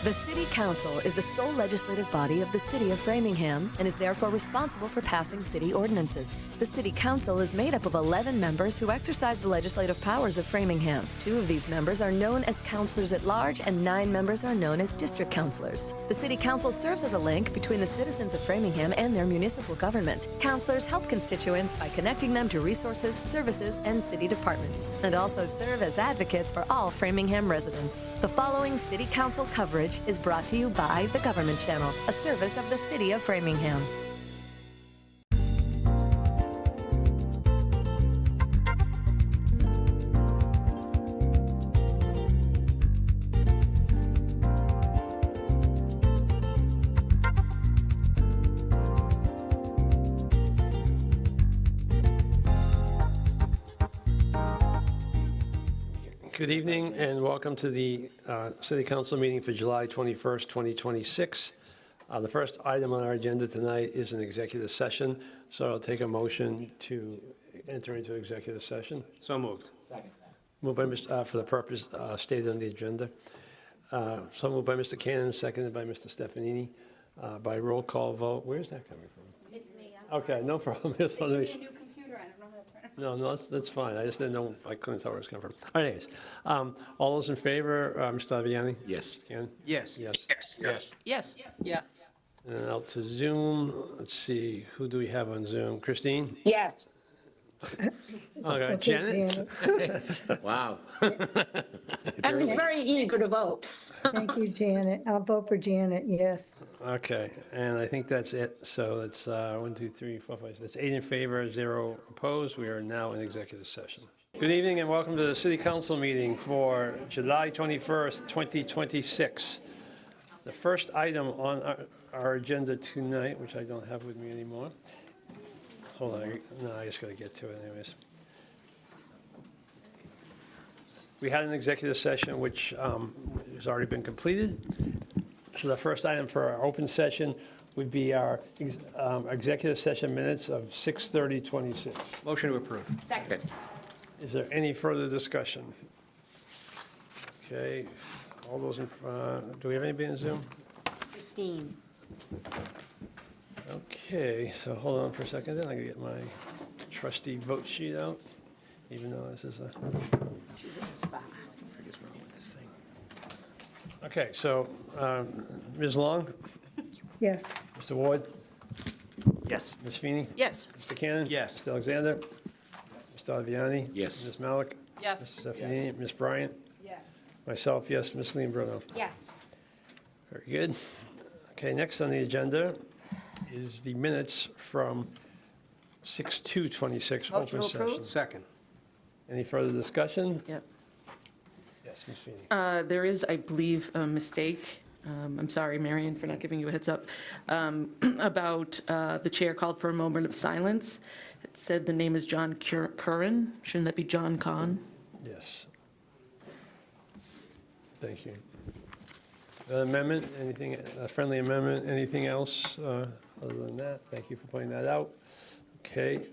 The City Council is the sole legislative body of the City of Framingham and is therefore responsible for passing city ordinances. The City Council is made up of 11 members who exercise the legislative powers of Framingham. 2 of these members are known as councilors at large and 9 members are known as district councilors. The City Council serves as a link between the citizens of Framingham and their municipal government. Councilors help constituents by connecting them to resources, services, and city departments, and also serve as advocates for all Framingham residents. The following City Council coverage is brought to you by the Government Channel, a service of the City of Framingham. Good evening and welcome to the City Council meeting for July 21st, 2026. The first item on our agenda tonight is an executive session, so I'll take a motion to enter into executive session. So moved. Second. Moved by Mr. For the purpose stated on the agenda. So moved by Mr. Cannon, seconded by Mr. Stefanini. By roll call vote. Where's that coming from? It's me. Okay, no problem. They gave me a new computer. I don't know how to turn it. No, that's fine. I just didn't know, I couldn't tell where it's coming from. All right, anyways, all those in favor, Mr. Aviani? Yes. Ken? Yes. Yes. Yes. Yes. Yes. And out to Zoom. Let's see, who do we have on Zoom? Christine? Yes. Okay, Janet? Wow. I was very eager to vote. Thank you, Janet. I'll vote for Janet, yes. Okay, and I think that's it. So it's 1, 2, 3, 4, 5, 6. It's 8 in favor, 0 opposed. We are now in executive session. Good evening and welcome to the City Council meeting for July 21st, 2026. The first item on our agenda tonight, which I don't have with me anymore. Hold on, no, I just got to get to it anyways. We had an executive session which has already been completed. So the first item for our open session would be our executive session minutes of 6:30:26. Motion to approve. Second. Is there any further discussion? Okay, all those in front, do we have anybody in Zoom? Christine. Okay, so hold on for a second then, I can get my trusty vote sheet out, even though this is a... She's at the spot. What's wrong with this thing? Okay, so Ms. Long, Yes. Mr. Ward, Yes. Ms. Feeney, Yes. Mr. Cannon? Yes. Mr. Alexander? Mr. Aviani? Yes. Ms. Malik? Yes. Mr. Stefanini? Ms. Bryant? Yes. Myself, yes. Ms. Leambruno? Yes. Very good. Okay, next on the agenda is the minutes from 6/2/26 Motion open to approve. session. Second. Any further discussion? Yep. Yes, Ms. Feeney. There is, I believe, a mistake. I'm sorry, Marion, for not giving you a heads up. About the chair called for a moment of silence. It said the name is John Curran. Shouldn't that be John Kahn? Yes. Thank you. Amendment, anything, a friendly amendment, anything else other than that? Thank you for pointing that out. Okay.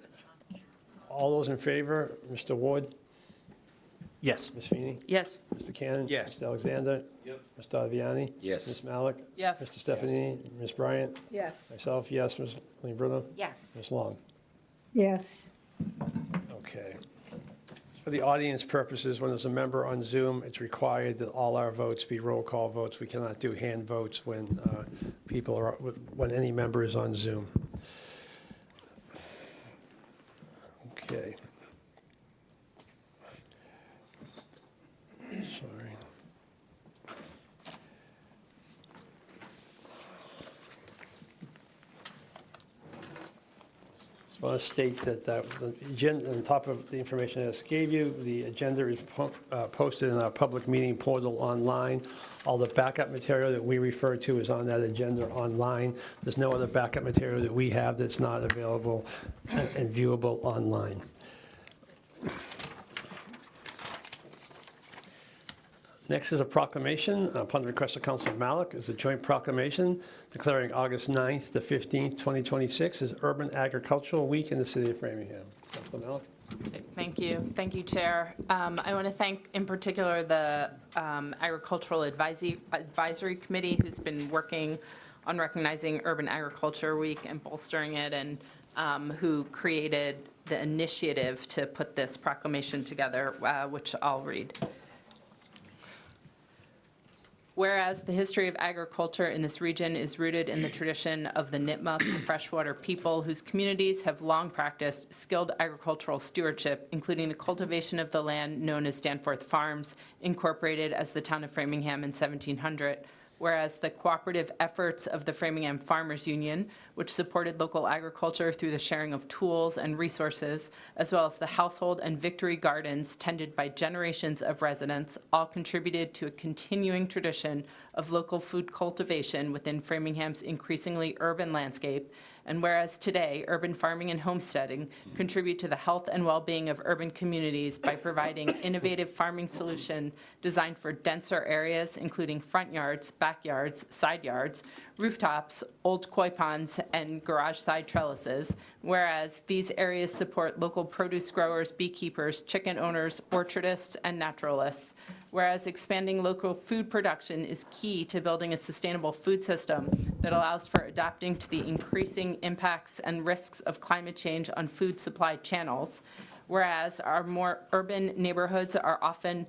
All those in favor, Mr. Ward? Yes. Ms. Feeney? Yes. Mr. Cannon? Yes. Mr. Alexander? Yes. Mr. Aviani? Yes. Ms. Malik? Yes. Mr. Stefanini? Ms. Bryant? Yes. Myself, yes. Ms. Leambruno? Yes. Ms. Long? Yes. Okay. For the audience purposes, when there's a member on Zoom, it's required that all our votes be roll call votes. We cannot do hand votes when when any member is on Zoom. Okay. Sorry. I want to state that the agenda, on top of the information I just gave you, the agenda is posted in our public meeting portal online. All the backup material that we refer to is on that agenda online. There's no other backup material that we have that's not available and viewable online. Next is a proclamation upon the request of Councilor Malik. Is a joint proclamation declaring August 9th to 15th, 2026 as Urban Agricultural Week in the city of Framingham. Councilor Malik. Thank you. Thank you, Chair. I want to thank in particular the Agricultural Advisory Committee, who's been working on recognizing Urban Agriculture Week and bolstering it, and who created the initiative to put this proclamation together, which I'll read. Whereas the history of agriculture in this region is rooted in the tradition of the Nipmuc freshwater people whose communities have long practiced skilled agricultural stewardship, including the cultivation of the land known as Danforth Farms, incorporated as the town of Framingham in 1700. Whereas the cooperative efforts of the Framingham Farmers Union, which supported local agriculture through the sharing of tools and resources, as well as the household and victory gardens tended by generations of residents, all contributed to a continuing tradition of local food cultivation within Framingham's increasingly urban landscape. And whereas today, urban farming and homesteading contribute to the health and well-being of urban communities by providing innovative farming solutions designed for denser areas, including front yards, backyards, side yards, rooftops, old koi ponds, and garage side trellises, whereas these areas support local produce growers, beekeepers, chicken owners, orchardists, and naturalists. Whereas expanding local food production is key to building a sustainable food system that allows for adapting to the increasing impacts and risks of climate change on food supply channels. Whereas our more urban neighborhoods are often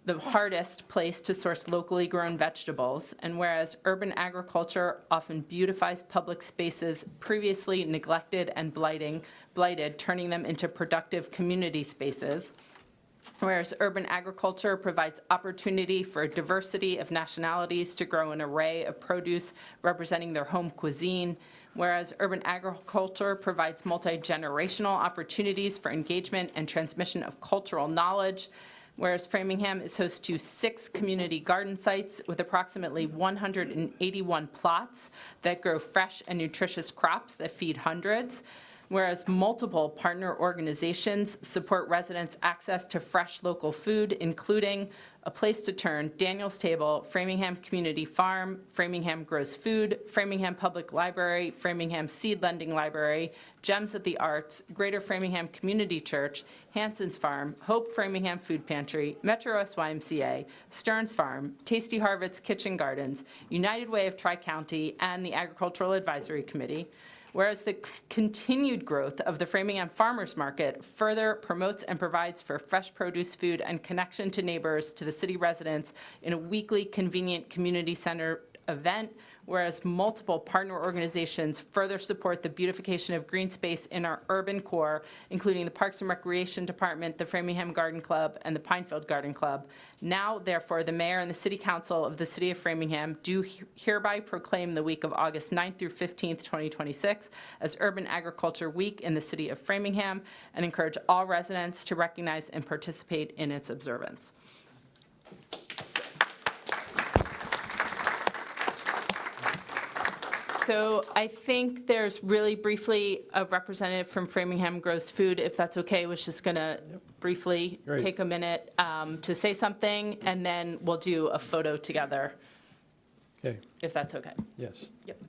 the hardest place to source locally grown vegetables, and whereas urban agriculture often beautifies public spaces previously neglected and blighted, turning them into productive community spaces. Whereas urban agriculture provides opportunity for a diversity of nationalities to grow an array of produce representing their home cuisine, whereas urban agriculture provides multi-generational opportunities for engagement and transmission of cultural knowledge, whereas Framingham is host to 6 community garden sites with approximately 181 plots that grow fresh and nutritious crops that feed hundreds, whereas multiple partner organizations support residents' access to fresh local food, including A Place to Turn, Daniel's Table, Framingham Community Farm, Framingham Grows Food, Framingham Public Library, Framingham Seed Lending Library, Gems of the Arts, Greater Framingham Community Church, Hanson's Farm, Hope Framingham Food Pantry, Metro SYMCA, Stearns Farm, Tasty Harvest's Kitchen Gardens, United Way of Tri-County, and the Agricultural Advisory Committee. Whereas the continued growth of the Framingham Farmers Market further promotes and provides for fresh produce food and connection to neighbors, to the city residents in a weekly convenient community center event, whereas multiple partner organizations further support the beautification of green space in our urban core, including the Parks and Recreation Department, the Framingham Garden Club, and the Pinefield Garden Club. Now, therefore, the mayor and the city council of the city of Framingham do hereby proclaim the week of August 9th through 15th, 2026 as Urban Agriculture Week in the city of Framingham, and encourage all residents to recognize and participate in its observance. So I think there's really briefly a representative from Framingham Grows Food, if that's okay, was just going to briefly Great. take a minute to say something, and then we'll do a photo together, Okay, if that's okay. yes. Yep.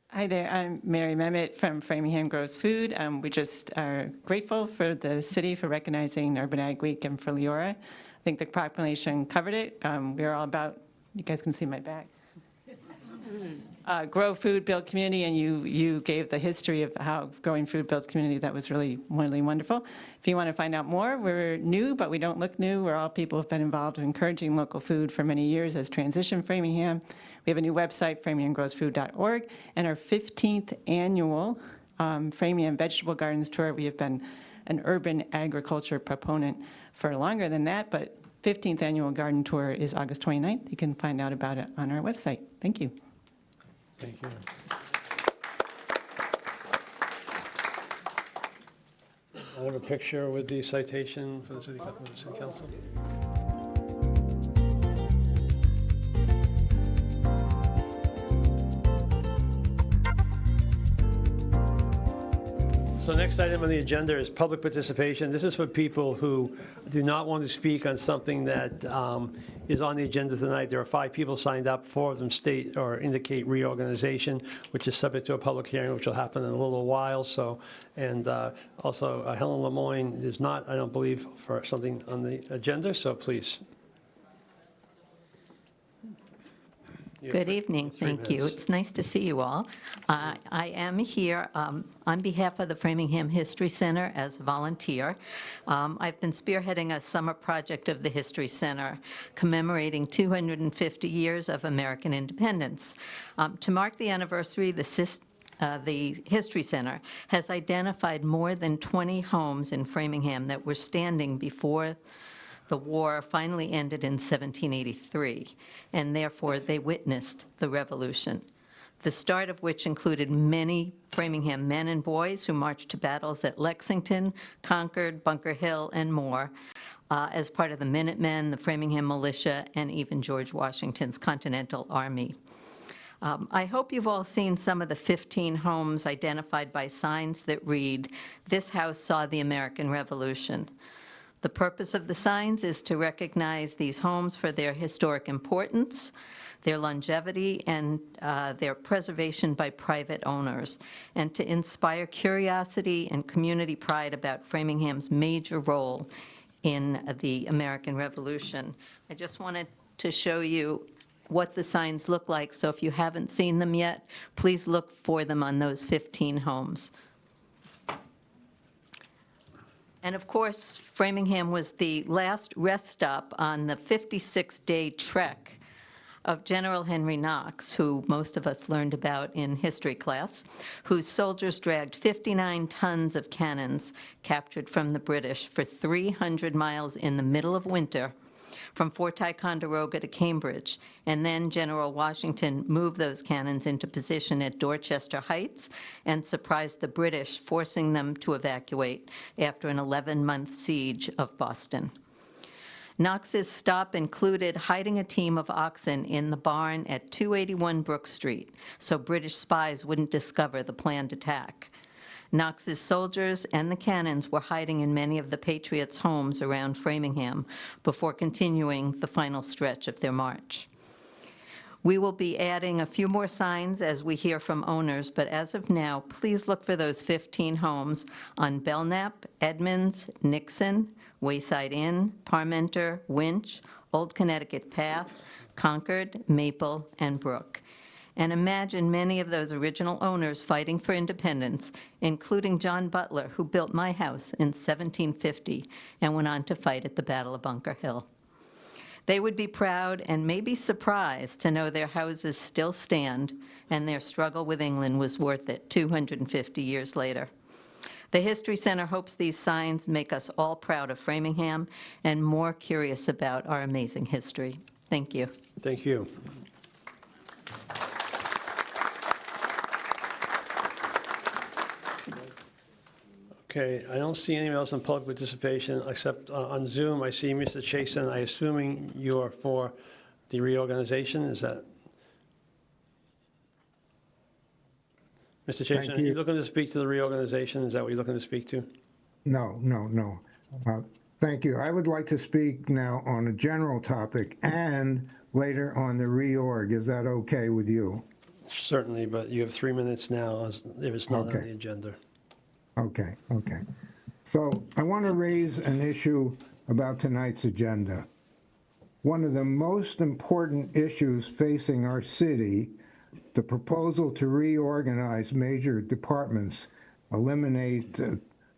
Hi there, I'm Mary Memmott from Framingham Grows Food. We just are grateful for the city for recognizing Urban Ag Week and for Leora. I think the proclamation covered it. We're all about, you guys can see my back. Grow food, build community, and you gave the history of how growing food builds community. That was really wonderful. If you want to find out more, we're new, but we don't look new. We're all people who've been involved in encouraging local food for many years as Transition Framingham. We have a new website, FraminghamGrowsFood.org, and our 15th annual Framingham Vegetable Gardens Tour. We have been an urban agriculture proponent for longer than that, but 15th annual garden tour is August 29th. You can find out about it on our website. Thank you. Thank you. I have a picture with the citation for the city council. So next item on the agenda is public participation. This is for people who do not want to speak on something that is on the agenda tonight. There are 5 people signed up. 4 of them state or indicate reorganization, which is subject to a public hearing, which will happen in a little while. So, and also Helen Lemoyne is not, I don't believe, for something on the agenda, so please. Good evening, thank you. It's nice to see you all. I am here on behalf of the Framingham History Center as a volunteer. I've been spearheading a summer project of the History Center commemorating 250 years of American independence. To mark the anniversary, the History Center has identified more than 20 homes in Framingham that were standing before the war finally ended in 1783, and therefore they witnessed the Revolution, the start of which included many Framingham men and boys who marched to battles at Lexington, Concord, Bunker Hill, and more, as part of the Minutemen, the Framingham Militia, and even George Washington's Continental Army. I hope you've all seen some of the 15 homes identified by signs that read, "This house saw the American Revolution." The purpose of the signs is to recognize these homes for their historic importance, their longevity, and their preservation by private owners, and to inspire curiosity and community pride about Framingham's major role in the American Revolution. I just wanted to show you what the signs look like, so if you haven't seen them yet, please look for them on those 15 homes. And of course, Framingham was the last rest stop on the 56-day trek of General Henry Knox, who most of us learned about in history class, whose soldiers dragged 59 tons of cannons captured from the British for 300 miles in the middle of winter from Fort Ticonderoga to Cambridge, and then General Washington moved those cannons into position at Dorchester Heights and surprised the British, forcing them to evacuate after an 11-month siege of Boston. Knox's stop included hiding a team of oxen in the barn at 281 Brook Street, so British spies wouldn't discover the planned attack. Knox's soldiers and the cannons were hiding in many of the Patriots' homes around Framingham before continuing the final stretch of their march. We will be adding a few more signs as we hear from owners, but as of now, please look for those 15 homes on Belknap, Edmonds, Nixon, Wayside Inn, Parmenter, Winch, Old Connecticut Path, Concord, Maple, and Brook. And imagine many of those original owners fighting for independence, including John Butler, who built my house in 1750 and went on to fight at the Battle of Bunker Hill. They would be proud and maybe surprised to know their houses still stand and their struggle with England was worth it 250 years later. The History Center hopes these signs make us all proud of Framingham and more curious about our amazing history. Thank you. Thank you. Okay, I don't see anyone else in public participation except on Zoom. I see Mr. Chason. I assuming you are for the reorganization, is that? Mr. Chason, are you looking to speak to the reorganization? Is that what you're looking to speak to? No. Thank you. I would like to speak now on a general topic and later on the reorg. Is that okay with you? Certainly, but you have 3 minutes now if it's not on the agenda. Okay. So I want to raise an issue about tonight's agenda. One of the most important issues facing our city, the proposal to reorganize major departments, eliminate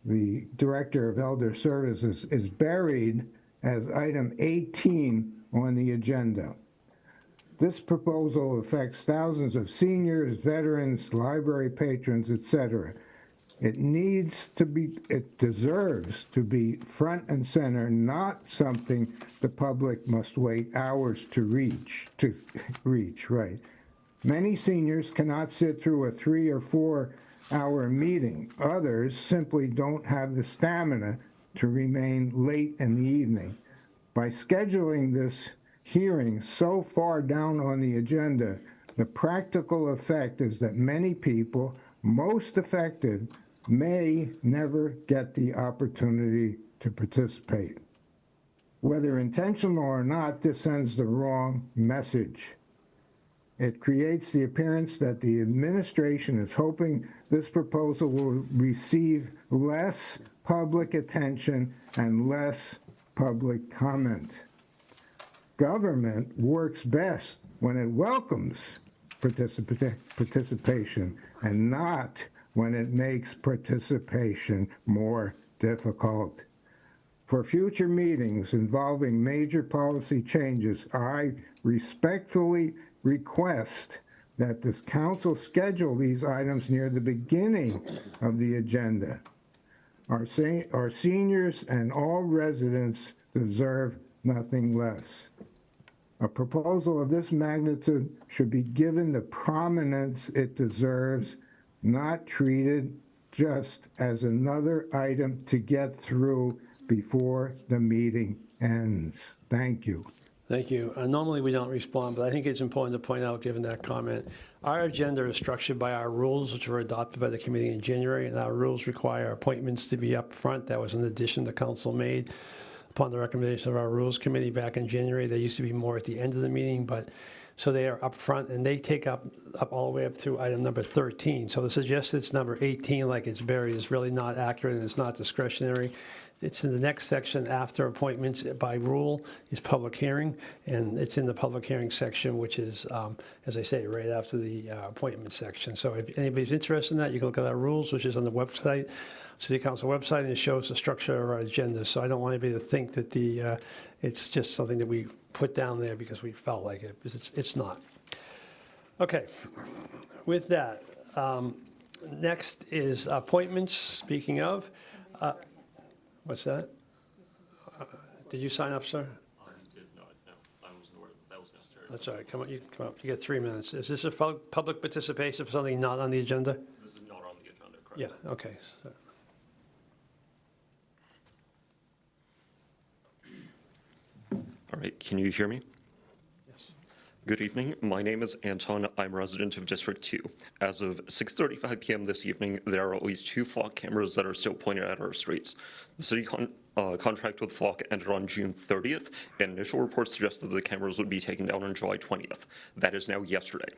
the Director of Elder Services, is buried as item 18 on the agenda. This proposal affects thousands of seniors, veterans, library patrons, etc. It deserves to be front and center, not something the public must wait hours to reach, right? Many seniors cannot sit through a 3 or 4 hour meeting. Others simply don't have the stamina to remain late in the evening. By scheduling this hearing so far down on the agenda, the practical effect is that many people, most affected, may never get the opportunity to participate. Whether intentional or not, this sends the wrong message. It creates the appearance that the administration is hoping this proposal will receive less public attention and less public comment. Government works best when it welcomes participation and not when it makes participation more difficult. For future meetings involving major policy changes, I respectfully request that this council schedule these items near the beginning of the agenda. Our seniors and all residents deserve nothing less. A proposal of this magnitude should be given the prominence it deserves, not treated just as another item to get through before the meeting ends. Thank you. Thank you. Normally, we don't respond, but I think it's important to point out, given that comment, our agenda is structured by our rules, which were adopted by the committee in January, and our rules require appointments to be up front. That was an addition the council made upon the recommendation of our Rules Committee back in January. They used to be more at the end of the meeting, but so they are up front, and they take up all the way up through item number 13. So to suggest it's number 18 like it's buried is really not accurate, and it's not discretionary. It's in the next section after appointments by rule is public hearing, and it's in the public hearing section, which is, as I say, right after the appointment section. So if anybody's interested in that, you can look at our rules, which is on the website, City Council website, and it shows the structure of our agenda. So I don't want anybody to think that it's just something that we put down there because we felt like it, because it's not. Okay, with that, next is appointments. Speaking of, what's that? Did you sign up, sir? I did not, no. I wasn't aware that was necessary. That's all right. Come on, you come up. You get 3 minutes. Is this a public participation for something not on the agenda? This is not on the agenda, correct? Yeah, okay. So- All right, can you hear me? Yes. Good evening. My name is Anton. I'm a resident of District 2. As of 6:35 p.m. this evening, there are at least 2 flock cameras that are still pointed at our streets. The city contract with Flock ended on June 30th, and initial reports suggested that the cameras would be taken down on July 20th. That is now yesterday.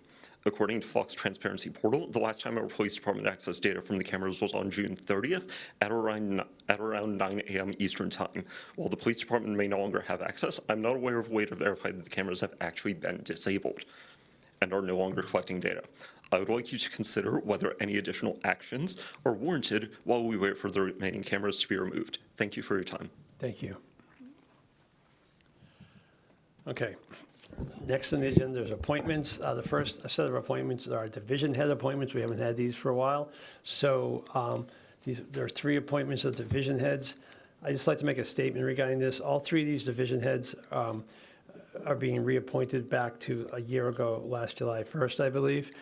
According to Flock's transparency portal, the last time our police department accessed data from the cameras was on June 30th at around 9 a.m. Eastern Time. While the police department may no longer have access, I'm not aware of a way to verify that the cameras have actually been disabled and are no longer collecting data. I would like you to consider whether any additional actions are warranted while we wait for the remaining cameras to be removed. Thank you for your time. Thank you. Okay. Next on the agenda is appointments. The first set of appointments are division head appointments. We haven't had these for a while. So there are 3 appointments of division heads. I'd just like to make a statement regarding this. All 3 of these division heads are being reappointed back to a year ago, last July 1st, I believe.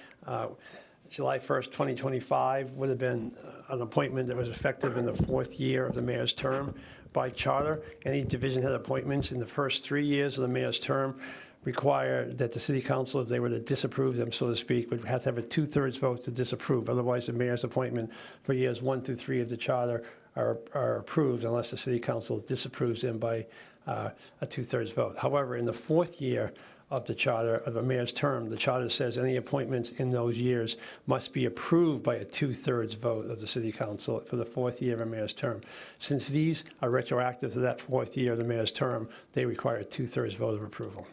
July 1st, 2025 would have been an appointment that was effective in the 4th year of the mayor's term. By charter, any division head appointments in the first 3 years of the mayor's term require that the city council, if they were to disapprove them, so to speak, would have to have a 2/3 vote to disapprove. Otherwise, the mayor's appointment for years 1 through 3 of the charter are approved unless the city council disapproves them by a 2/3 vote. However, in the 4th year of the charter, of the mayor's term, the charter says any appointments in those years must be approved by a 2/3 vote of the city council for the 4th year of a mayor's term. Since these are retroactive to that 4th year of the mayor's term, they require a 2/3 vote of approval.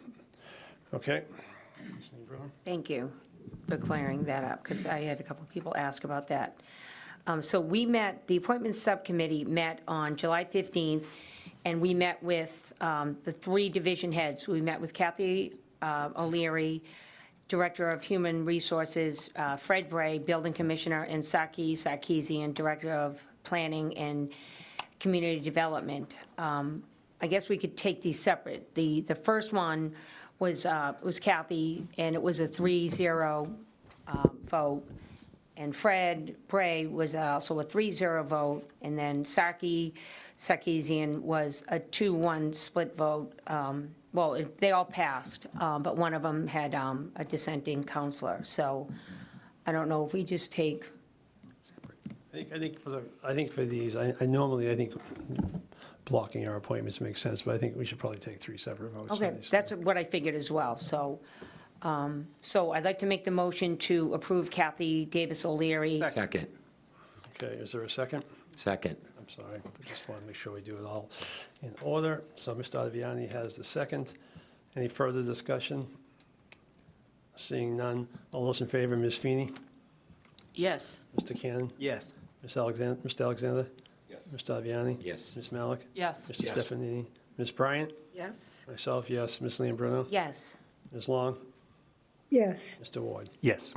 Okay? Thank you for clearing that up, because I had a couple of people ask about that. So we met, the Appointments Subcommittee met on July 15th, and we met with the 3 division heads. We met with Kathy O'Leary, Director of Human Resources, Fred Bray, Building Commissioner, and Saki Sarkeesian, Director of Planning and Community Development. I guess we could take these separate. The first one was Kathy, and it was a 3-0 vote. And Fred Bray was also a 3-0 vote, and then Saki Sarkeesian was a 2-1 split vote. Well, they all passed, but one of them had a dissenting counselor. So I don't know if we just take. I think for these, I normally think blocking our appointments makes sense, but I think we should probably take 3 separate votes. on Okay, these. that's what I figured as well, so, so I'd like to make the motion to approve Kathy Davis O'Leary. Second. Okay, is there a second? Second. I'm sorry, I just want to make sure we do it all in order. So Mr. Ottaviani has the second. Any further discussion? Seeing none. All those in favor, Ms. Feeney? Yes. Mr. Cannon? Yes. Mr. Alexander? Yes. Mr. Ottaviani? Yes. Ms. Malik? Yes. Mr. Stefanini? Ms. Bryant? Yes. Myself, yes. Ms. Leon Yes. Ms. Long? Yes. Mr. Ward? Yes.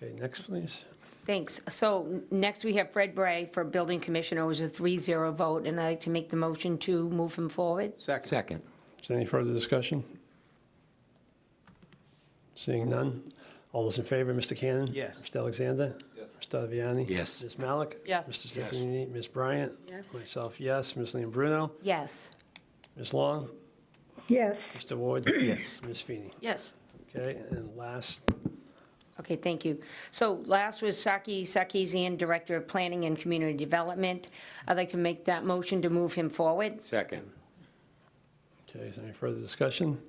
Okay, next, please. Thanks. So next we have Fred Bray for Building Commissioner. It was a 3-0 vote, and I'd like to make the motion to move him forward. Second. Is there any further discussion? Seeing none. All those in favor, Mr. Cannon? Yes. Mr. Alexander? Yes. Mr. Ottaviani? Yes. Ms. Malik? Yes. Mr. Stefanini? Ms. Bryant? Yes. Myself, yes. Ms. Leon Bruno? Yes. Ms. Long? Yes. Mr. Ward? Yes. Ms. Feeney? Yes. Okay, and last, Okay, thank you. So last was Saki Sarkeesian, Director of Planning and Community Development. I'd like to make that motion to move him forward. Second. okay, is there any further discussion?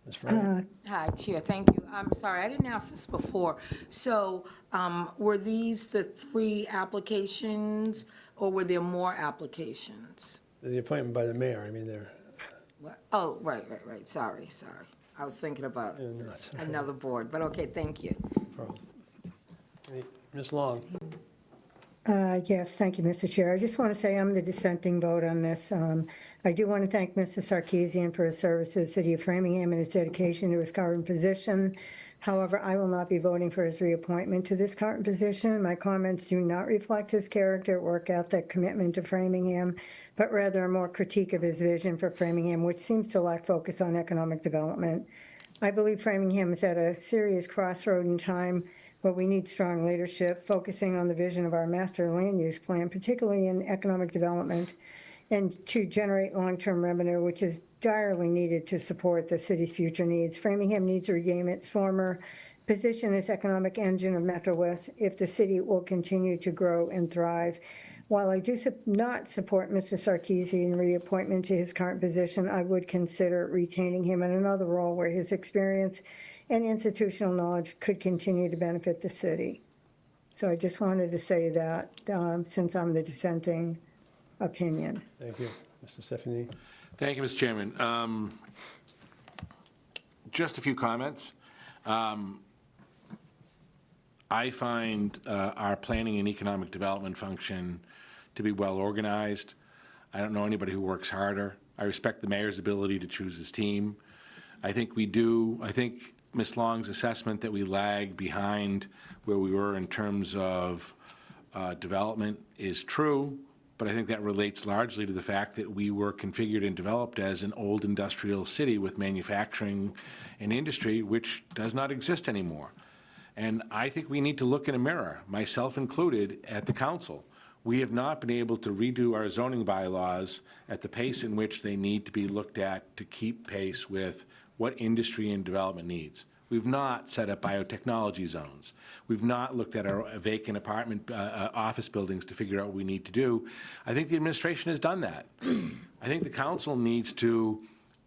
Ms. Bryant? Hi, Chair, thank you. I'm sorry, I didn't ask this before. So were these the 3 applications, or were there more applications? The appointment by the mayor, I mean, they're, Oh, right, sorry. I was thinking about another board, but okay, thank you. problem. Ms. Long? Yes, thank you, Mr. Chair. I just want to say I'm the dissenting vote on this. I do want to thank Mr. Sarkeesian for his service to the city of Framingham and his dedication to his current position. However, I will not be voting for his reappointment to this current position. My comments do not reflect his character, work ethic, commitment to Framingham, but rather a more critique of his vision for Framingham, which seems to lack focus on economic development. I believe Framingham is at a serious crossroad in time where we need strong leadership, focusing on the vision of our master land use plan, particularly in economic development, and to generate long-term revenue, which is direly needed to support the city's future needs. Framingham needs to regain its former position as economic engine of Metro West if the city will continue to grow and thrive. While I do not support Mr. Sarkeesian reappointment to his current position, I would consider retaining him in another role where his experience and institutional knowledge could continue to benefit the city. So I just wanted to say that since I'm the dissenting opinion. Thank you. Mr. Stefanini? Thank you, Mr. Chairman. Just a few comments. I find our planning and economic development function to be well organized. I don't know anybody who works harder. I respect the mayor's ability to choose his team. I think we do. I think Ms. Long's assessment that we lag behind where we were in terms of development is true, but I think that relates largely to the fact that we were configured and developed as an old industrial city with manufacturing and industry, which does not exist anymore. And I think we need to look in a mirror, myself included, at the council. We have not been able to redo our zoning bylaws at the pace in which they need to be looked at to keep pace with what industry and development needs. We've not set up biotechnology zones. We've not looked at our vacant apartment office buildings to figure out what we need to do. I think the administration has done that. I think the council needs to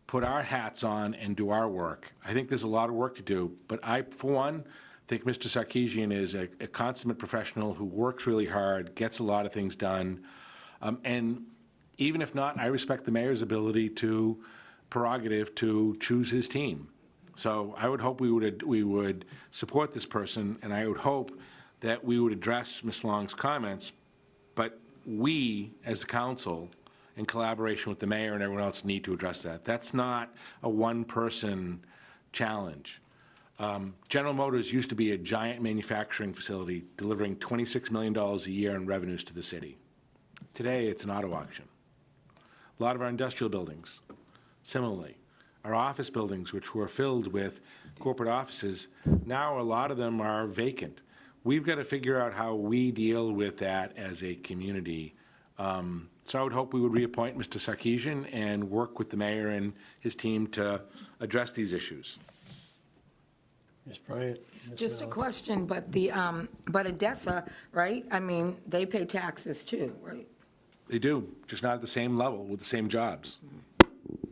put our hats on and do our work. I think there's a lot of work to do, but I, for one, think Mr. Sarkeesian is a consummate professional who works really hard, gets a lot of things done, and even if not, I respect the mayor's ability to prerogative to choose his team. So I would hope we would support this person, and I would hope that we would address Ms. Long's comments, but we, as the council, in collaboration with the mayor and everyone else, need to address that. That's not a one-person challenge. General Motors used to be a giant manufacturing facility delivering $26 million a year in revenues to the city. Today, it's an auto auction. A lot of our industrial buildings, similarly. Our office buildings, which were filled with corporate offices, now a lot of them are vacant. We've got to figure out how we deal with that as a community. So I would hope we would reappoint Mr. Sarkeesian and work with the mayor and his team to address these issues. Ms. Bryant? Just a question, but the, but Odessa, right? I mean, they pay taxes too, right? They do, just not at the same level with the same jobs.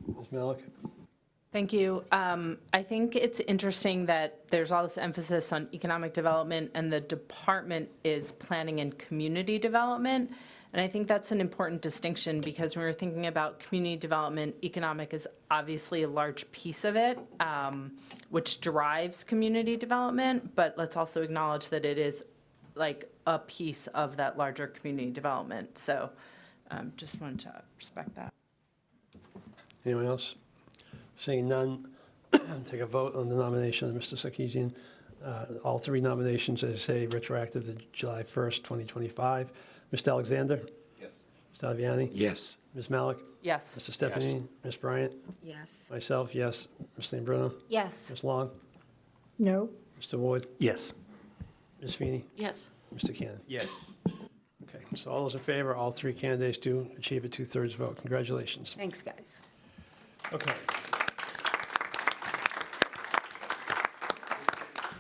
Ms. Malik? Thank you. I think it's interesting that there's all this emphasis on economic development and the department is planning and community development. And I think that's an important distinction because when we're thinking about community development, economic is obviously a large piece of it, which drives community development. But let's also acknowledge that it is like a piece of that larger community development. So just wanted to respect that. Anyone else? Seeing none, take a vote on the nomination of Mr. Sarkeesian. All three nominations, as I say, retroactive to July 1st, 2025. Mr. Alexander? Yes. Mr. Aviani? Yes. Ms. Malik? Yes. Mr. Stephanie? Ms. Bryant? Yes. Myself, yes. Ms. Bruno? Yes. Ms. Long? No? Mr. Ward? Yes. Ms. Feeney? Yes. Mr. Cannon? Yes. Okay, so all those in favor, all three candidates do achieve a two-thirds vote. Congratulations. Thanks, guys. Okay.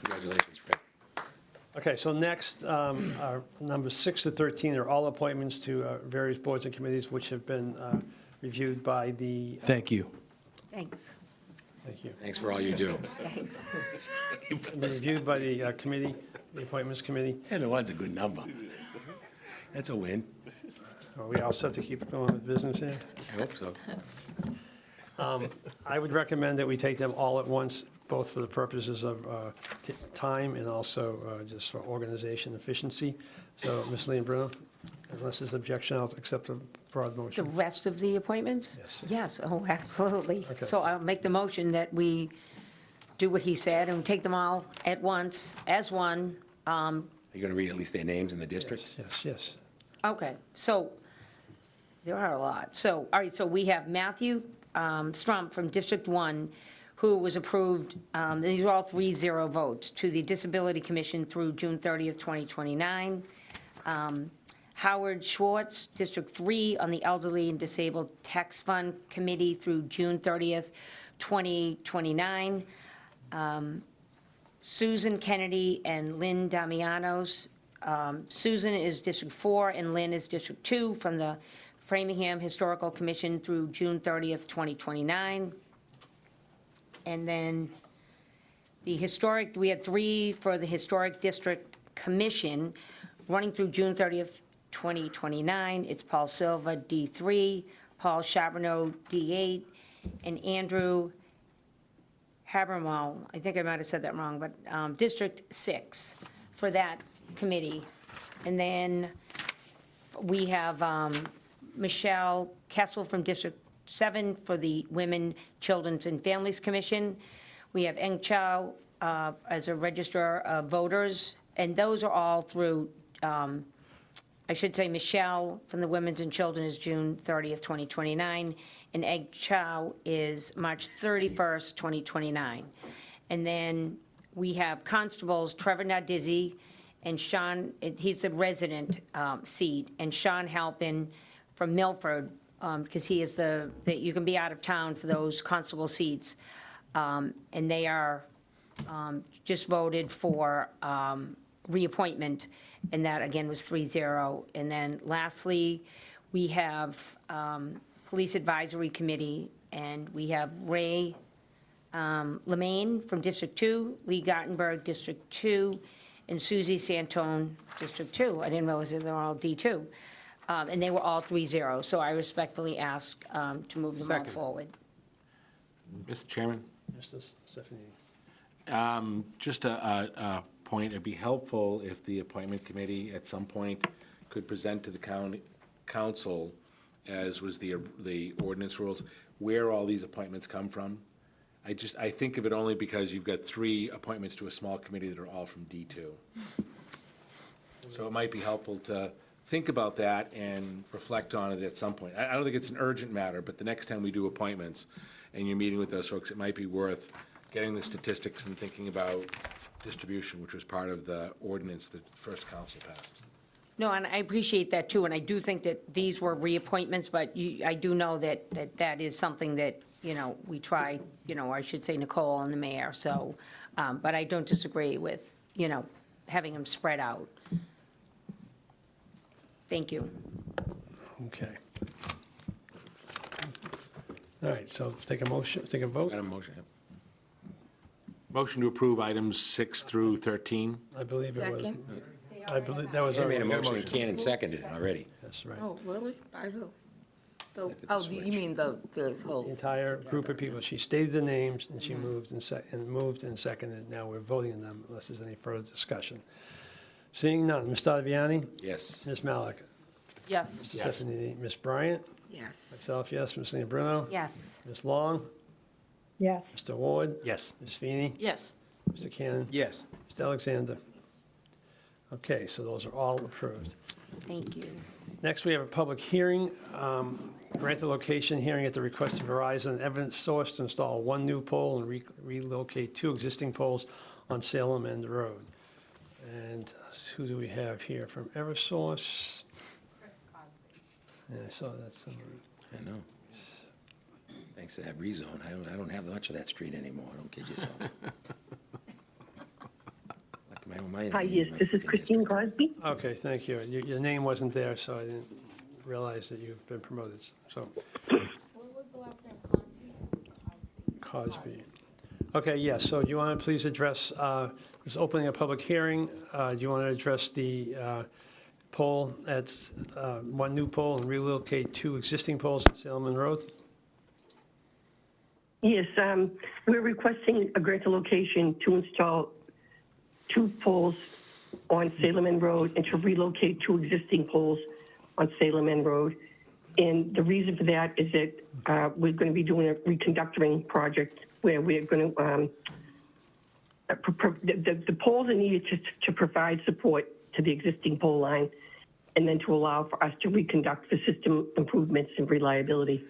Congratulations, Fred. Okay, so next, our numbers 6 to 13 are all appointments to various boards and committees which have been reviewed by the, Thank you. Thanks. thank you, Thanks for all you do. Thanks. been reviewed by the committee, the appointments committee. 10 to 1's a good number. That's a win. Are we all set to keep going with business here? I hope so. I would recommend that we take them all at once, both for the purposes of time and also just for organization efficiency. So, Ms. Bruno, unless there's objection, I'll accept a broad The motion. rest of the appointments? Yes. Yes, oh, absolutely. Okay. So I'll make the motion that we do what he said and take them all at once, as one. Are you going to read at least their names in the district? Yes. Okay, so there are a lot. So, all right, so we have Matthew Strump from District 1, who was approved, these are all 3-0 votes, to the Disability Commission through June 30th, 2029. Howard Schwartz, District 3, on the Elderly and Disabled Tax Fund Committee through June 30th, 2029. Susan Kennedy and Lynn Damianos. Susan is District 4 and Lynn is District 2 from the Framingham Historical Commission through June 30th, 2029. And then the historic, we had 3 for the Historic District Commission, running through June 30th, 2029. It's Paul Silva, D3, Paul Charbonneau, D8, and Andrew Habermal, I think I might have said that wrong, but District 6 for that committee. And then we have Michelle Kessel from District 7 for the Women, Children's, and Families Commission. We have Eng Chow as a Registrar of Voters, and those are all through, I should say Michelle from the Women's and Children is June 30th, 2029, and Eng Chow is March 31st, 2029. And then we have constables Trevor Nardizzi and Sean, he's the resident seat, and Sean Halpin from Milford, because he is you can be out of town for those constable seats. And they are just voted for reappointment, and that, again, was 3-0. And then lastly, we have Police Advisory Committee, and we have Ray Lemaine from District 2, Lee Gottenberg, District 2, and Susie Santone, District 2. I didn't realize that they were all D2. And they were all 3-0, so I respectfully ask to move them all Second. forward. Mr. Chairman? Mr. Stephanie. Just a point, it'd be helpful if the appointment committee at some point could present to the county council, as was the ordinance rules, where all these appointments come from. I think of it only because you've got 3 appointments to a small committee that are all from D2. So it might be helpful to think about that and reflect on it at some point. I don't think it's an urgent matter, but the next time we do appointments and you're meeting with those folks, it might be worth getting the statistics and thinking about distribution, which was part of the ordinance that the first council passed. No, and I appreciate that, too, and I do think that these were reappointments, but I do know that is something that, we tried, I should say Nicole and the mayor, so, but I don't disagree with, having them spread out. Thank you. Okay. All right, so take a motion, take a vote. Got a motion, yeah. Motion to approve items 6 through 13. I believe it was. Second. I believe that was. I made a already- motion, and Cannon seconded it already. That's right. Oh, really? By who? Flip the Oh, switch. you mean the The whole, entire group of people, she stated the names, and she moved and seconded. Now we're voting on them unless there's any further discussion. Seeing none, Mr. Ottaviani? Yes. Ms. Malik? Yes. Mr. Stephanie? Ms. Bryant? yes. Myself, yes. Ms. Bruno. Yes. Ms. Long? Yes. Mr. Ward? Yes. Ms. Feeney? Yes. Mr. Cannon? Yes. Mr. Alexander? Okay, so those are all approved. Thank you. Next, we have a public hearing, grant a location hearing at the request of Verizon Eversource to install one new pole and relocate 2 existing poles on Salem End Road. And who do we have here from Eversource? Yeah, I saw that somewhere. I know. Thanks for that rezone. I don't have much of that street anymore. Don't kid yourself. Hi, yes, this is Christine Crosby. Okay, thank you. Your name wasn't there, so I didn't realize that you've been promoted, so. What was the last name? Cosby. Okay, yes, so do you want to please address, this opening a public hearing, do you want to address the pole, that's one new pole and relocate 2 existing poles on Salem Road? Yes, we're requesting a grant of location to install 2 poles on Salem End Road and to relocate 2 existing poles on Salem End Road. And the reason for that is that we're going to be doing a reconductoring project where we're going to, the poles are needed to provide support to the existing pole line and then to allow for us to reconduct for system improvements and reliability.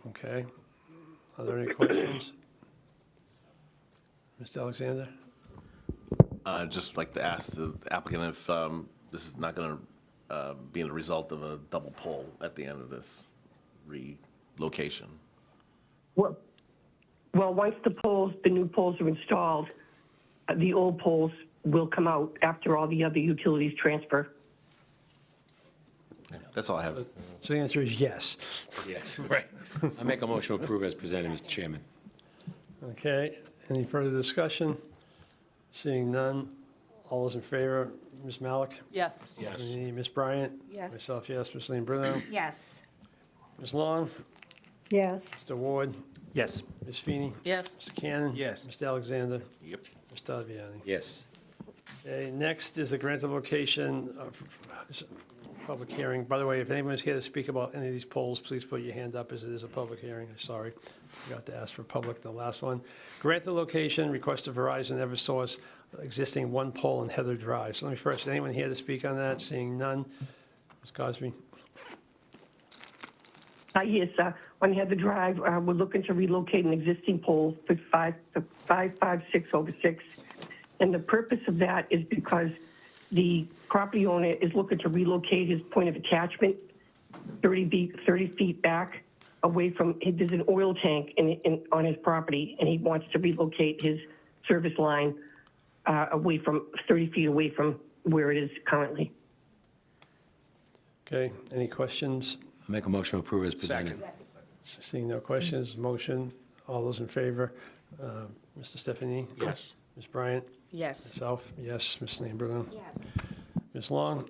Okay. Are there any questions? Mr. Alexander? I'd just like to ask the applicant if this is not going to be the result of a double pole at the end of this relocation. Well, once the new poles are installed, the old poles will come out after all the other utilities transfer. That's all I have. So the answer is yes. Yes, right. I make a motion to approve as presented, Mr. Chairman. Okay, any further discussion? Seeing none, all those in favor, Ms. Malik? Yes. Yes. Ms. Bryant? Yes. Myself, yes. Ms. Bruno? Yes. Ms. Long? Yes. Mr. Ward? Yes. Ms. Feeney? Yes. Mr. Cannon? Yes. Mr. Alexander? Yep. Mr. Ottaviani? Yes. Okay, next is a grant of location, public hearing. By the way, if anyone's here to speak about any of these polls, please put your hand up as it is a public hearing. Sorry, forgot to ask for public, the last one. Grant the location, request of Verizon Eversource, existing 1 pole in Heather Drive. So let me first, anyone here to speak on that? Seeing none. Ms. Cosby? Yes, on Heather Drive, we're looking to relocate an existing pole for 556/6. And the purpose of that is because the property owner is looking to relocate his point of attachment 30 feet back away from, there's an oil tank on his property, and he wants to relocate his service line away from, 30 feet away from where it is currently. Okay, any questions? I make a motion to approve as presented. Seeing no questions, motion, all those in favor? Mr. Stephanie? Yes. Ms. Bryant? Yes. Myself, yes. Ms. Bruno? Yes. Ms. Long?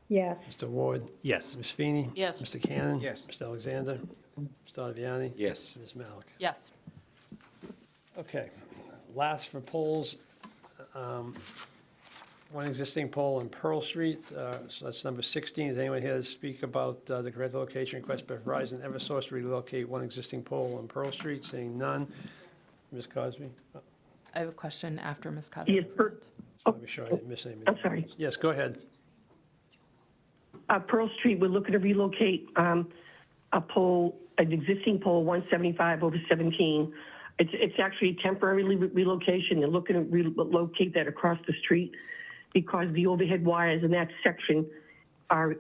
Yes. Mr. Ward? Yes. Ms. Feeney? Yes. Mr. Cannon? Yes. Mr. Alexander? Mr. Ottaviani? Yes. Ms. Malik? Yes. Okay, last for polls. One existing pole on Pearl Street, so that's number 16. Is anyone here to speak about the grant location request by Verizon Eversource to relocate 1 existing pole on Pearl Street? Seeing none. Ms. Cosby? I have a question after Ms. Cosby. Yes, Let me sure I didn't miss anything. I'm sorry. Yes, go ahead. Pearl Street, we're looking to relocate a pole, an existing pole, 175/17. It's actually a temporary relocation. They're looking to relocate that across the street because the overhead wires in that section are,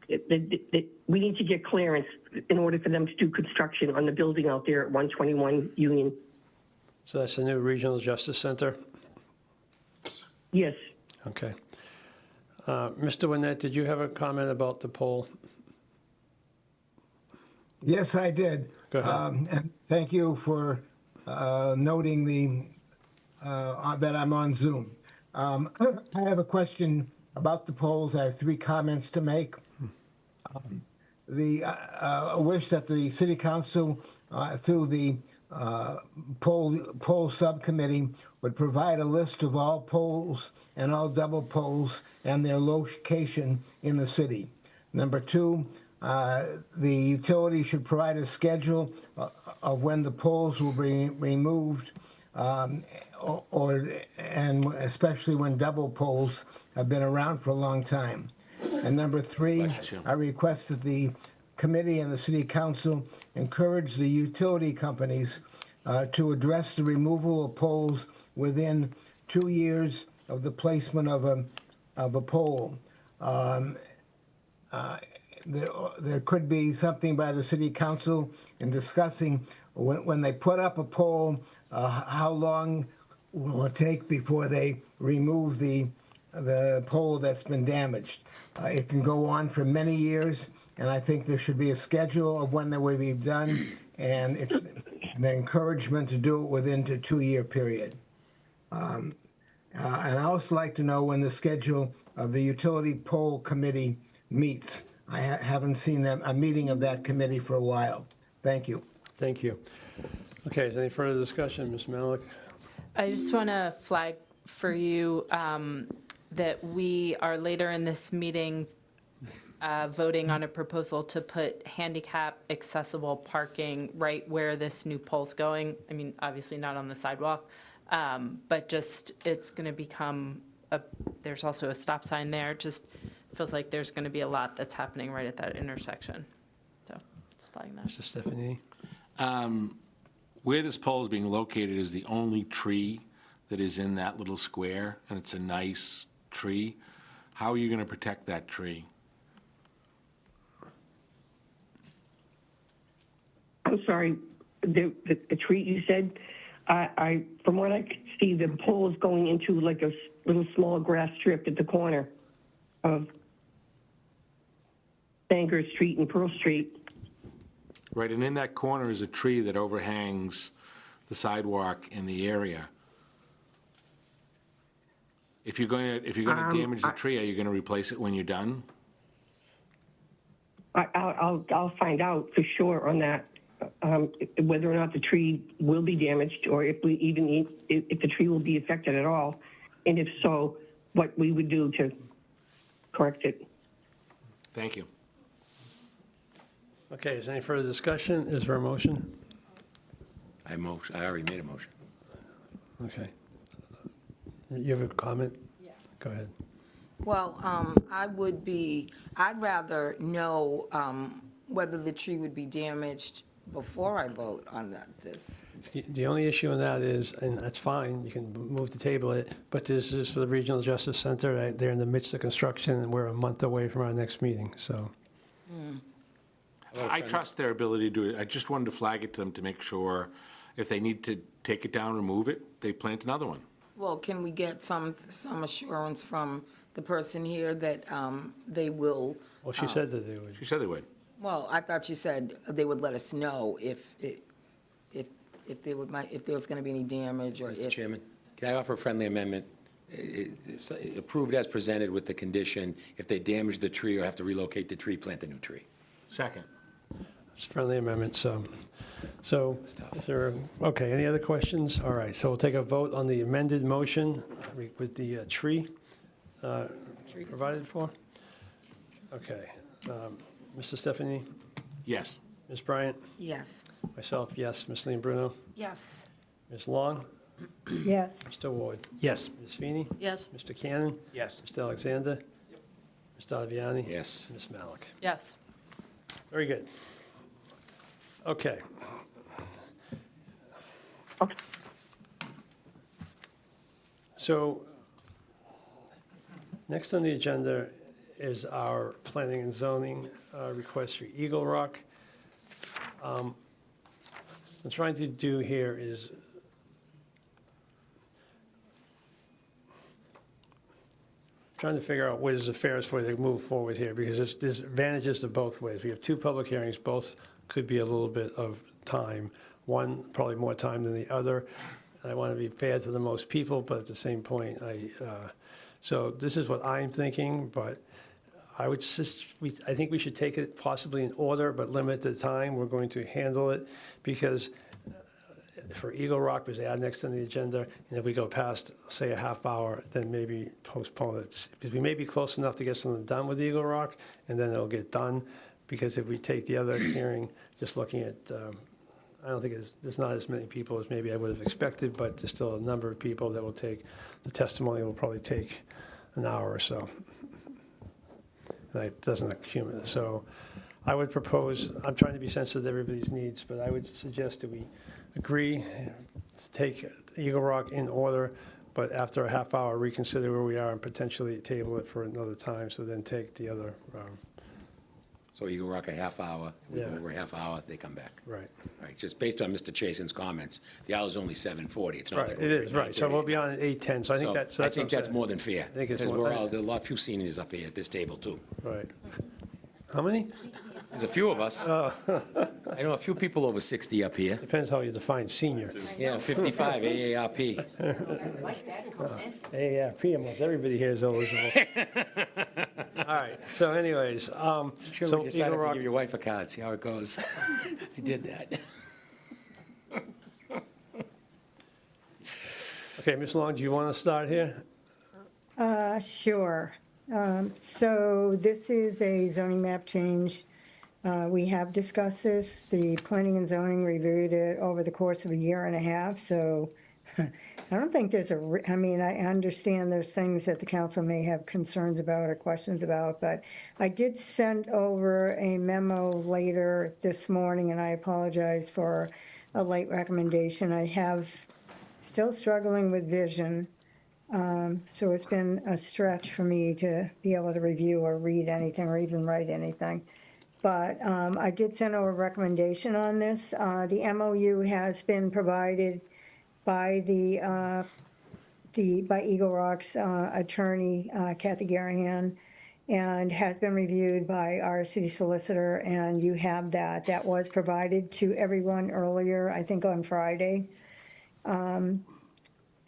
we need to get clearance in order for them to do construction on the building out there at 121 Union. So that's the new Regional Justice Center? Yes. Okay. Mr. Winnett, did you have a comment about the poll? Yes, I did. Go ahead. And thank you for noting that I'm on Zoom. I have a question about the polls. I have 3 comments to make. I wish that the City Council, through the poll subcommittee, would provide a list of all polls and all double polls and their location in the city. Number 2, the utility should provide a schedule of when the polls will be removed, and especially when double polls have been around for a long time. And number 3, I request that the committee and the city council encourage the utility companies to address the removal of poles within 2 years of the placement of a pole. There could be something by the city council in discussing when they put up a pole, how long will it take before they remove the pole that's been damaged. It can go on for many years, and I think there should be a schedule of when that will be done, and it's an encouragement to do it within a 2-year period. And I also like to know when the schedule of the utility pole committee meets. I haven't seen a meeting of that committee for a while. Thank you. Thank you. Okay, is there any further discussion, Ms. Malik? I just want to flag for you that we are later in this meeting voting on a proposal to put handicap accessible parking right where this new pole's going. I mean, obviously not on the sidewalk, but just it's going to become there's also a stop sign there. Just feels like there's going to be a lot that's happening right at that intersection. So just flagging that. Mr. Stephanie? Where this pole is being located is the only tree that is in that little square, and it's a nice tree. How are you going to protect that tree? I'm sorry, the tree you said, from what I could see, the pole is going into like a little small grass strip at the corner of Sanger Street and Pearl Street. Right, and in that corner is a tree that overhangs the sidewalk in the area. If you're going to damage the tree, are you going to replace it when you're done? I'll find out for sure on that, whether or not the tree will be damaged, or if the tree will be affected at all, and if so, what we would do to correct it. Thank you. Okay, is there any further discussion? Is there a motion? I already made a motion. Okay. You have a comment? Yeah. Go ahead. Well, I'd rather know whether the tree would be damaged before I vote on this. The only issue in that is, and that's fine, you can move to table it, but this is for the Regional Justice Center. They're in the midst of construction, and we're a month away from our next meeting, so. I trust their ability to do it. I just wanted to flag it to them to make sure if they need to take it down or move it, they plant another one. Well, can we get some assurance from the person here that they will? Well, she said that they would. She said they would. Well, I thought you said they would let us know if there was going to be any damage or Mr. if. Chairman, can I offer a friendly amendment? It's approved as presented with the condition, if they damage the tree or have to relocate the tree, plant a new tree. Second. It's a friendly amendment, so is there, okay, any other questions? All right, so we'll take a vote on the amended motion with the tree provided for. Okay. Mr. Stephanie? Yes. Ms. Bryant? Yes. Myself, yes. Ms. Lean Bruno? Yes. Ms. Long? Yes. Mr. Ward? Yes. Ms. Feeney? Yes. Mr. Cannon? Yes. Mr. Alexander? Mr. Aviani? Yes. Ms. Malik? Yes. Very good. Okay. So next on the agenda is our planning and zoning request for Eagle Rock. What I'm trying to do here is trying to figure out what is the fairest way to move forward here, because there's advantages to both ways. We have two public hearings, both could be a little bit of time. One, probably more time than the other. I want to be fair to the most people, but at the same point, so this is what I'm thinking, but I would I think we should take it possibly in order, but limit the time we're going to handle it, because for Eagle Rock, was add next on the agenda, and if we go past, say, a half hour, then maybe postpone it. Because we may be close enough to get something done with Eagle Rock, and then it'll get done. Because if we take the other hearing, just looking at, I don't think there's not as many people as maybe I would have expected, but there's still a number of people that will take, the testimony will probably take an hour or so. And it doesn't accumulate. So I would propose, I'm trying to be sensitive to everybody's needs, but I would suggest that we agree to take Eagle Rock in order, but after a half hour, reconsider where we are and potentially table it for another time, so then take the other. So Eagle Rock a half hour, we go Yeah. over a half hour, they come back. Right. Right, just based on Mr. Chason's comments, the hour's only 7:40, it's not Right, like. it is, right. So we'll be on at 8:10, so I think that's. I think that's more than fair. I think it's Because more- there are a lot, few seniors up here at this table, too. Right. How many? There's a few of us. I know a few people over 60 up here. Depends how you define senior. Yeah, 55, AARP. AARP, almost everybody here is eligible. All right, so anyways, Sure, so we decided Eagle to Rock, give your wife a card, see how it goes. I did that. okay, Ms. Long, do you want to start here? Sure. So this is a zoning map change. We have discussed this. The planning and zoning reviewed it over the course of a year and a half, so I don't think there's I mean, I understand there's things that the council may have concerns about or questions about, but I did send over a memo later this morning, and I apologize for a late recommendation. I have still struggling with vision. So it's been a stretch for me to be able to review or read anything or even write anything. But I did send over a recommendation on this. The MOU has been provided by by Eagle Rock's attorney, Kathy Garahan, and has been reviewed by our city solicitor, and you have that. That was provided to everyone earlier, I think on Friday.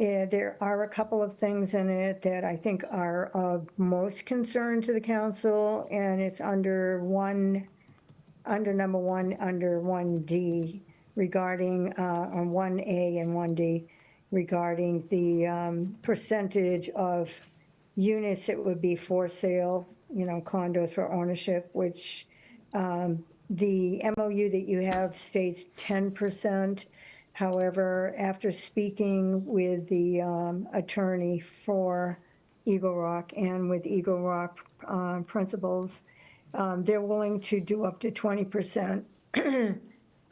There are a couple of things in it that I think are of most concern to the council, and it's under number one, under 1D, regarding, on 1A and 1D, regarding the percentage of units that would be for sale, condos for ownership, which the MOU that you have states 10%. However, after speaking with the attorney for Eagle Rock and with Eagle Rock principals, they're willing to do up to 20%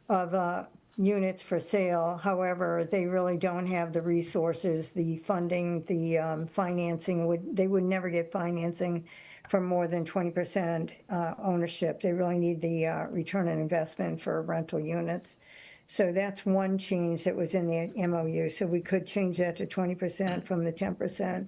of units for sale. However, they really don't have the resources, the funding, the financing. They would never get financing for more than 20% ownership. They really need the return on investment for rental units. So that's one change that was in the MOU. So we could change that to 20% from the 10%.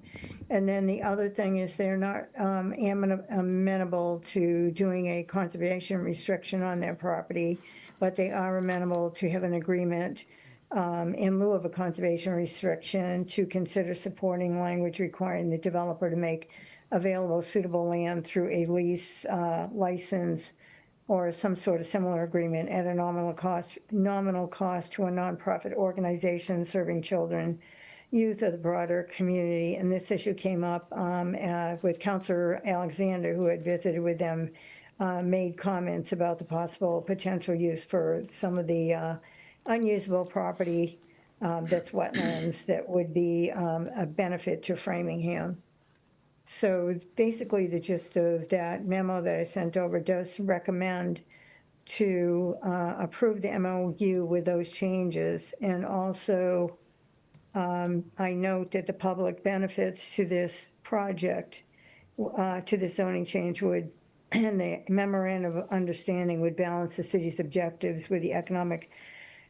And then the other thing is they're not amenable to doing a conservation restriction on their property, but they are amenable to have an agreement in lieu of a conservation restriction to consider supporting language requiring the developer to make available suitable land through a lease, license, or some sort of similar agreement at a nominal cost to a nonprofit organization serving children, youth, or the broader community. And this issue came up with Councilor Alexander, who had visited with them, made comments about the possible potential use for some of the unusable property that's wetlands that would be a benefit to Framingham. So basically, the gist of that memo that I sent over does recommend to approve the MOU with those changes. And also, I note that the public benefits to this project, to the zoning change would, and the memorandum of understanding would balance the city's objectives with the economic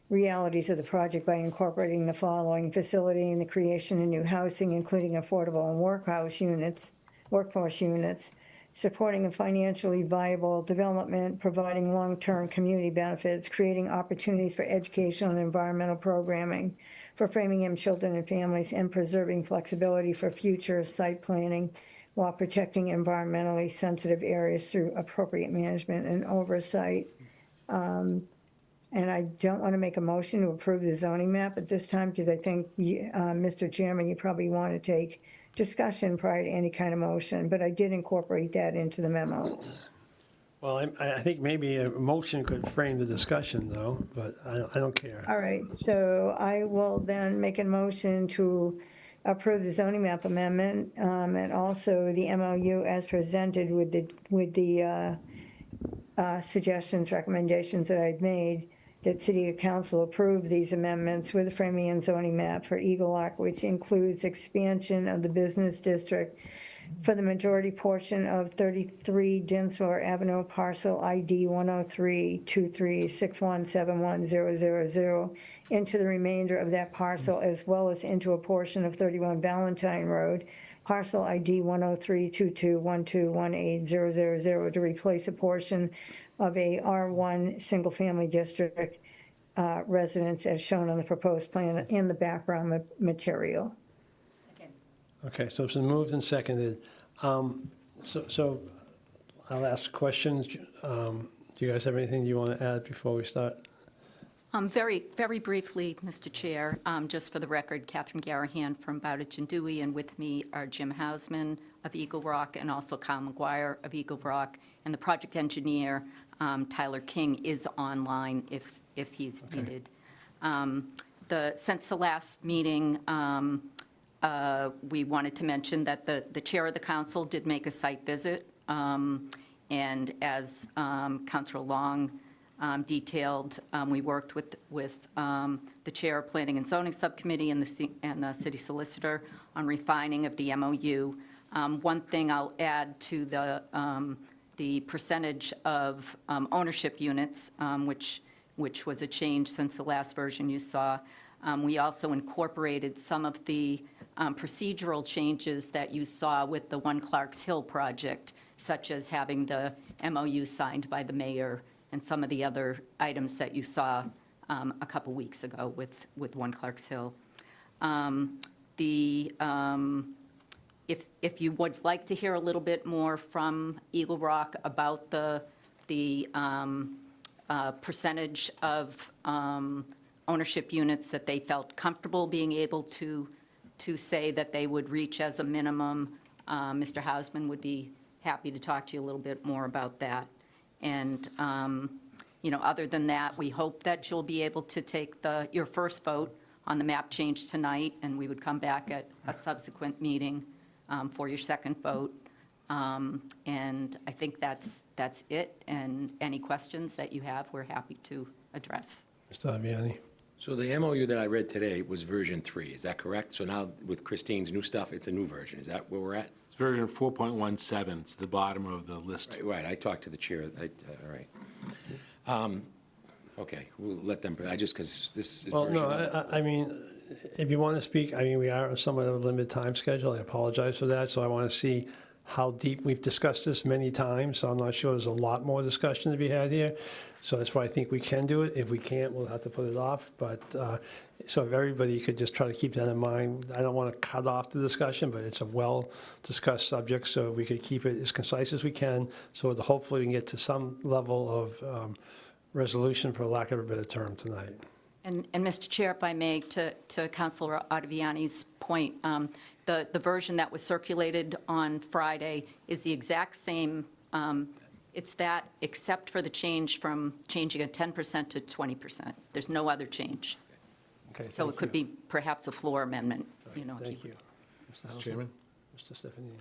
realities of the project by incorporating the following: facilitating the creation of new housing, including affordable and workhouse units, workforce units, supporting a financially viable development, providing long-term community benefits, creating opportunities for educational and environmental programming for Framingham children and families, and preserving flexibility for future site planning while protecting environmentally sensitive areas through appropriate management and oversight. And I don't want to make a motion to approve the zoning map at this time, because I think, Mr. Chairman, you probably want to take discussion prior to any kind of motion, but I did incorporate that into the memo. Well, I think maybe a motion could frame the discussion, though, but I don't care. All right, so I will then make a motion to approve the zoning map amendment, and also the MOU as presented with the suggestions, recommendations that I've made, that City Council approve these amendments with the Framingham zoning map for Eagle Rock, which includes expansion of the business district for the majority portion of 33 Dinsmore Avenue, parcel ID 10323617100, into the remainder of that parcel, as well as into a portion of 31 Valentine Road, parcel ID 10322121800, to replace a portion of a R1 single-family district residence as shown on the proposed plan in the background material. Okay, so it's been moved and seconded. So I'll ask questions. Do you guys have anything you want to add before we start? Very, very briefly, Mr. Chair, just for the record, Catherine Garahan from Bowditch and Dewey, and with me are Jim Hausman of Eagle Rock and also Kyle McGuire of Eagle Rock, and the project engineer, Tyler King, is online if he's needed. Since the last meeting, we wanted to mention that the chair of the council did make a site visit, and as Councilor Long detailed, we worked with the chair of Planning and Zoning Subcommittee and the city solicitor on refining of the MOU. One thing I'll add to the percentage of ownership units, which was a change since the last version you saw. We also incorporated some of the procedural changes that you saw with the One Clarks Hill project, such as having the MOU signed by the mayor and some of the other items that you saw a couple weeks ago with One Clarks Hill. If you would like to hear a little bit more from Eagle Rock about the percentage of ownership units that they felt comfortable being able to say that they would reach as a minimum, Mr. Hausman would be happy to talk to you a little bit more about that. And, other than that, we hope that you'll be able to take your first vote on the map change tonight, and we would come back at a subsequent meeting for your second vote. And I think that's it. And any questions that you have, we're happy to address. Mr. Aviani? So the MOU that I read today was version 3, is that correct? So now with Christine's new stuff, it's a new version, is that where we're at? It's version 4.17, it's the bottom of the list. Right, I talked to the chair, all right. Okay, we'll let them, because this is Well, version. no, I mean, if you want to speak, I mean, we are on somewhat of a limited time schedule. I apologize for that, so I want to see how deep, we've discussed this many times, so I'm not sure there's a lot more discussion to be had here. So that's why I think we can do it. If we can't, we'll have to put it off. But, so if everybody could just try to keep that in mind. I don't want to cut off the discussion, but it's a well-discussed subject, so if we could keep it as concise as we can, so that hopefully we can get to some level of resolution, for lack of a better term, tonight. And Mr. Chair, if I may, to Councilor Ottaviani's point, the version that was circulated on Friday is the exact same. It's that, except for the change from changing a 10% to 20%. There's no other change. Okay, So it could be perhaps a floor amendment, Thank you. Mr. Chairman? Mr. Stephanie?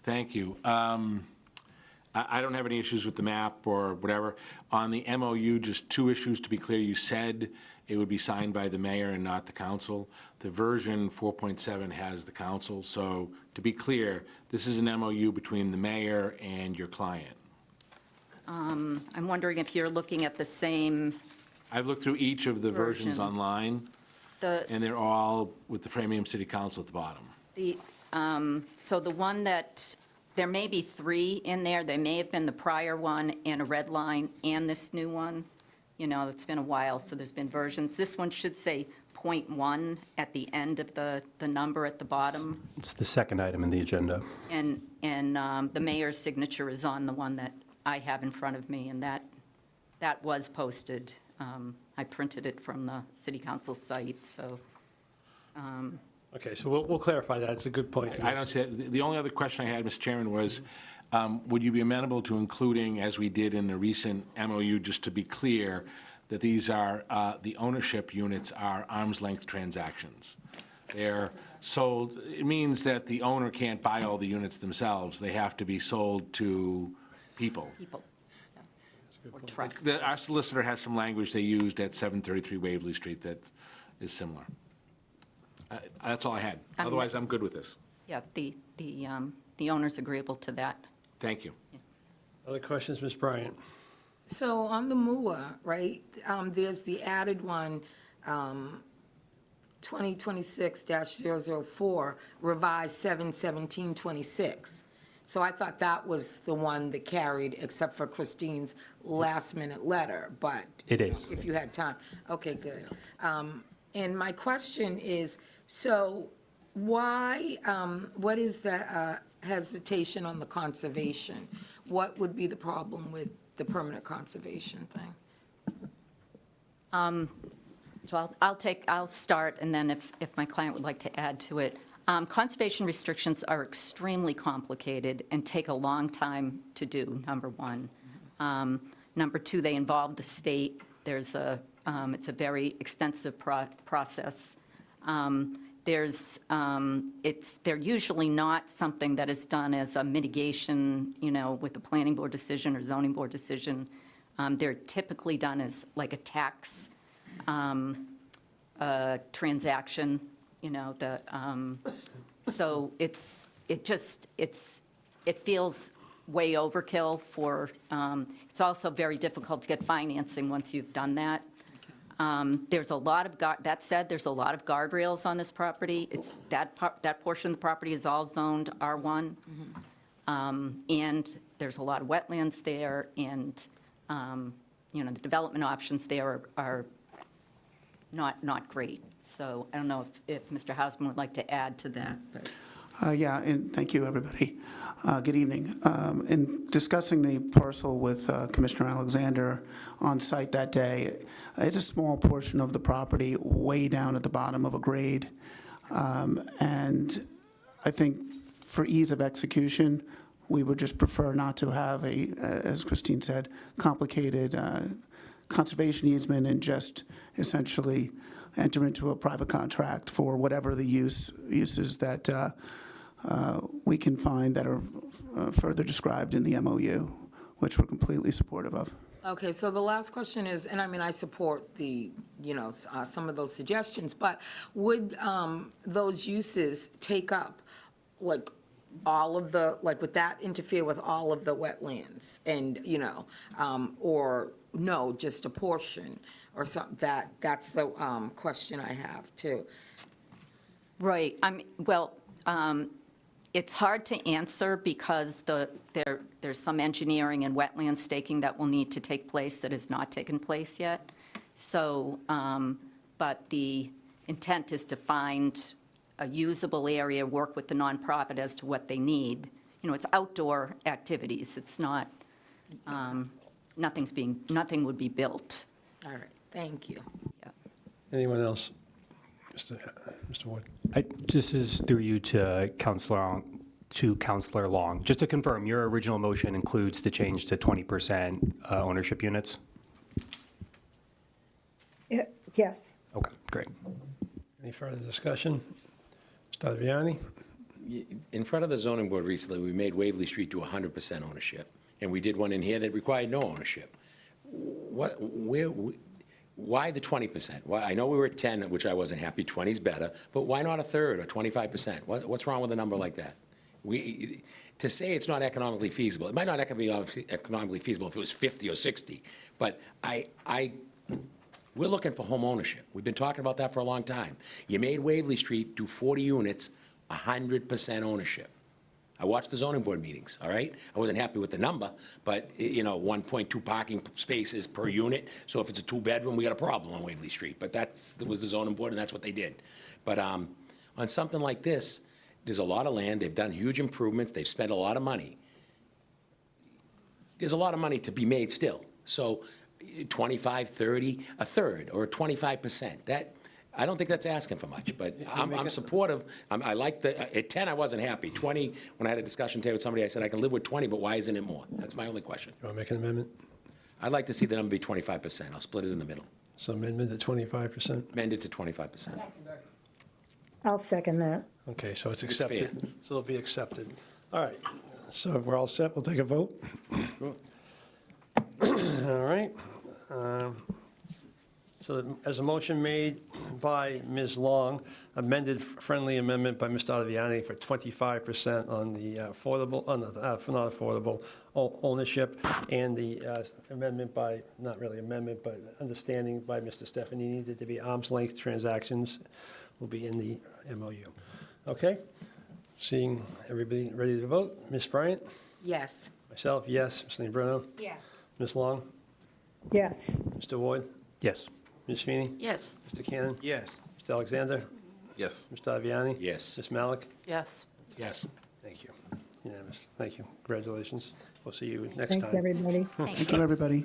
Thank you. I don't have any issues with the map or whatever. On the MOU, just two issues to be clear. You said it would be signed by the mayor and not the council. The version 4.7 has the council. So to be clear, this is an MOU between the mayor and your client. I'm wondering if you're looking at the same, I've looked through each of the versions Version. online, and they're all with the Framingham City Council at the bottom. so the one that there may be 3 in there. There may have been the prior one and a red line and this new one. You know, it's been a while, so there's been versions. This one should say .1 at the end of the number at the bottom. It's the second item in the agenda. And the mayor's signature is on the one that I have in front of me, and that was posted. I printed it from the city council site, so. Okay, so we'll clarify that. It's a good point. I don't see it. The only other question I had, Mr. Chairman, was would you be amenable to including, as we did in the recent MOU, just to be clear, that these are, the ownership units are arm's length transactions? They're sold, it means that the owner can't buy all the units themselves. They have to be sold to people. People. Or trusts. Our solicitor has some language they used at 733 Waverly Street that is similar. That's all I had. Otherwise, I'm good with this. Yeah, the owner's agreeable to that. Thank you. Other questions, Ms. Bryant? So on the MUA, right, there's the added one, 2026-004, revised 7/17/26. So I thought that was the one that carried, except for Christine's last-minute letter, but. It is. If you had time. Okay, good. And my question is, so why, what is the hesitation on the conservation? What would be the problem with the permanent conservation thing? So I'll start, and then if my client would like to add to it. Conservation restrictions are extremely complicated and take a long time to do, number one. Number two, they involve the state. It's a very extensive process. They're usually not something that is done as a mitigation, you know, with a planning board decision or zoning board decision. They're typically done as like a tax transaction, you know, so it feels way overkill for, it's also very difficult to get financing once you've done that. There's a lot of, that said, there's a lot of guardrails on this property. It's, that portion of the property is all zoned R1. And there's a lot of wetlands there, and, you know, the development options there are not great. So I don't know if Mr. Hausman would like to add to that. But. Yeah, and thank you, everybody. Good evening. In discussing the parcel with Commissioner Alexander on site that day, it's a small portion of the property way down at the bottom of a grade. And I think for ease of execution, we would just prefer not to have a, as Christine said, complicated conservation easement and just essentially enter into a private contract for whatever the uses that we can find that are further described in the MOU, which we're completely supportive of. Okay, so the last question is, and I mean, I support the, you know, some of those suggestions, but would those uses take up, like, all of the, like, would that interfere with all of the wetlands? And, you know, or no, just a portion or something? That's the question I have, too. Right. It's hard to answer because there's some engineering and wetland staking that will need to take place that has not taken place yet. So, but the intent is to find a usable area, work with the nonprofit as to what they need. You know, it's outdoor activities. It's not, nothing would be built. All right, thank you. Yeah. Anyone else? Mr. Wood? This is through you to Councilor Long. Just to confirm, your original motion includes the change to 20% ownership units? Yes. Okay, great. Any further discussion? Mr. Vianney? In front of the zoning board recently, we made Waverly Street to 100% ownership, and we did one in here that required no ownership. Why the 20%? Why, I know we were at 10, which I wasn't happy, 20 is better, but why not a third or 25%? What's wrong with a number like that? To say it's not economically feasible, it might not be economically feasible if it was 50 or 60, but we're looking for home ownership. We've been talking about that for a long time. You made Waverly Street do 40 units, 100% ownership. I watched the zoning board meetings, all right? I wasn't happy with the number, but, 1.2 parking spaces per unit, so if it's a two-bedroom, we got a problem on Waverly Street. But that was the zoning board, and that's what they did. But on something like this, there's a lot of land, they've done huge improvements, they've spent a lot of money. There's a lot of money to be made still. So 25, 30, a third, or 25%, I don't think that's asking for much, but I'm supportive. I like at 10, I wasn't happy. 20, when I had a discussion today with somebody, I said, I can live with 20, but why isn't it more? That's my only question. You want to make an amendment? I'd like to see the number be 25%. I'll split it in the middle. So amendment to 25%? Amended to 25%. I'll second that. Okay, so it's It's fair. accepted. So it'll be accepted. All right, so if we're all set, we'll take a vote. All right. So as a motion made by Ms. Long, amended friendly amendment by Mr. Ottaviani for 25% on the affordable, on the not affordable ownership, and the amendment by, not really amendment, but understanding by Mr. Stefanini that there be arm's length transactions will be in the MOU. Okay? Seeing everybody ready to vote, Ms. Bryant? Yes. Myself, yes. Ms. Leambruno? Yes. Ms. Long? Yes. Mr. Ward? Yes. Ms. Feeney? Yes. Mr. Cannon? Yes. Mr. Alexander? Yes. Mr. Aviani? Yes. Ms. Malik? Yes. Yes. Thank you. Unanimous. Thank you. Congratulations. We'll see you next time. Thanks, everybody. Thank you, everybody.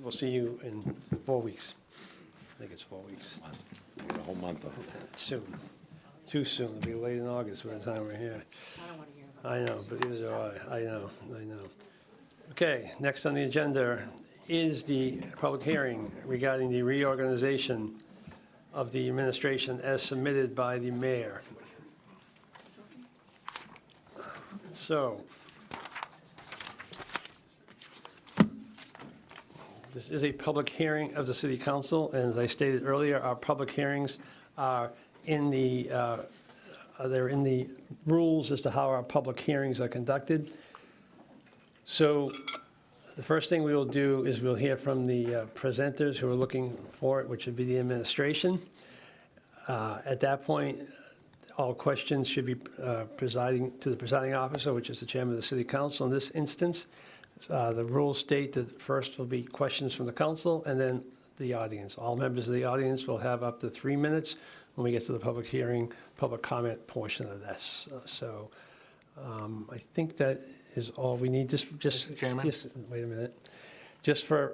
We'll see you in 4 weeks. I think it's 4 weeks. We got a whole month of Soon. Too soon. It'll be late in August by the time we're here. I know, but either do I. I know. Okay, next on the agenda is the public hearing regarding the reorganization of the administration as submitted by the mayor. So, this is a public hearing of the city council, and as I stated earlier, our public hearings are in the, they're in the rules as to how our public hearings are conducted. So the first thing we will do is we'll hear from the presenters who are looking for it, which would be the administration. At that point, all questions should be presiding to the presiding officer, which is the chairman of the city council in this instance. The rules state that first will be questions from the council and then the audience. All members of the audience will have up to 3 minutes when we get to the public hearing, public comment portion of this. So I think that is all we need. Mr. Chairman? Just wait a minute. Just for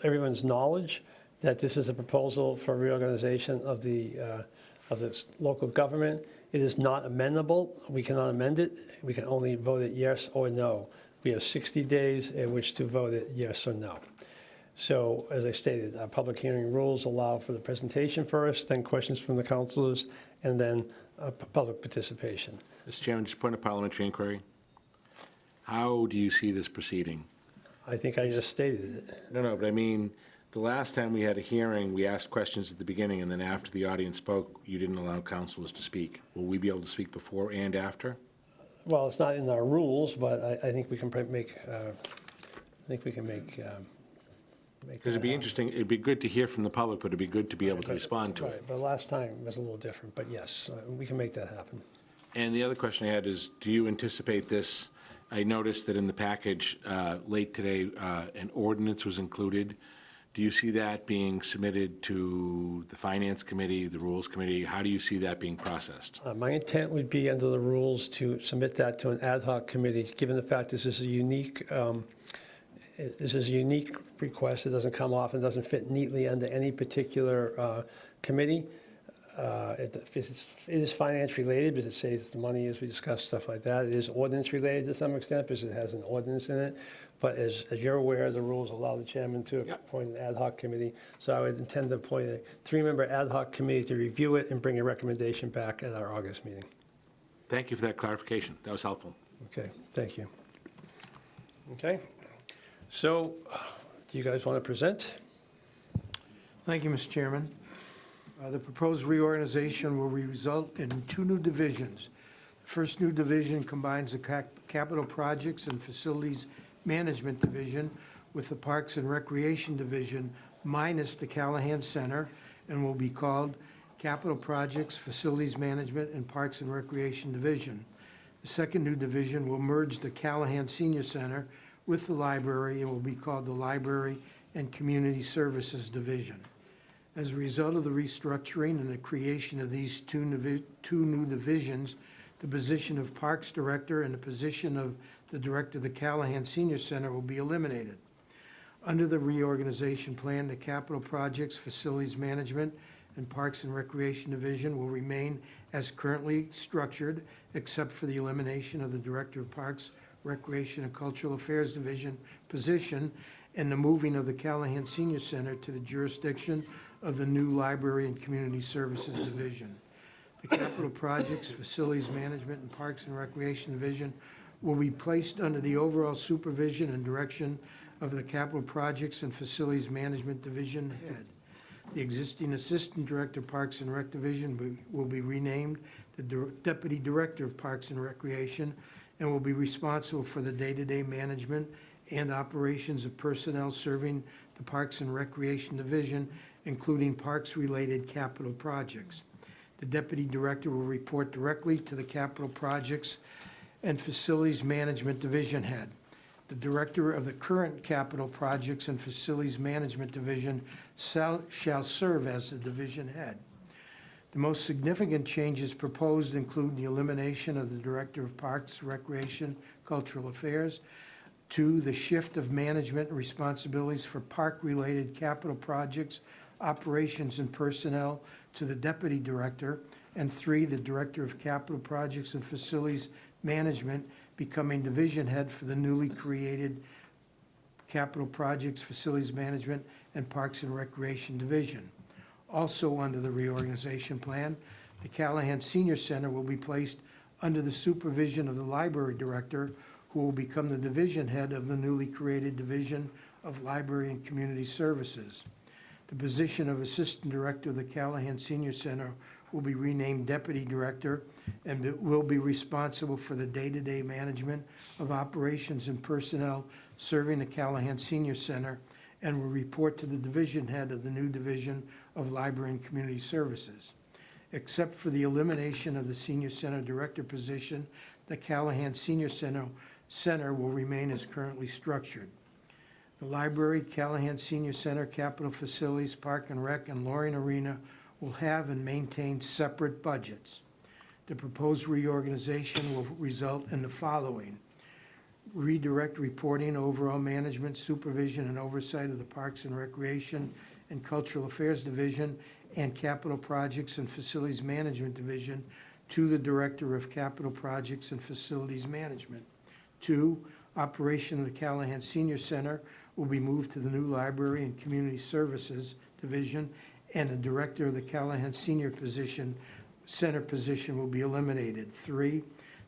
everyone's knowledge, that this is a proposal for reorganization of the local government. It is not amendable. We cannot amend it. We can only vote it yes or no. We have 60 days in which to vote it yes or no. So, as I stated, our public hearing rules allow for the presentation first, then questions from the councilors, and then public participation. Mr. Chairman, just point of parliamentary inquiry. How do you see this proceeding? I think I just stated it. No, but I mean, the last time we had a hearing, we asked questions at the beginning, and then after the audience spoke, you didn't allow councilors to speak. Will we be able to speak before and after? Well, it's not in our rules, but I think we can make, Because it'd be interesting, it'd be good to hear from the public, but it'd be good to be able to respond to it. Right, but last time was a little different, but yes, we can make that happen. And the other question I had is, do you anticipate this? I noticed that in the package late today, an ordinance was included. Do you see that being submitted to the Finance Committee, the Rules Committee? How do you see that being processed? My intent would be under the rules to submit that to an ad hoc committee, given the fact this is a unique request. It doesn't come off and doesn't fit neatly under any particular committee. It is finance related because it saves the money, as we discussed, stuff like that. It is ordinance related to some extent because it has an ordinance in it. But as you're aware, the rules allow the chairman to appoint an ad hoc committee. So I would intend to appoint a 3-member ad hoc committee to review it and bring a recommendation back at our August meeting. Thank you for that clarification. That was helpful. Okay, thank you. Okay, so do you guys want to present? Thank you, Mr. Chairman. The proposed reorganization will result in 2 new divisions. The first new division combines the Capital Projects and Facilities Management Division with the Parks and Recreation Division minus the Callahan Center and will be called Capital Projects, Facilities Management, and Parks and Recreation Division. The second new division will merge the Callahan Senior Center with the library and will be called the Library and Community Services Division. As a result of the restructuring and the creation of these two new divisions, the position of Parks Director and the position of the Director of the Callahan Senior Center will be eliminated. Under the reorganization plan, the Capital Projects, Facilities Management, and Parks and Recreation Division will remain as currently structured, except for the elimination of the Director of Parks, Recreation, and Cultural Affairs Division position and the moving of the Callahan Senior Center to the jurisdiction of the new Library and Community Services Division. The Capital Projects, Facilities Management, and Parks and Recreation Division will be placed under the overall supervision and direction of the Capital Projects and Facilities Management Division head. The existing Assistant Director of Parks and Rec Division will be renamed the Deputy Director of Parks and Recreation and will be responsible for the day-to-day management and operations of personnel serving the Parks and Recreation Division, including parks-related capital projects. The Deputy Director will report directly to the Capital Projects and Facilities Management Division head. The Director of the current Capital Projects and Facilities Management Division shall serve as the division head. The most significant changes proposed include the elimination of the Director of Parks, Recreation, Cultural Affairs, 2, the shift of management and responsibilities for park-related capital projects, operations, and personnel to the Deputy Director, and 3, the Director of Capital Projects and Facilities Management becoming division head for the newly created Capital Projects, Facilities Management, and Parks and Recreation Division. Also under the reorganization plan, the Callahan Senior Center will be placed under the supervision of the Library Director, who will become the division head of the newly created Division of Library and Community Services. The position of Assistant Director of the Callahan Senior Center will be renamed Deputy Director and will be responsible for the day-to-day management of operations and personnel serving the Callahan Senior Center and will report to the division head of the new Division of Library and Community Services. Except for the elimination of the Senior Center Director position, the Callahan Senior Center will remain as currently structured. The Library, Callahan Senior Center, Capital Facilities, Park and Rec, and Loring Arena will have and maintain separate budgets. The proposed reorganization will result in the following: redirect reporting, overall management, supervision, and oversight of the Parks and Recreation and Cultural Affairs Division and Capital Projects and Facilities Management Division to the Director of Capital Projects and Facilities Management. 2, operation of the Callahan Senior Center will be moved to the new Library and Community Services Division, and the Director of the Callahan Center position will be eliminated. 3,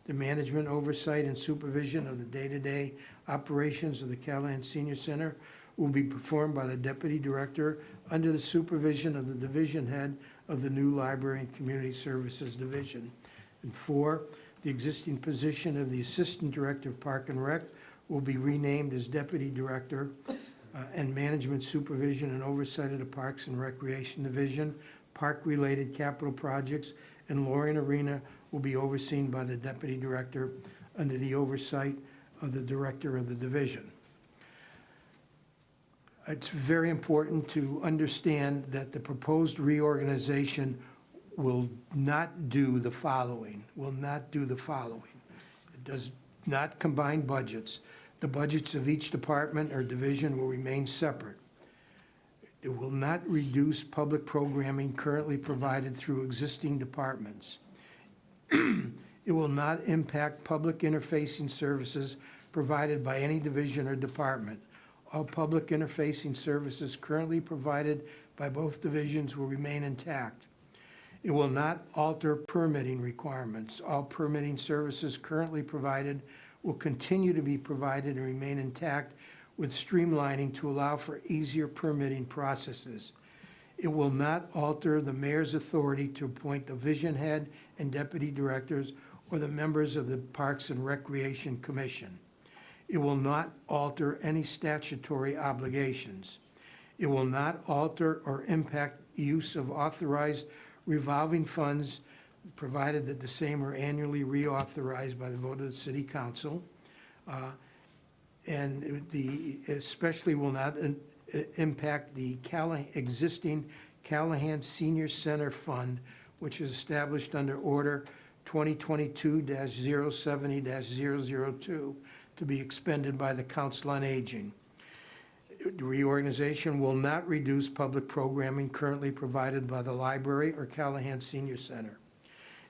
the management, oversight, and supervision of the day-to-day operations of the Callahan Senior Center will be performed by the Deputy Director under the supervision of the division head of the new Library and Community Services Division. And 4, the existing position of the Assistant Director of Park and Rec will be renamed as Deputy Director and management, supervision, and oversight of the Parks and Recreation Division, park-related capital projects, and Loring Arena will be overseen by the Deputy Director under the oversight of the Director of the Division. It's very important to understand that the proposed reorganization will not do the following, It does not combine budgets. The budgets of each department or division will remain separate. It will not reduce public programming currently provided through existing departments. It will not impact public interfacing services provided by any division or department. All public interfacing services currently provided by both divisions will remain intact. It will not alter permitting requirements. All permitting services currently provided will continue to be provided and remain intact, with streamlining to allow for easier permitting processes. It will not alter the mayor's authority to appoint division head and deputy directors or the members of the Parks and Recreation Commission. It will not alter any statutory obligations. It will not alter or impact use of authorized revolving funds provided that the same are annually reauthorized by the vote of the city council. And the, especially will not impact the existing Callahan Senior Center Fund, which is established under Order 2022-070-002 to be expended by the Council on Aging. The reorganization will not reduce public programming currently provided by the library or Callahan Senior Center.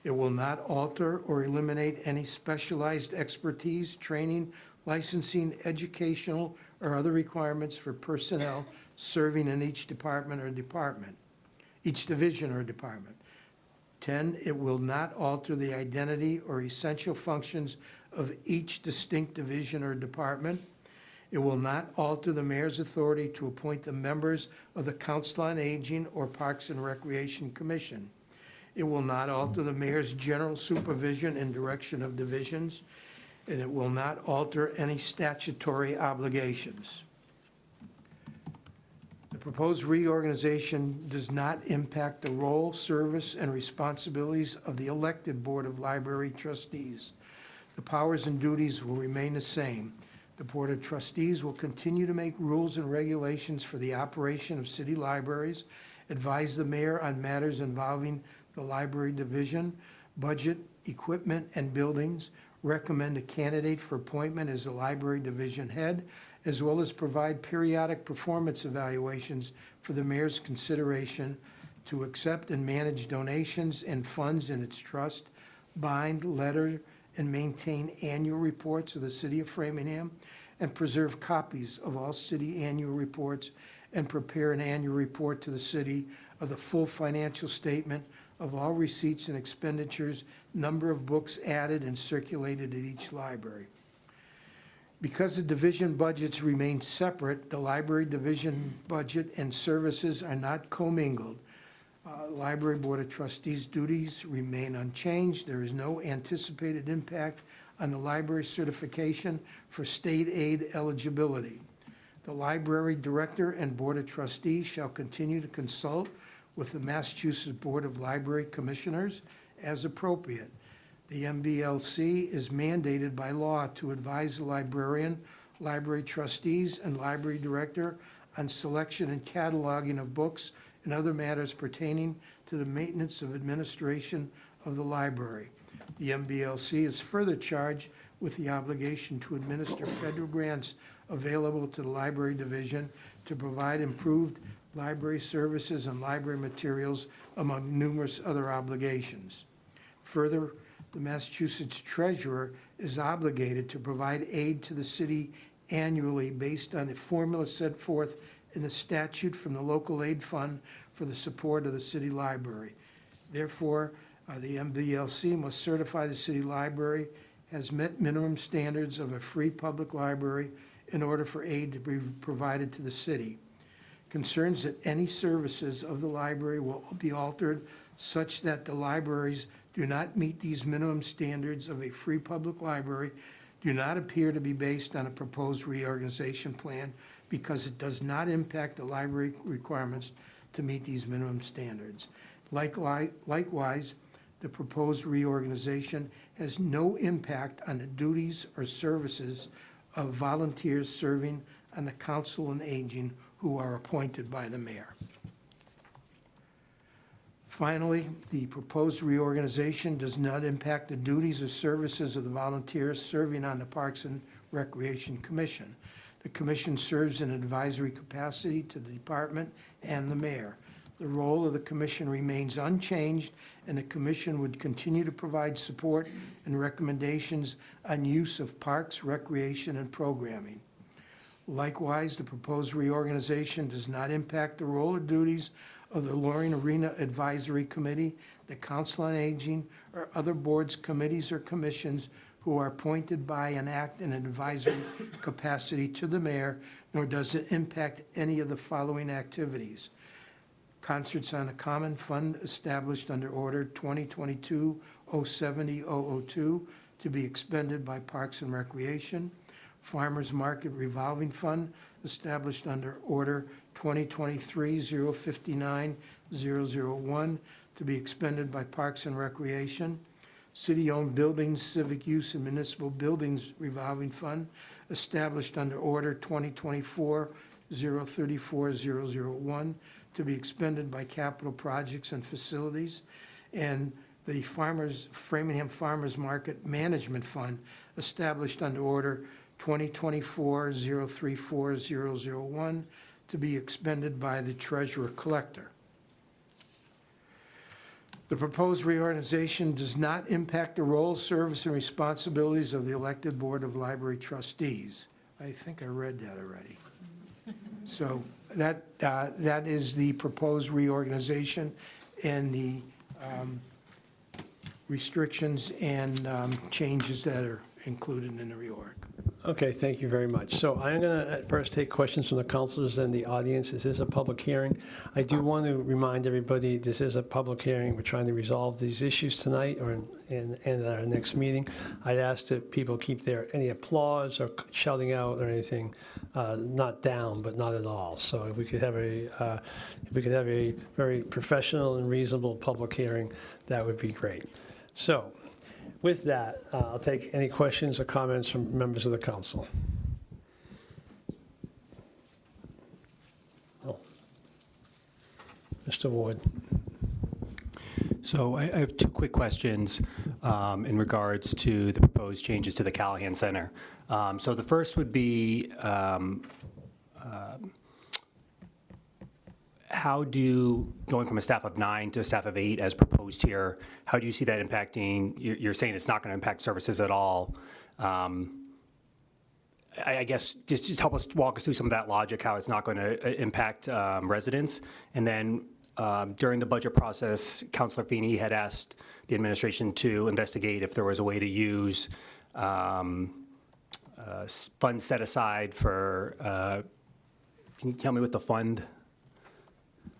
It will not alter or eliminate any specialized expertise, training, licensing, educational, or other requirements for personnel serving in each department or department, each division or department. 10, it will not alter the identity or essential functions of each distinct division or department. It will not alter the mayor's authority to appoint the members of the Council on Aging or Parks and Recreation Commission. It will not alter the mayor's general supervision and direction of divisions, and it will not alter any statutory obligations. The proposed reorganization does not impact the role, service, and responsibilities of the elected Board of Library Trustees. The powers and duties will remain the same. The Board of Trustees will continue to make rules and regulations for the operation of city libraries, advise the mayor on matters involving the library division, budget, equipment, and buildings, recommend a candidate for appointment as the library division head, as well as provide periodic performance evaluations for the mayor's consideration, to accept and manage donations and funds in its trust, bind, letter, and maintain annual reports of the city of Framingham, and preserve copies of all city annual reports, and prepare an annual report to the city of the full financial statement of all receipts and expenditures, number of books added and circulated at each library. Because the division budgets remain separate, the library division budget and services are not commingled. Library Board of Trustees duties remain unchanged. There is no anticipated impact on the library certification for state aid eligibility. The library director and Board of Trustees shall continue to consult with the Massachusetts Board of Library Commissioners as appropriate. The MBLC is mandated by law to advise the librarian, library trustees, and library director on selection and cataloging of books and other matters pertaining to the maintenance of administration of the library. The MBLC is further charged with the obligation to administer federal grants available to the library division to provide improved library services and library materials, among numerous other obligations. Further, the Massachusetts Treasurer is obligated to provide aid to the city annually based on the formula set forth in the statute from the local aid fund for the support of the city library. Therefore, the MBLC must certify the city library has met minimum standards of a free public library in order for aid to be provided to the city. Concerns that any services of the library will be altered such that the libraries do not meet these minimum standards of a free public library do not appear to be based on a proposed reorganization plan, because it does not impact the library requirements to meet these minimum standards. Likewise, the proposed reorganization has no impact on the duties or services of volunteers serving on the Council on Aging who are appointed by the mayor. Finally, the proposed reorganization does not impact the duties or services of the volunteers serving on the Parks and Recreation Commission. The commission serves in an advisory capacity to the department and the mayor. The role of the commission remains unchanged, and the commission would continue to provide support and recommendations on use of parks, recreation, and programming. Likewise, the proposed reorganization does not impact the role or duties of the Loring Arena Advisory Committee, the Council on Aging, or other boards, committees, or commissions who are appointed by and act in an advisory capacity to the mayor, nor does it impact any of the following activities: concerts on a common fund established under Order 2022-070-002 to be expended by Parks and Recreation; Farmers Market Revolving Fund established under Order 2023-059-001 to be expended by Parks and Recreation. City-owned buildings, civic use, and municipal buildings revolving fund established under Order 2024-034-001 to be expended by capital projects and facilities. And the Framingham Farmers Market Management Fund established under Order 2024-034-001 to be expended by the Treasurer Collector. The proposed reorganization does not impact the role, service, and responsibilities of the elected Board of Library Trustees. I think I read that already. So that is the proposed reorganization and the restrictions and changes that are included in the reorg. Okay, thank you very much. So I'm going to first take questions from the councilors and the audience. This is a public hearing. I do want to remind everybody, this is a public hearing. We're trying to resolve these issues tonight or in our next meeting. I'd ask that people keep any applause or shouting out or anything not down, but not at all. So if we could have a very professional and reasonable public hearing, that would be great. So with that, I'll take any questions or comments from members of the council. Oh. Mr. Ward. So I have two quick questions in regards to the proposed changes to the Callahan Center. So the first would be, how do, going from a staff of 9 to a staff of 8 as proposed here, how do you see that impacting, you're saying it's not going to impact services at all. I guess just help us walk us through some of that logic, how it's not going to impact residents. And then during the budget process, Councilor Feeney had asked the administration to investigate if there was a way to use funds set aside for, can you tell me what the fund?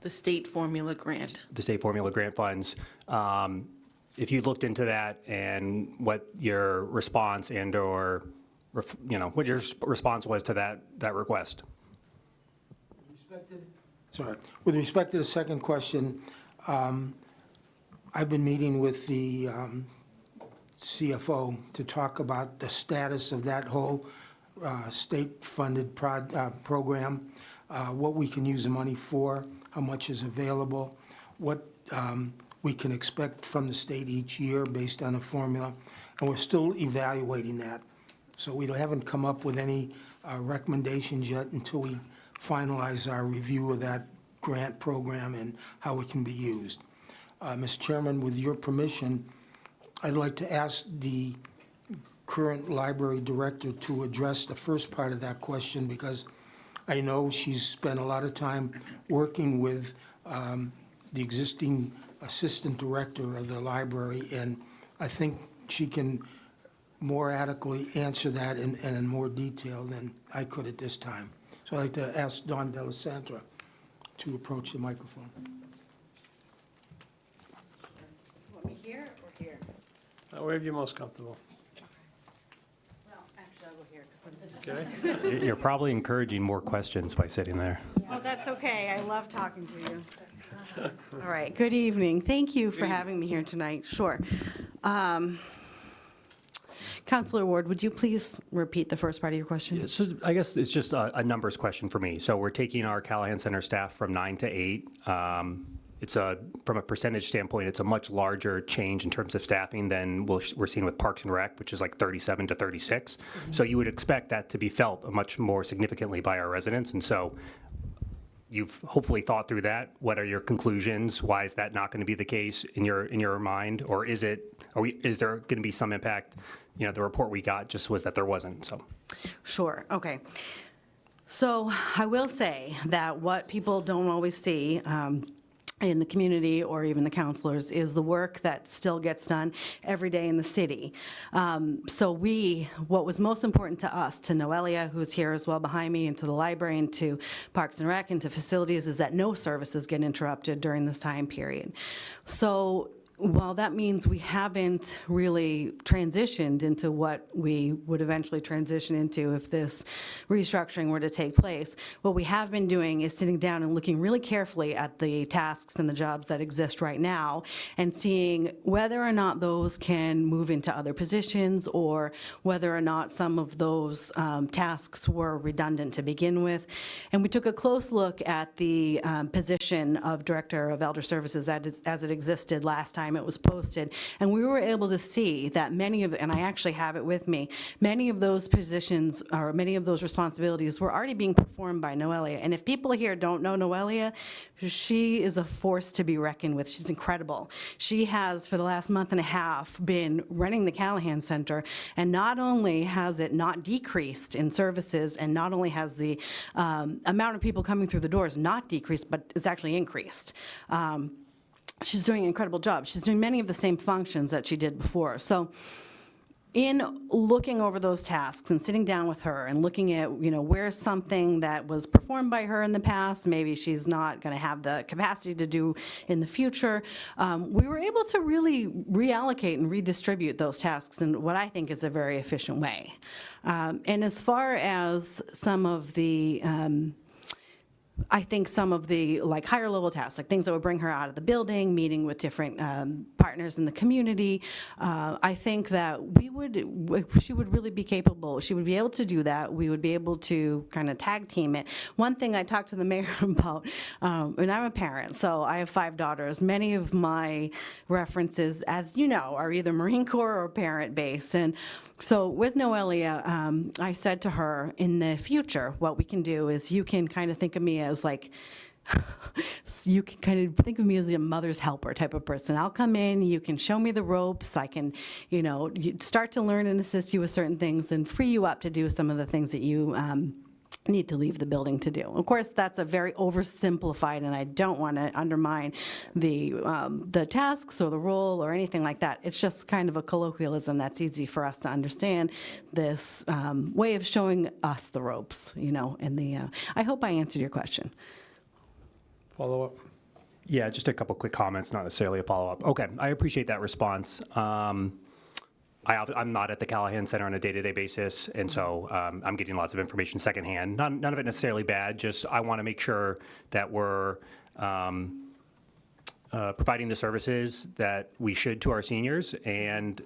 The state formula grant. The state formula grant funds. If you looked into that and what your response and or, what your response was to that request. Sorry. With respect to the second question, I've been meeting with the CFO to talk about the status of that whole state-funded program, what we can use the money for, how much is available, what we can expect from the state each year based on a formula, and we're still evaluating that. So we haven't come up with any recommendations yet until we finalize our review of that grant program and how it can be used. Mr. Chairman, with your permission, I'd like to ask the current library director to address the first part of that question, because I know she's spent a lot of time working with the existing assistant director of the library, and I think she can more adequately answer that and in more detail than I could at this time. So I'd like to ask Don Delasantra to approach the microphone. Want me here or here? Wherever you're most comfortable. Well, actually, I'll go here because Okay. You're probably encouraging more questions by sitting there. Well, that's okay. I love talking to you. All right. Good evening. Thank you for having me here tonight. Sure. Councilor Ward, would you please repeat the first part of your question? So I guess it's just a numbers question for me. So we're taking our Callahan Center staff from 9 to 8. From a percentage standpoint, it's a much larger change in terms of staffing than we're seeing with Parks and Rec, which is like 37 to 36. Mm-hmm. So you would expect that to be felt much more significantly by our residents. And so you've hopefully thought through that. What are your conclusions? Why is that not going to be the case in your mind? Or is there going to be some impact? The report we got just was that there wasn't. So, sure. Okay. So I will say that what people don't always see in the community or even the counselors is the work that still gets done every day in the city. So what was most important to us, to Noelia, who's here as well behind me, and to the library, and to Parks and Rec, and to facilities, is that no services get interrupted during this time period. So well, that means we haven't really transitioned into what we would eventually transition into if this restructuring were to take place. What we have been doing is sitting down and looking really carefully at the tasks and the jobs that exist right now and seeing whether or not those can move into other positions or whether or not some of those tasks were redundant to begin with. And we took a close look at the position of Director of Elder Services as it existed last time it was posted, and we were able to see that many of, and I actually have it with me, many of those positions or many of those responsibilities were already being performed by Noelia. And if people here don't know Noelia, she is a force to be reckoned with. She's incredible. She has, for the last month and a half, been running the Callahan Center, and not only has it not decreased in services, and not only has the amount of people coming through the doors not decreased, but it's actually increased. She's doing an incredible job. She's doing many of the same functions that she did before. So in looking over those tasks and sitting down with her and looking at, where's something that was performed by her in the past, maybe she's not going to have the capacity to do in the future, we were able to really reallocate and redistribute those tasks in what I think is a very efficient way. And as far as some of the I think some of the higher level tasks, like things that would bring her out of the building, meeting with different partners in the community, I think that she would really be capable. She would be able to do that. We would be able to kind of tag team it. One thing I talked to the mayor about, and I'm a parent, so I have 5 daughters. Many of my references, as you know, are either Marine Corps or parent-based. And so with Noelia, I said to her, in the future, what we can do is you can kind of think of me as you can kind of think of me as a mother's helper type of person. I'll come in, you can show me the ropes, I can, start to learn and assist you with certain things and free you up to do some of the things that you need to leave the building to do. Of course, that's a very oversimplified, and I don't want to undermine the tasks or the role or anything like that. It's just kind of a colloquialism that's easy for us to understand, this way of showing us the ropes, and I hope I answered your question. Follow-up? Yeah, just a couple quick comments, not necessarily a follow-up. Okay, I appreciate that response. I'm not at the Callahan Center on a day-to-day basis, and so I'm getting lots of information secondhand. None of it necessarily bad, just I want to make sure that we're providing the services that we should to our seniors, and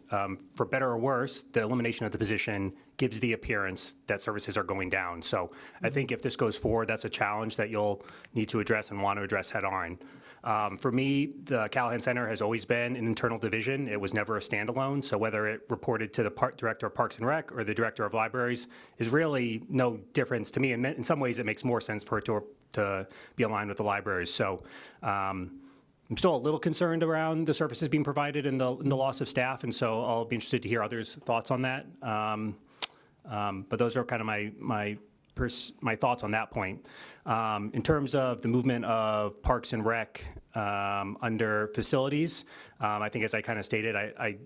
for better or worse, the elimination of the position gives the appearance that services are going down. So I think if this goes forward, that's a challenge that you'll need to address and want to address head on. For me, the Callahan Center has always been an internal division. It was never a standalone, so whether it reported to the Director of Parks and Rec or the Director of Libraries is really no difference to me. And in some ways, it makes more sense for it to be aligned with the libraries. So I'm still a little concerned around the services being provided and the loss of staff, and so I'll be interested to hear others' thoughts on that. But those are kind of my thoughts on that point. In terms of the movement of Parks and Rec under facilities, I think as I kind of stated, I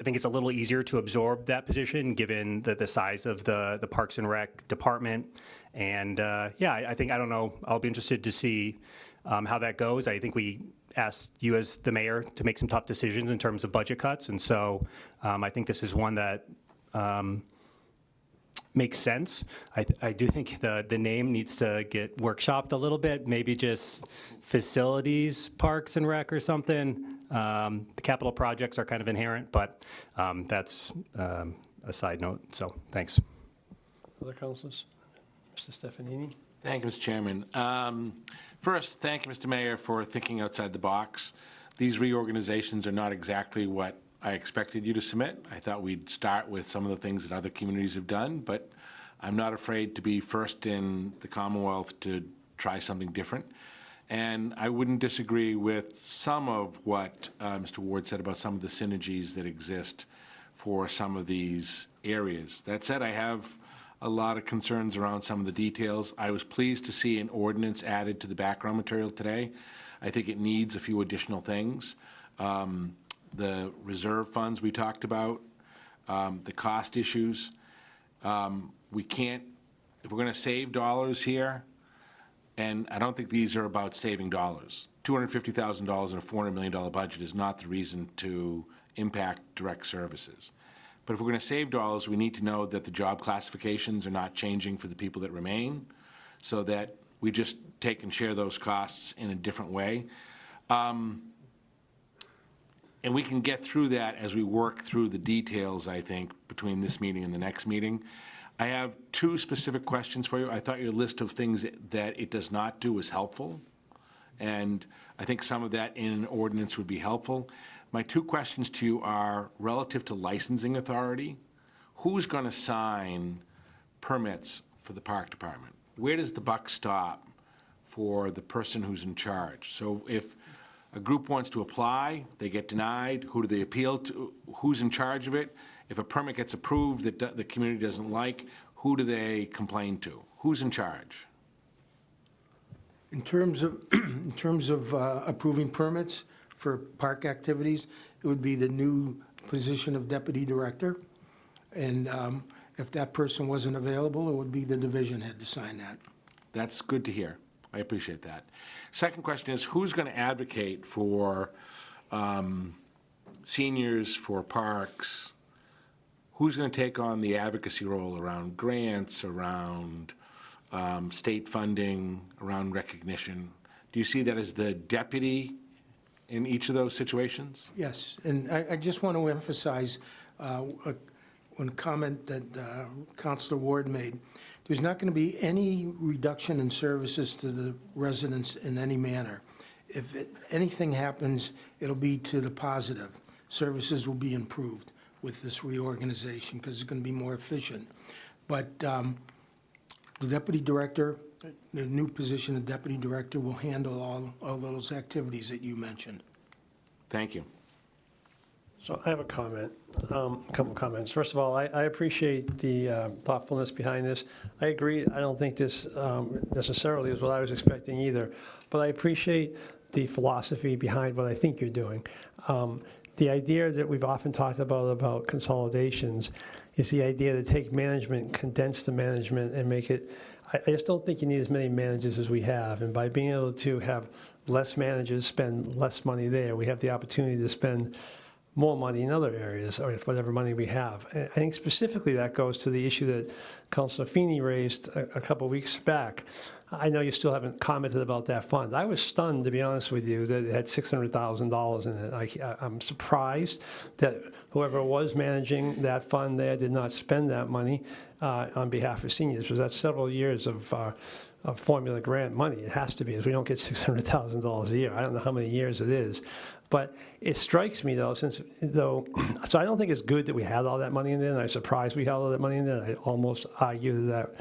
think it's a little easier to absorb that position given the size of the Parks and Rec department. And I don't know, I'll be interested to see how that goes. I think we asked you as the mayor to make some tough decisions in terms of budget cuts. And so I think this is one that makes sense. I do think the name needs to get workshopped a little bit, maybe just facilities, Parks and Rec or something. The capital projects are kind of inherent, but that's a side note, so thanks. Other councilors? Mr. Stefanini? Thank you, Mr. Chairman. First, thank you, Mr. Mayor, for thinking outside the box. These reorganizations are not exactly what I expected you to submit. I thought we'd start with some of the things that other communities have done, but I'm not afraid to be first in the Commonwealth to try something different. And I wouldn't disagree with some of what Mr. Ward said about some of the synergies that exist for some of these areas. That said, I have a lot of concerns around some of the details. I was pleased to see an ordinance added to the background material today. I think it needs a few additional things. The reserve funds we talked about, the cost issues. We can't, if we're going to save dollars here, And I don't think these are about saving dollars. $250,000 in a $400 million budget is not the reason to impact direct services. But if we're going to save dollars, we need to know that the job classifications are not changing for the people that remain, so that we just take and share those costs in a different way. And we can get through that as we work through the details, I think, between this meeting and the next meeting. I have two specific questions for you. I thought your list of things that it does not do was helpful, and I think some of that in an ordinance would be helpful. My two questions to you are relative to licensing authority. Who's going to sign permits for the park department? Where does the buck stop for the person who's in charge? So if a group wants to apply, they get denied, who do they appeal to? Who's in charge of it? If a permit gets approved that the community doesn't like, who do they complain to? Who's in charge? In terms of, approving permits for park activities, it would be the new position of deputy director. And if that person wasn't available, it would be the division head to sign that. That's good to hear. I appreciate that. Second question is, who's going to advocate for seniors, for parks? Who's going to take on the advocacy role around grants, around state funding, around recognition? Do you see that as the deputy in each of those situations? Yes, and I just want to emphasize one comment that Councilor Ward made. There's not going to be any reduction in services to the residents in any manner. If anything happens, it'll be to the positive. Services will be improved with this reorganization because it's going to be more efficient. But the deputy director, the new position of deputy director, will handle all those activities that you mentioned. Thank you. So I have a comment, a couple of comments. First of all, I appreciate the thoughtfulness behind this. I agree, I don't think this necessarily is what I was expecting either, but I appreciate the philosophy behind what I think you're doing. The idea that we've often talked about consolidations is the idea to take management, condense the management, and make it, I just don't think you need as many managers as we have. And by being able to have less managers, spend less money there, we have the opportunity to spend more money in other areas, or whatever money we have. I think specifically that goes to the issue that Councilor Feeney raised a couple of weeks back. I know you still haven't commented about that fund. I was stunned, to be honest with you, that it had $600,000 in it. I'm surprised that whoever was managing that fund there did not spend that money on behalf of seniors, because that's several years of formula grant money. It has to be, as we don't get $600,000 a year. I don't know how many years it is. But it strikes me, though, so I don't think it's good that we had all that money in there, and I'm surprised we had all that money in there. I almost argue that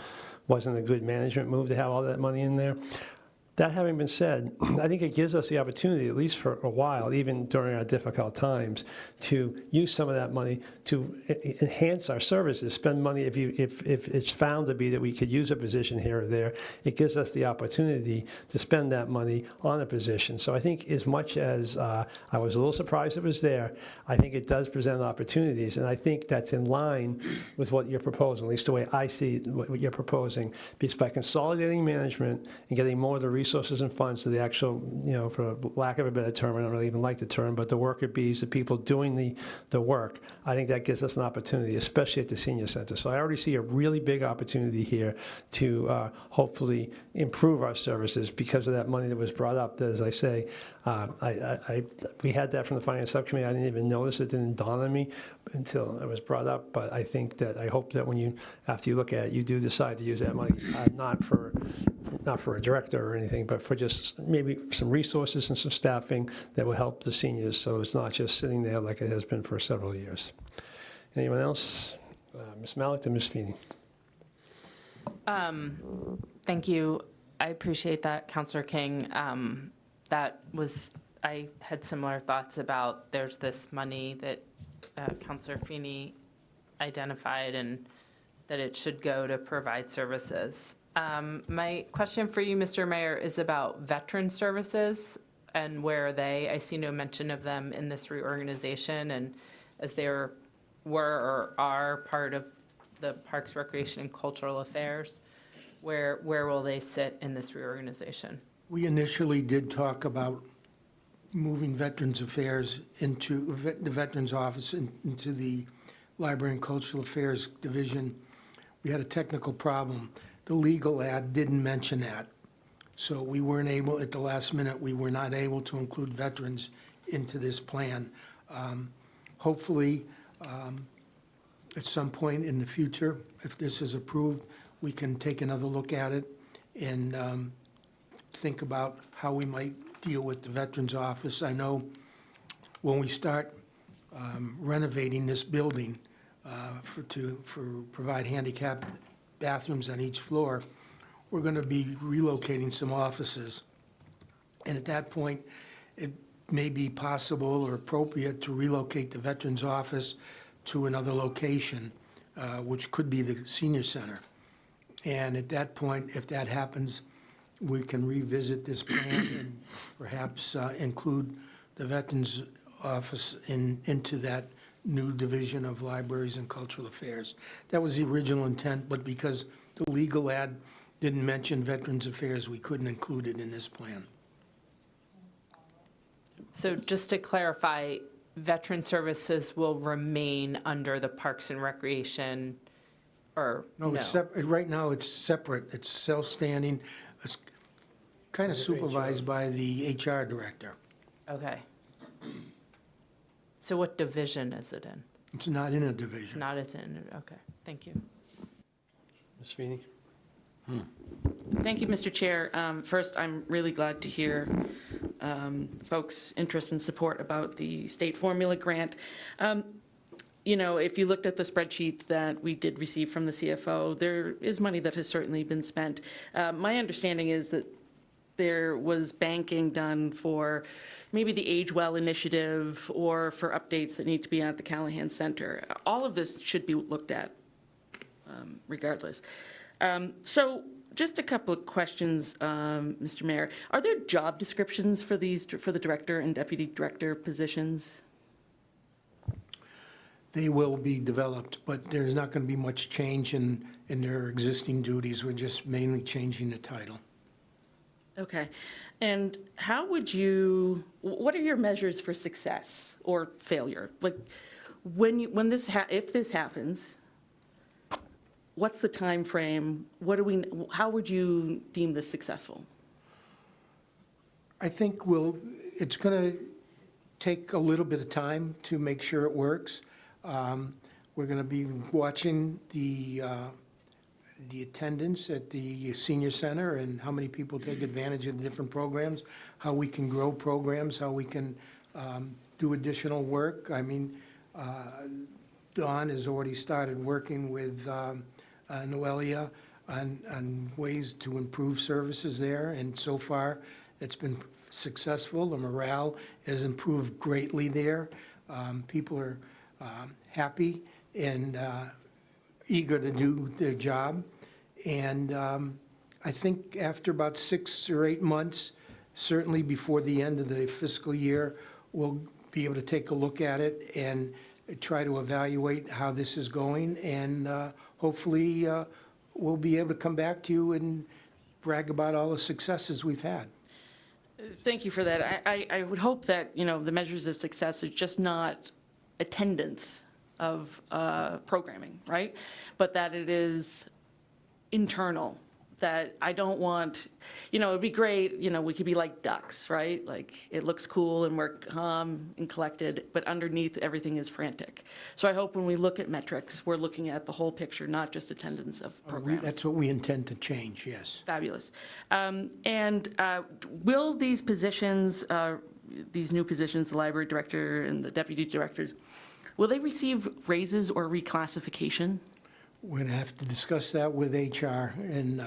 wasn't a good management move to have all that money in there. That having been said, I think it gives us the opportunity, at least for a while, even during our difficult times, to use some of that money to enhance our services, spend money. If it's found to be that we could use a position here or there, it gives us the opportunity to spend that money on a position. So I think as much as I was a little surprised it was there, I think it does present opportunities, and I think that's in line with what you're proposing, at least the way I see what you're proposing, because by consolidating management and getting more of the resources and funds to the actual, for lack of a better term, I don't really even like the term, but the worker bees, the people doing the work, I think that gives us an opportunity, especially at the senior center. So I already see a really big opportunity here to hopefully improve our services because of that money that was brought up. That, as I say, we had that from the Finance Subcommittee. I didn't even notice it, didn't dawn on me until it was brought up. But I hope that after you look at it, you do decide to use that money, not for a director or anything, but for just maybe some resources and some staffing that will help the seniors, so it's not just sitting there like it has been for several years. Anyone else? Ms. Malik and Ms. Feeney. Thank you. I appreciate that, Councilor King. I had similar thoughts about there's this money that Councilor Feeney identified and that it should go to provide services. My question for you, Mr. Mayor, is about veteran services and where are they? I see no mention of them in this reorganization, and as they were or are part of the Parks, Recreation, and Cultural Affairs. Where will they sit in this reorganization? We initially did talk about moving Veterans Affairs into the Veterans Office into the Library and Cultural Affairs Division. We had a technical problem. The legal ad didn't mention that. So we weren't able, at the last minute, we were not able to include veterans into this plan. Hopefully, at some point in the future, if this is approved, we can take another look at it and think about how we might deal with the Veterans Office. I know when we start renovating this building for provide handicap bathrooms on each floor, we're going to be relocating some offices. And at that point, it may be possible or appropriate to relocate the Veterans Office to another location, which could be the senior center. And at that point, if that happens, we can revisit this plan and perhaps include the Veterans Office into that new division of Libraries and Cultural Affairs. That was the original intent, but because the legal ad didn't mention Veterans Affairs, we couldn't include it in this plan. So just to clarify, Veteran Services will remain under the Parks and Recreation, or no? No, it's separate. Right now, it's separate. It's self-standing. It's kind of supervised by the HR director. Okay. So what division is it in? It's not in a It's division. not as in, okay, thank you. Ms. Feeney? Thank you, Mr. Chair. First, I'm really glad to hear folks' interest and support about the state formula grant. You know, if you looked at the spreadsheet that we did receive from the CFO, there is money that has certainly been spent. My understanding is that there was banking done for maybe the Age Well initiative or for updates that need to be at the Callahan Center. All of this should be looked at regardless. So just a couple of questions, Mr. Mayor. Are there job descriptions for the director and deputy director positions? They will be developed, but there's not going to be much change in their existing duties. We're just mainly changing the title. Okay. And how would you, what are your measures for success or failure? Like, if this happens, what's the time frame? How would you deem this successful? I think it's going to take a little bit of time to make sure it works. We're going to be watching the attendance at the senior center and how many people take advantage of the different programs, how we can grow programs, how we can do additional work. I mean, Dawn has already started working with Noelia on ways to improve services there, and so far it's been successful. The morale has improved greatly there. People are happy and eager to do their job. And I think after about 6 or 8 months, certainly before the end of the fiscal year, we'll be able to take a look at it and try to evaluate how this is going. And hopefully we'll be able to come back to you and brag about all the successes we've had. Thank you for that. I would hope that, you know, the measures of success is just not attendance of programming, right? But that it is internal, that I don't want, you know, it'd be great, you know, we could be like ducks, right? Like, it looks cool and we're calm and collected, but underneath everything is frantic. So I hope when we look at metrics, we're looking at the whole picture, not just attendance of programs. That's what we intend to change, yes. Fabulous. And will these positions, these new positions, the library director and the deputy directors, will they receive raises or reclassification? We're going to have to discuss that with HR, and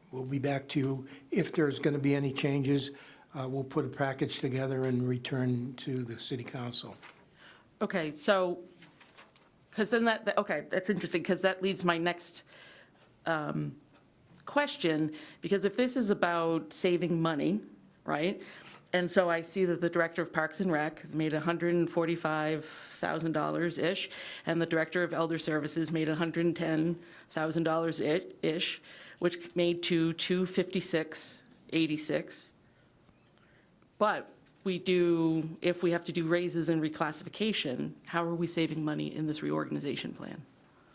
we'll be back to you. If there's going to be any changes, we'll put a package together and return to the city council. Okay, so, because then okay, that's interesting, because that leads my next question, because if this is about saving money, right? And so I see that the director of Parks and Rec made $145,000-ish, and the director of Elder Services made $110,000-ish. which made to 256.86. But if we have to do raises and reclassification, how are we saving money in this reorganization plan?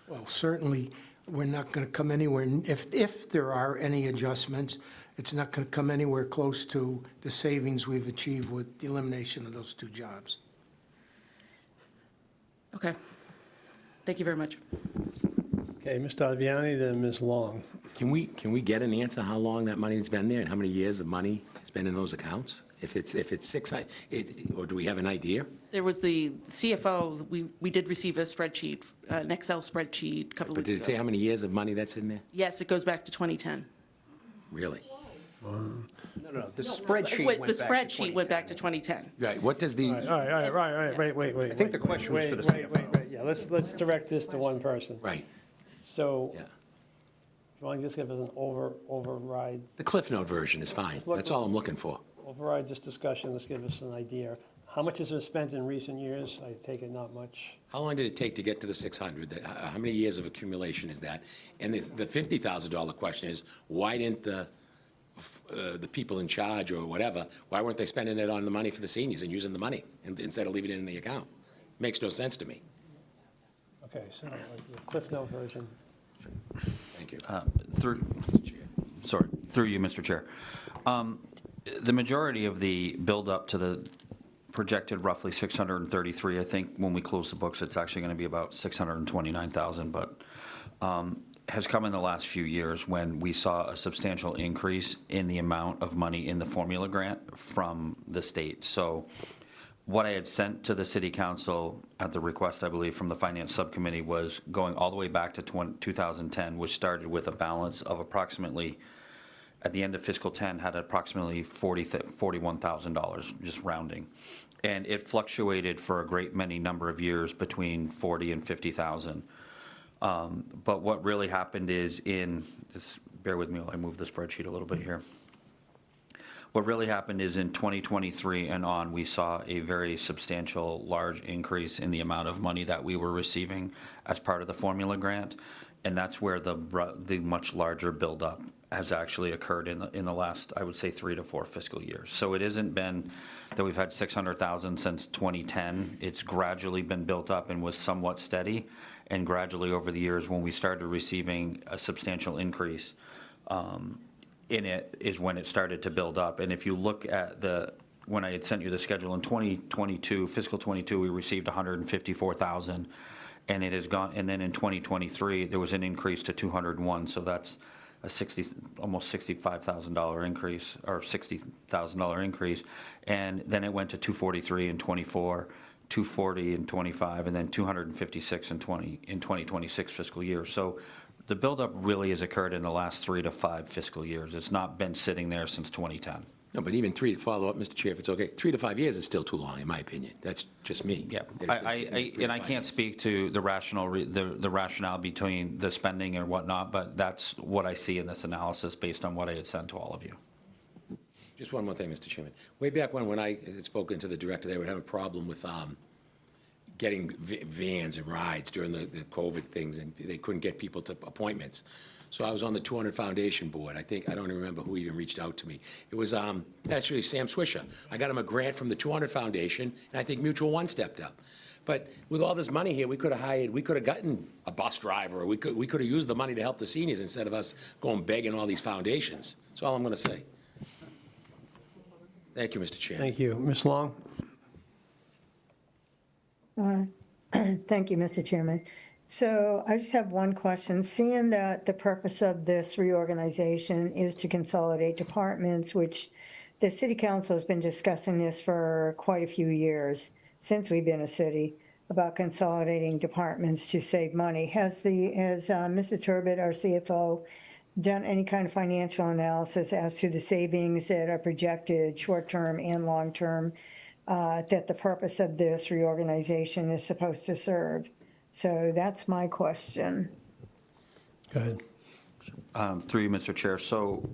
Well, certainly, we're not going to come anywhere, if there are any adjustments, it's not going to come anywhere close to the savings we've achieved with the elimination of those two jobs. Okay. Thank you very much. Okay, Mr. Alviani, then Ms. Long. Can we get an answer how long that money's been there and how many years of money has been in those accounts? If it's six, or do we have an idea? There was the CFO, we did receive a spreadsheet, an Excel spreadsheet a couple But weeks did it say ago. how many years of money that's in there? Yes, it goes back to 2010. Really? No, the spreadsheet Wait, went the back to spreadsheet went back to 2010. Right, what does the? All right, wait. I think the question was for the CFO. Yeah, let's direct this to one person. Right. So, you want to just give us an override? The Cliff Note version is fine. That's all I'm looking for. Override this discussion, let's give us an idea. How much has been spent in recent years? I take it not much. How long did it take to get to the 600? How many years of accumulation is that? And the $50,000 question is, why didn't the people in charge or whatever, why weren't they spending it on the money for the seniors and using the money instead of leaving it in the account? Makes no sense to me. Okay, so the Cliff Note version. Thank you. Through you, Mr. Chair. The majority of the build-up to the projected roughly 633, I think when we close the books, it's actually going to be about 629,000, but has come in the last few years when we saw a substantial increase in the amount of money in the formula grant from the state. So what I had sent to the city council at the request, I believe, from the finance subcommittee was going all the way back to 2010, which started with a balance of approximately, at the end of fiscal 10, had approximately $41,000, just rounding. And it fluctuated for a great many number of years between 40 and 50,000. But what really happened is just bear with me while I move the spreadsheet a little bit here. What really happened is in 2023 and on, we saw a very substantial, large increase in the amount of money that we were receiving as part of the formula grant. And that's where the much larger buildup has actually occurred in the last, I would say, 3 to 4 fiscal years. So it hasn't been that we've had 600,000 since 2010. It's gradually been built up and was somewhat steady. And gradually over the years, when we started receiving a substantial increase in it, is when it started to build up. And if you look at when I had sent you the schedule in 2022, fiscal 22, we received 154,000. And it has gone, and then in 2023, there was an increase to 201, so that's a almost $65,000 increase, or $60,000 increase. And then it went to 243 in 24, 240 in 25, and then 256 in 2026 fiscal year. So the buildup really has occurred in the last 3 to 5 fiscal years. It's not been sitting there since 2010. No, but even 3 to follow up, Mr. Chair, if it's okay, 3 to 5 years is still too long, in my opinion. That's just me. Yeah, I can't speak to the rationale between the spending and whatnot, but that's what I see in this analysis based on what I had sent to all of you. Just one more thing, Mr. Chairman. Way back when I had spoken to the director, they would have a problem with getting vans and rides during the COVID things, and they couldn't get people to appointments. So I was on the 200 Foundation board. I don't even remember who even reached out to me. It was actually Sam Swisher. I got him a grant from the 200 Foundation, and I think Mutual One stepped up. But with all this money here, we could have gotten a bus driver, or we could have used the money to help the seniors instead of us going begging all these foundations. That's all I'm going to say. Thank you, Mr. Chair. Thank you. Ms. Long? Thank you, Mr. Chairman. So I just have one question. Seeing that the purpose of this reorganization is to consolidate departments, which the city council has been discussing this for quite a few years, since we've been a city, about consolidating departments to save money. Has Mr. Turbot, our CFO, done any kind of financial analysis as to the savings that are projected short-term and long-term that the purpose of this reorganization is supposed to serve? So that's my question. Go ahead. Through you, Mr. Chair. So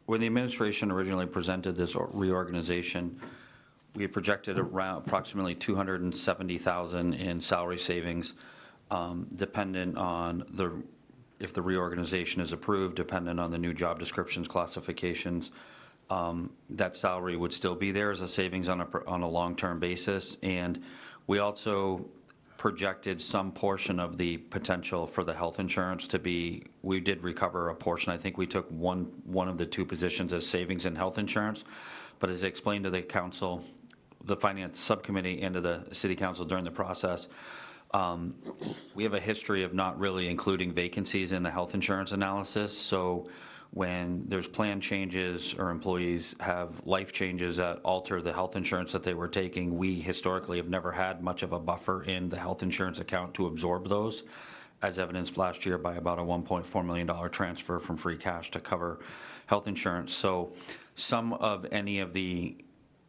when the administration originally presented this reorganization, we had projected around approximately $270,000 in salary savings, dependent on the if the reorganization is approved, dependent on the new job descriptions, classifications, that salary would still be there as a savings on a long-term basis. And we also projected some portion of the potential for the health insurance to be, we did recover a portion. I think we took one of the two positions as savings in health insurance. But as I explained to the council, the finance subcommittee, and to the city council during the process, we have a history of not really including vacancies in the health insurance analysis. So when there's plan changes or employees have life changes that alter the health insurance that they were taking, we historically have never had much of a buffer in the health insurance account to absorb those, as evidenced last year by about a $1.4 million transfer from free cash to cover health insurance. So some of any of the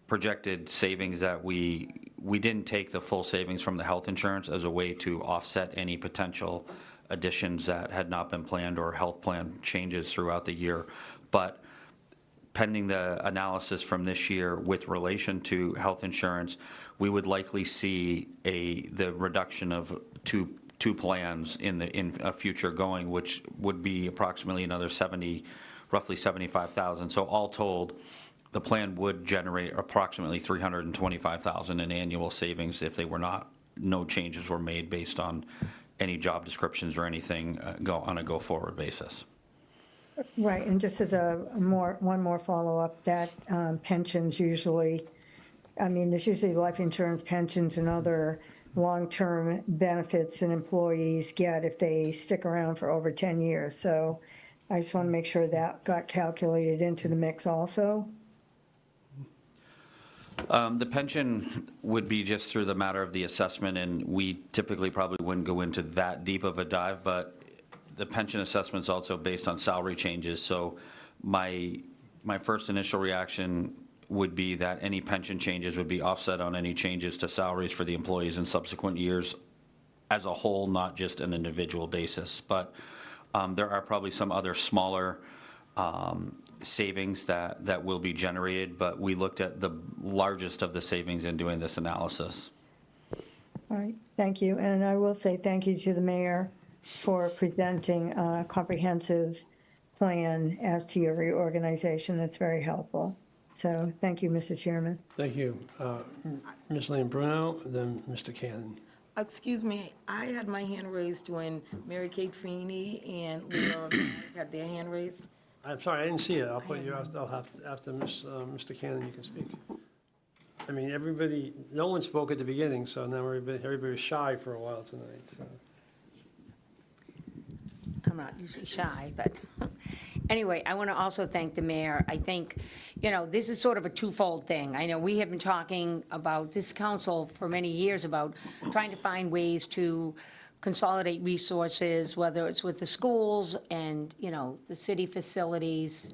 projected savings that we didn't take the full savings from the health insurance as a way to offset any potential additions that had not been planned or health plan changes throughout the year. But pending the analysis from this year with relation to health insurance, we would likely see the reduction of two plans in a future going, which would be approximately another roughly 75,000. So all told, the plan would generate approximately 325,000 in annual savings if no changes were made based on any job descriptions or anything on a go-forward basis. Right, and just as one more follow-up, that pensions usually, there's usually life insurance, pensions, and other long-term benefits that employees get if they stick around for over 10 years. So I just want to make sure that got calculated into the mix also. The pension would be just through the matter of the assessment, and we typically probably wouldn't go into that deep of a dive, but the pension assessment is also based on salary changes. So my first initial reaction would be that any pension changes would be offset on any changes to salaries for the employees in subsequent years as a whole, not just an individual basis. But there are probably some other smaller savings that will be generated, but we looked at the largest of the savings in doing this analysis. All right, thank you. And I will say thank you to the mayor for presenting a comprehensive plan as to your reorganization. That's very helpful. So thank you, Mr. Chairman. Thank you. Ms. Lambrino, then Mr. Cannon. Excuse me, I had my hand raised when Mary Kate Feeney and Leora had their hand raised. I'm sorry, I didn't see it. I'll put you, I'll have, after Mr. Cannon, you can speak. No one spoke at the beginning, so now everybody was shy for a while tonight, so. I'm not usually shy, but anyway, I want to also thank the mayor. I think, this is sort of a twofold thing. I know we have been talking about this council for many years about trying to find ways to consolidate resources, whether it's with the schools and, the city facilities,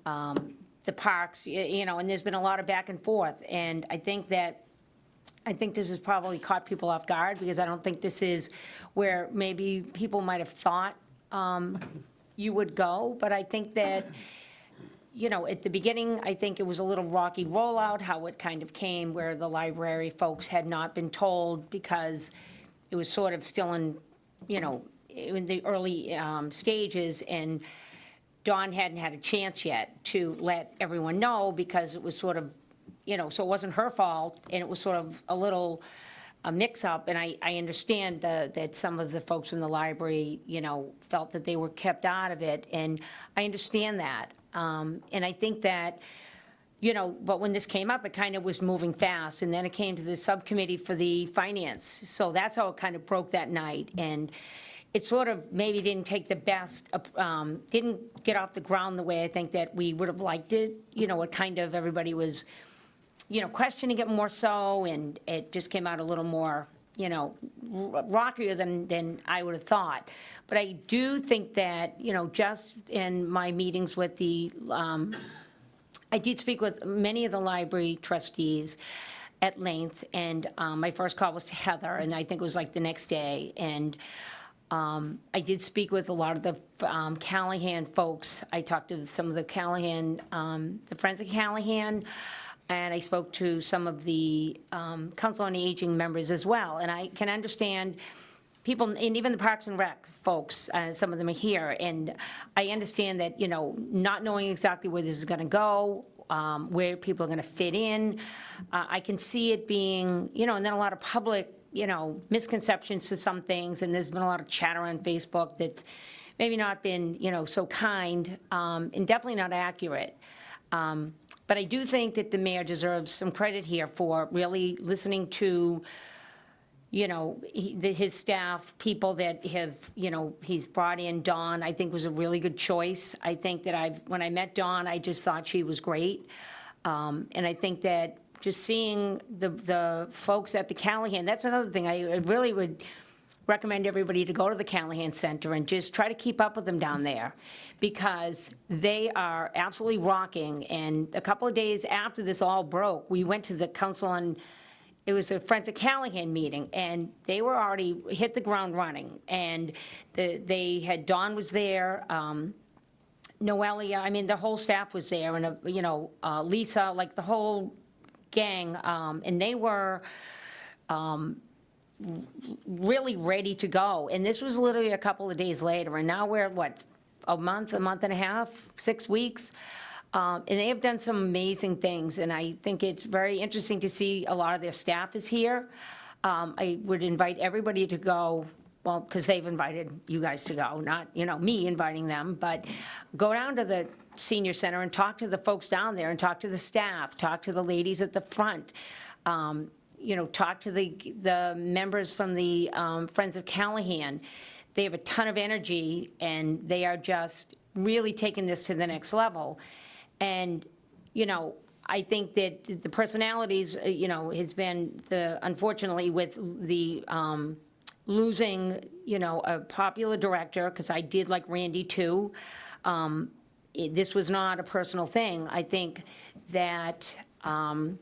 the parks, and there's been a lot of back and forth. And I think this has probably caught people off guard, because I don't think this is where maybe people might have thought you would go. But I think that, at the beginning, I think it was a little rocky rollout, how it kind of came, where the library folks had not been told, because it was sort of still in the early stages, and Dawn hadn't had a chance yet to let everyone know, because it was sort of, so it wasn't her fault, and it was sort of a little mix-up. And I understand that some of the folks in the library, felt that they were kept out of it, and I understand that. And I think that, but when this came up, it kind of was moving fast, and then it came to the subcommittee for the finance. So that's how it kind of broke that night. And it sort of maybe didn't take the best, didn't get off the ground the way I think that we would have liked it. It kind of, everybody was, questioning it more so, and it just came out a little more, rockier than I would have thought. But I do think that, just in my meetings with I did speak with many of the library trustees at length, and my first call was to Heather, and I think it was like the next day. And I did speak with a lot of the Callahan folks. I talked to some of the Callahan, the friends of Callahan, and I spoke to some of the Council on Aging members as well. And I can understand, people, and even the Parks and Rec folks, some of them are here, and I understand that, not knowing exactly where this is going to go, where people are going to fit in, I can see it being, and then a lot of public, misconceptions to some things, and there's been a lot of chatter on Facebook that's maybe not been, so kind, and definitely not accurate. But I do think that the mayor deserves some credit here for really listening to, his staff, people that have, he's brought in. Dawn, I think, was a really good choice. I think that when I met Dawn, I just thought she was great. And I think that just seeing the folks at the Callahan, that's another thing. I really would recommend everybody to go to the Callahan Center and just try to keep up with them down there, because they are absolutely rocking. And a couple of days after this all broke, we went to the council on, it was a Friends of Callahan meeting, and they were already hit the ground running. And Dawn was there, Noelia, I mean, the whole staff was there, and, Lisa, like the whole gang, and they were really ready to go. And this was literally a couple of days later, and now we're, a month and a half, 6 weeks? And they have done some amazing things, and I think it's very interesting to see a lot of their staff is here. I would invite everybody to go, well, because they've invited you guys to go, not, me inviting them, but go down to the senior center and talk to the folks down there, and talk to the staff, talk to the ladies at the front, talk to the members from the Friends of Callahan. They have a ton of energy, and they are just really taking this to the next level. And, I think that the personalities, has been unfortunately with the losing, a popular director, because I did like Randy too. This was not a personal thing. I think that, and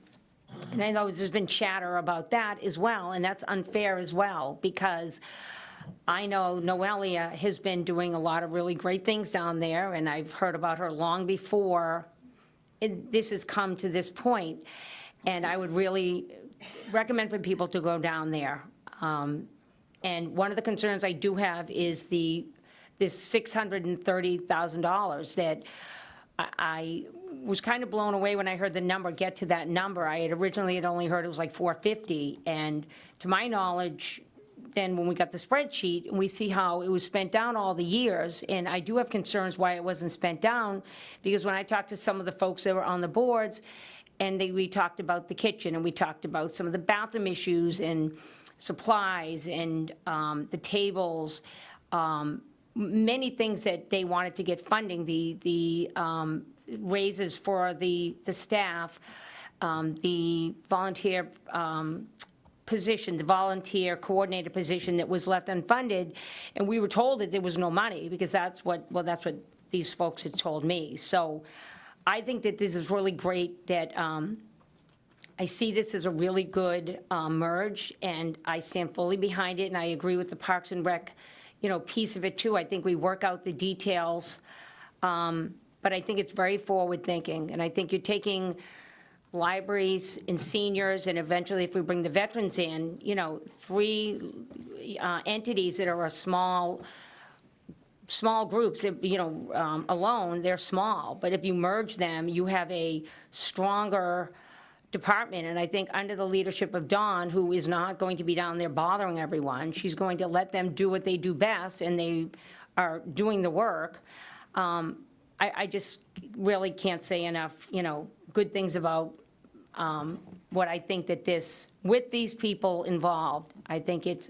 I know there's been chatter about that as well, and that's unfair as well, because I know Noelia has been doing a lot of really great things down there, and I've heard about her long before this has come to this point, and I would really recommend for people to go down there. And one of the concerns I do have is this $630,000 that I was kind of blown away when I heard the number get to that number. I had originally only heard it was like $450, and to my knowledge, then when we got the spreadsheet and we see how it was spent down all the years, and I do have concerns why it wasn't spent down, because when I talked to some of the folks that were on the boards, and we talked about the kitchen, and we talked about some of the bathroom issues and supplies and the tables, many things that they wanted to get funding, the raises for the staff, the volunteer position, the volunteer coordinator position that was left unfunded, and we were told that there was no money, because that's what these folks had told me. So I think that this is really great, that I see this as a really good merge, and I stand fully behind it, and I agree with the Parks and Rec, piece of it too. I think we work out the details, but I think it's very forward-thinking, and I think you're taking libraries and seniors, and eventually, if we bring the veterans in, 3 entities that are a small groups, alone, they're small. But if you merge them, you have a stronger department. And I think under the leadership of Dawn, who is not going to be down there bothering everyone, she's going to let them do what they do best, and they are doing the work. I just really can't say enough, good things about what I think that with these people involved, I think it's,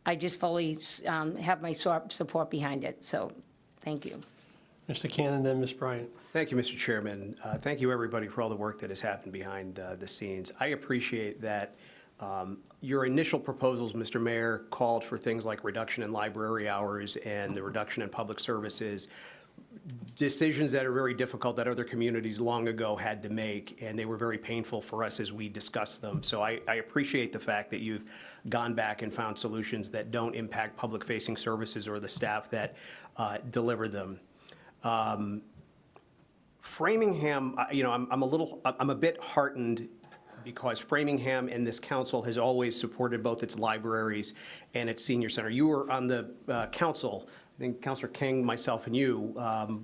I just fully have my support behind it, so thank you. Mr. Cannon, then Ms. Bryant. Thank you, Mr. Chairman. Thank you, everybody, for all the work that has happened behind the scenes. I appreciate that your initial proposals, Mr. Mayor, called for things like reduction in library hours and the reduction in public services, decisions that are very difficult that other communities long ago had to make, and they were very painful for us as we discussed them. So I appreciate the fact that you've gone back and found solutions that don't impact public-facing services or the staff that deliver them. Framingham, I'm a bit heartened because Framingham and this council has always supported both its libraries and its senior center. You were on the council, I think Councilor King, myself, and you,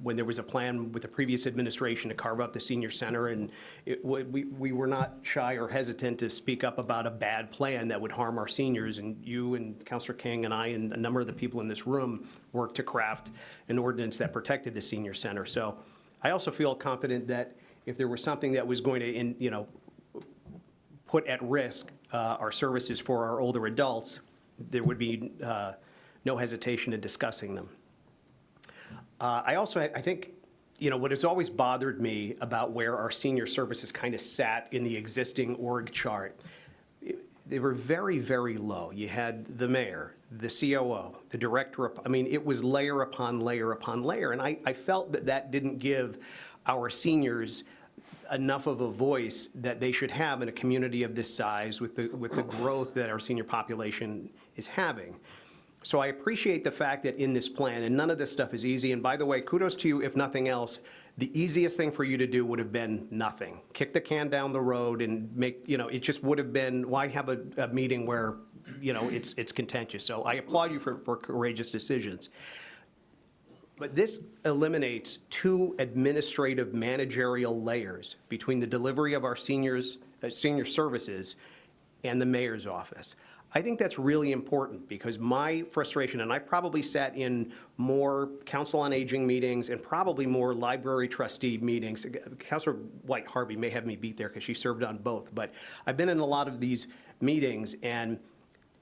when there was a plan with the previous administration to carve up the senior center, and we were not shy or hesitant to speak up about a bad plan that would harm our seniors, and you and Councilor King and I and a number of the people in this room worked to craft an ordinance that protected the senior center. So I also feel confident that if there was something that was going to, put at risk our services for our older adults, there would be no hesitation in discussing them. I think, what has always bothered me about where our senior services kind of sat in the existing org chart, they were very, very low. You had the mayor, the COO, the director, it was layer upon layer upon layer, and I felt that didn't give our seniors enough of a voice that they should have in a community of this size with the growth that our senior population is having. So I appreciate the fact that in this plan, and none of this stuff is easy, and by the way, kudos to you, if nothing else, the easiest thing for you to do would have been nothing. Kick the can down the road and make, it just would have been, why have a meeting where, it's contentious? So I applaud you for courageous decisions. But this eliminates two administrative managerial layers between the delivery of our senior services and the mayor's office. I think that's really important because my frustration, and I've probably sat in more Council on Aging meetings and probably more library trustee meetings. Councilor White Harvey may have me beat there because she served on both, but I've been in a lot of these meetings, and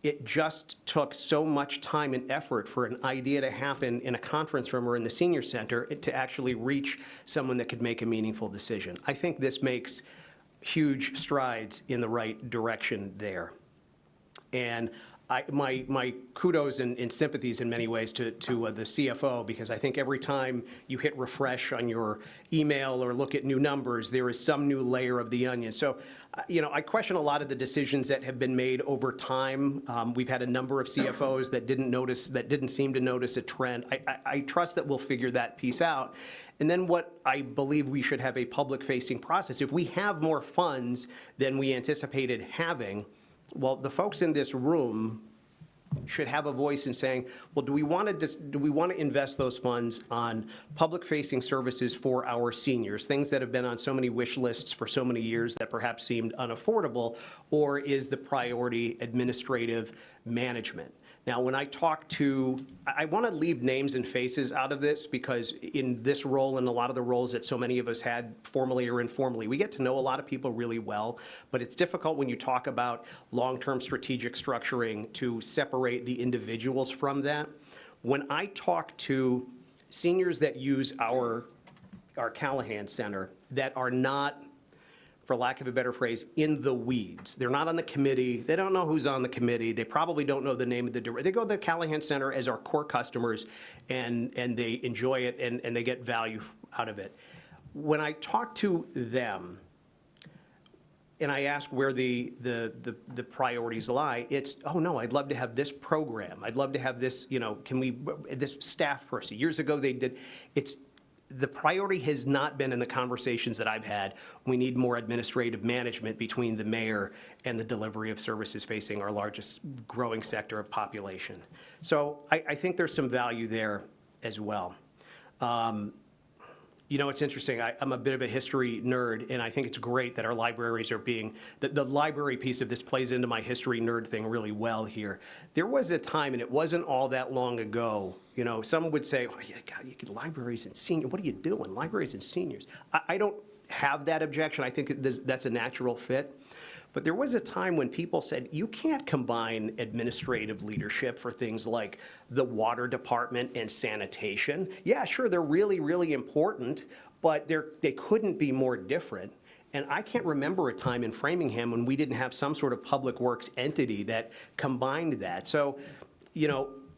it just took so much time and effort for an idea to happen in a conference room or in the senior center to actually reach someone that could make a meaningful decision. I think this makes huge strides in the right direction there. And my kudos and sympathies in many ways to the CFO, because I think every time you hit refresh on your email or look at new numbers, there is some new layer of the onion. So, I question a lot of the decisions that have been made over time. We've had a number of CFOs that didn't seem to notice a trend. I trust that we'll figure that piece out. And then what I believe we should have a public-facing process. If we have more funds than we anticipated having, well, the folks in this room should have a voice in saying, well, do we want to invest those funds on public-facing services for our seniors, things that have been on so many wish lists for so many years that perhaps seemed unaffordable, or is the priority administrative management? Now, when I talk to, I want to leave names and faces out of this because in this role and a lot of the roles that so many of us had formally or informally, we get to know a lot of people really well, but it's difficult when you talk about long-term strategic structuring to separate the individuals from that. When I talk to seniors that use our Callahan Center that are not, for lack of a better phrase, in the weeds. They're not on the committee. They don't know who's on the committee. They probably don't know the name of the director. They go to the Callahan Center as our core customers, and they enjoy it, and they get value out of it. When I talk to them, and I ask where the priorities lie, it's, oh no, I'd love to have this program. I'd love to have this, this staff person. Years ago they did, the priority has not been in the conversations that I've had. We need more administrative management between the mayor and the delivery of services facing our largest growing sector of population. So I think there's some value there as well. It's interesting. I'm a bit of a history nerd, and I think it's great that our libraries are being, the library piece of this plays into my history nerd thing really well here. There was a time, and it wasn't all that long ago, some would say, oh, yeah, God, you get libraries and seniors. What are you doing? Libraries and seniors. I don't have that objection. I think that's a natural fit. But there was a time when people said, you can't combine administrative leadership for things like the water department and sanitation. Yeah, sure, they're really, really important, but they couldn't be more different. And I can't remember a time in Framingham when we didn't have some sort of public works entity that combined that. So,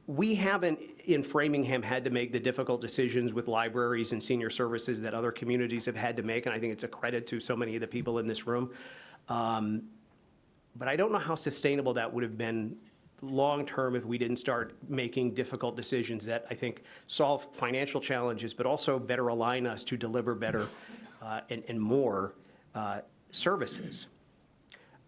we haven't in Framingham had to make the difficult decisions with libraries and senior services that other communities have had to make, and I think it's a credit to so many of the people in this room. But I don't know how sustainable that would have been long-term if we didn't start making difficult decisions that I think solve financial challenges, but also better align us to deliver better and more services.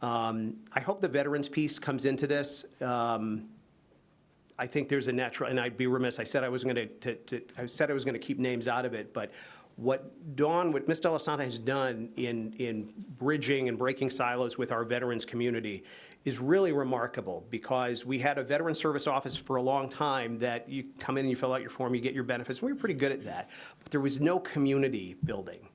I hope the veterans piece comes into this. I think there's a natural, and I'd be remiss, I said I was going to keep names out of it, but what Ms. D'Alessandro has done in bridging and breaking silos with our veterans community is really remarkable, because we had a veteran service office for a long time that you come in and you fill out your form, you get your benefits. We were pretty good at that, but there was no community building.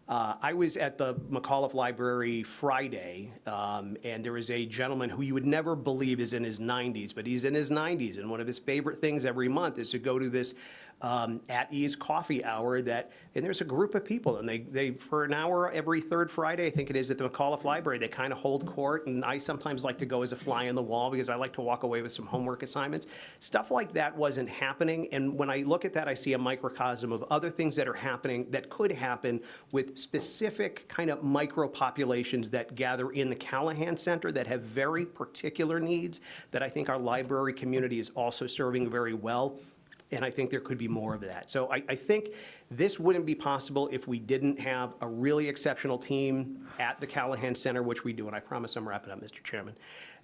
I was at the McAuliffe Library Friday, and there was a gentleman who you would never believe is in his 90s, but he's in his 90s, and one of his favorite things every month is to go to this at ease coffee hour and there's a group of people, and they for an hour every third Friday, I think it is, at the McAuliffe Library, they kind of hold court, and I sometimes like to go as a fly on the wall because I like to walk away with some homework assignments. Stuff like that wasn't happening, and when I look at that, I see a microcosm of other things that are happening that could happen with specific kind of micro populations that gather in the Callahan Center that have very particular needs that I think our library community is also serving very well. And I think there could be more of that. So I think this wouldn't be possible if we didn't have a really exceptional team at the Callahan Center, which we do, and I promise I'm wrapping up, Mr. Chairman.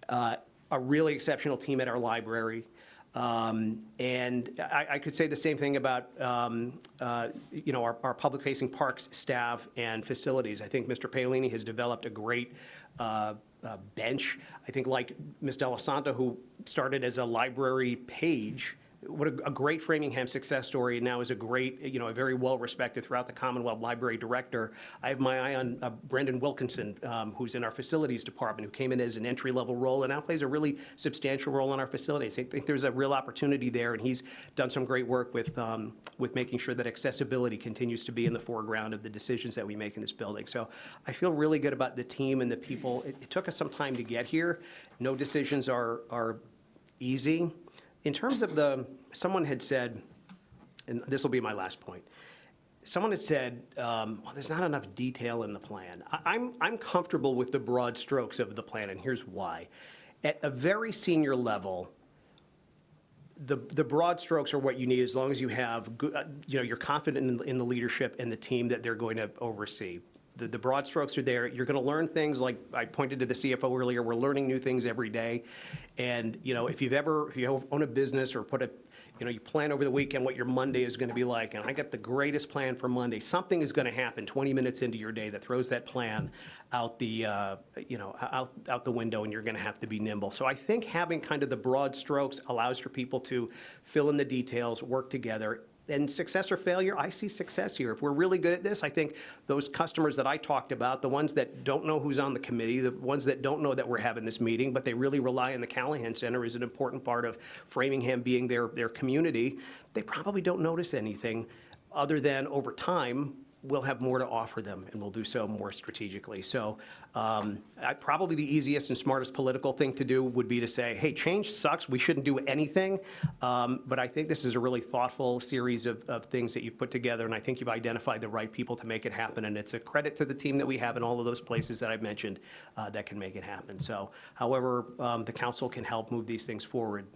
A really exceptional team at our library. And I could say the same thing about, our public-facing parks staff and facilities. I think Mr. Paolini has developed a great bench. I think like Ms. D'Alessandro, who started as a library page, what a great Framingham success story, and now is a great, a very well-respected throughout the Commonwealth Library director. I have my eye on Brendan Wilkinson, who's in our facilities department, who came in as an entry-level role and now plays a really substantial role in our facilities. I think there's a real opportunity there, and he's done some great work with making sure that accessibility continues to be in the foreground of the decisions that we make in this building. So I feel really good about the team and the people. It took us some time to get here. No decisions are easy. In terms of someone had said, and this will be my last point, someone had said, well, there's not enough detail in the plan. I'm comfortable with the broad strokes of the plan, and here's why. At a very senior level, the broad strokes are what you need as long as you have, you're confident in the leadership and the team that they're going to oversee. The broad strokes are there. You're going to learn things like I pointed to the CFO earlier. We're learning new things every day. And, if you own a business or you plan over the weekend what your Monday is going to be like, and I got the greatest plan for Monday, something is going to happen 20 minutes into your day that throws that plan out the, out the window, and you're going to have to be nimble. So I think having kind of the broad strokes allows for people to fill in the details, work together. And success or failure, I see success here. If we're really good at this, I think those customers that I talked about, the ones that don't know who's on the committee, the ones that don't know that we're having this meeting, but they really rely on the Callahan Center as an important part of Framingham being their community, they probably don't notice anything other than over time, we'll have more to offer them, and we'll do so more strategically. So probably the easiest and smartest political thing to do would be to say, hey, change sucks, we shouldn't do anything. But I think this is a really thoughtful series of things that you've put together, and I think you've identified the right people to make it happen. And it's a credit to the team that we have in all of those places that I've mentioned that can make it happen. So however the council can help move these things forward,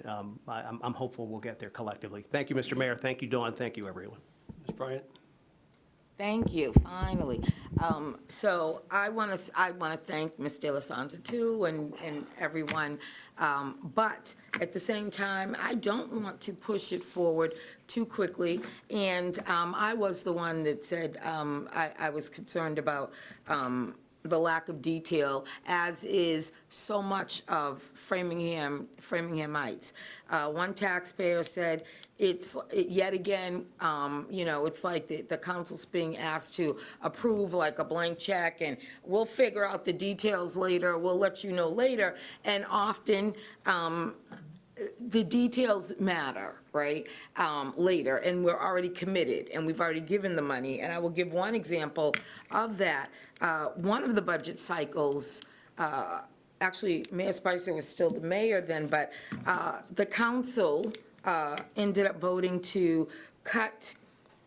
I'm hopeful we'll get there collectively. Thank you, Mr. Mayor. Thank you, Dawn. Thank you, everyone. Ms. Bryant? Thank you, finally. So I want to thank Ms. D'Alessandro too and everyone. But at the same time, I don't want to push it forward too quickly. And I was the one that said I was concerned about the lack of detail, as is so much of Framinghamites. One taxpayer said, yet again, it's like the council's being asked to approve like a blank check, and we'll figure out the details later, we'll let you know later. And often, the details matter, right, later, and we're already committed, and we've already given the money. And I will give one example of that. One of the budget cycles, actually, Mayor Spicer was still the mayor then, but the council ended up voting to cut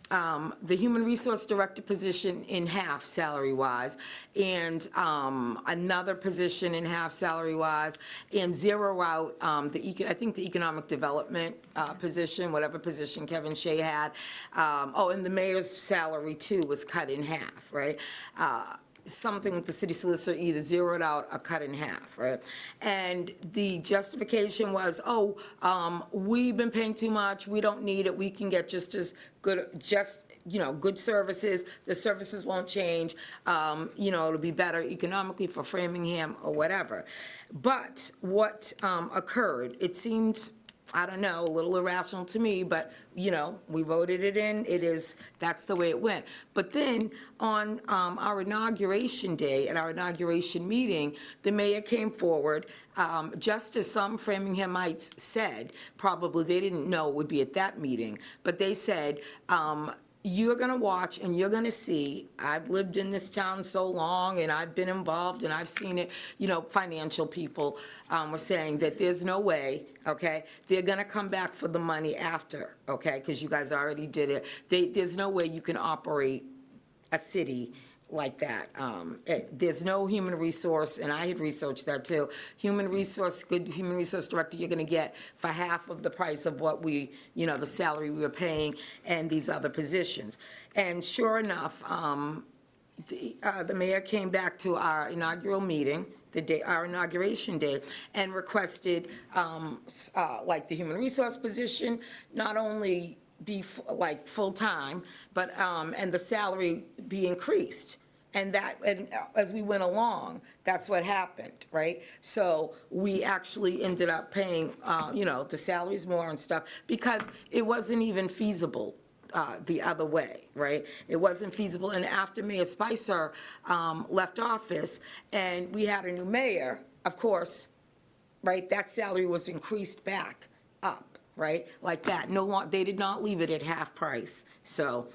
the Human Resource Director position in half salary-wise, and another position in half salary-wise, and zero out I think the Economic Development position, whatever position Kevin Shea had. And the mayor's salary too was cut in half, right? something with the city solicitor, either zeroed out or cut in half, right? And the justification was, we've been paying too much, we don't need it, we can get just as good, good services, the services won't change, it'll be better economically for Framingham or whatever. But what occurred, it seemed, I don't know, a little irrational to me, but, we voted it in, that's the way it went. But then, on our inauguration day, at our inauguration meeting, the mayor came forward, just as some Framinghamites said, probably they didn't know it would be at that meeting, but they said, you're going to watch and you're going to see, I've lived in this town so long and I've been involved and I've seen it, financial people were saying that there's no way, okay, they're going to come back for the money after, okay, because you guys already did it. There's no way you can operate a city like that. There's no human resource, and I had researched that too. Good human resource director you're going to get for half of the price of what the salary we were paying and these other positions. And sure enough, the mayor came back to our inaugural meeting, our inauguration day, and requested, like the human resource position, not only be full-time, but, and the salary be increased. And as we went along, that's what happened, right? So we actually ended up paying, the salaries more and stuff, because it wasn't even feasible the other way, right? It wasn't feasible. And after Mayor Spicer left office and we had a new mayor, of course, right, that salary was increased back up, right? Like that. They did not leave it at half price. So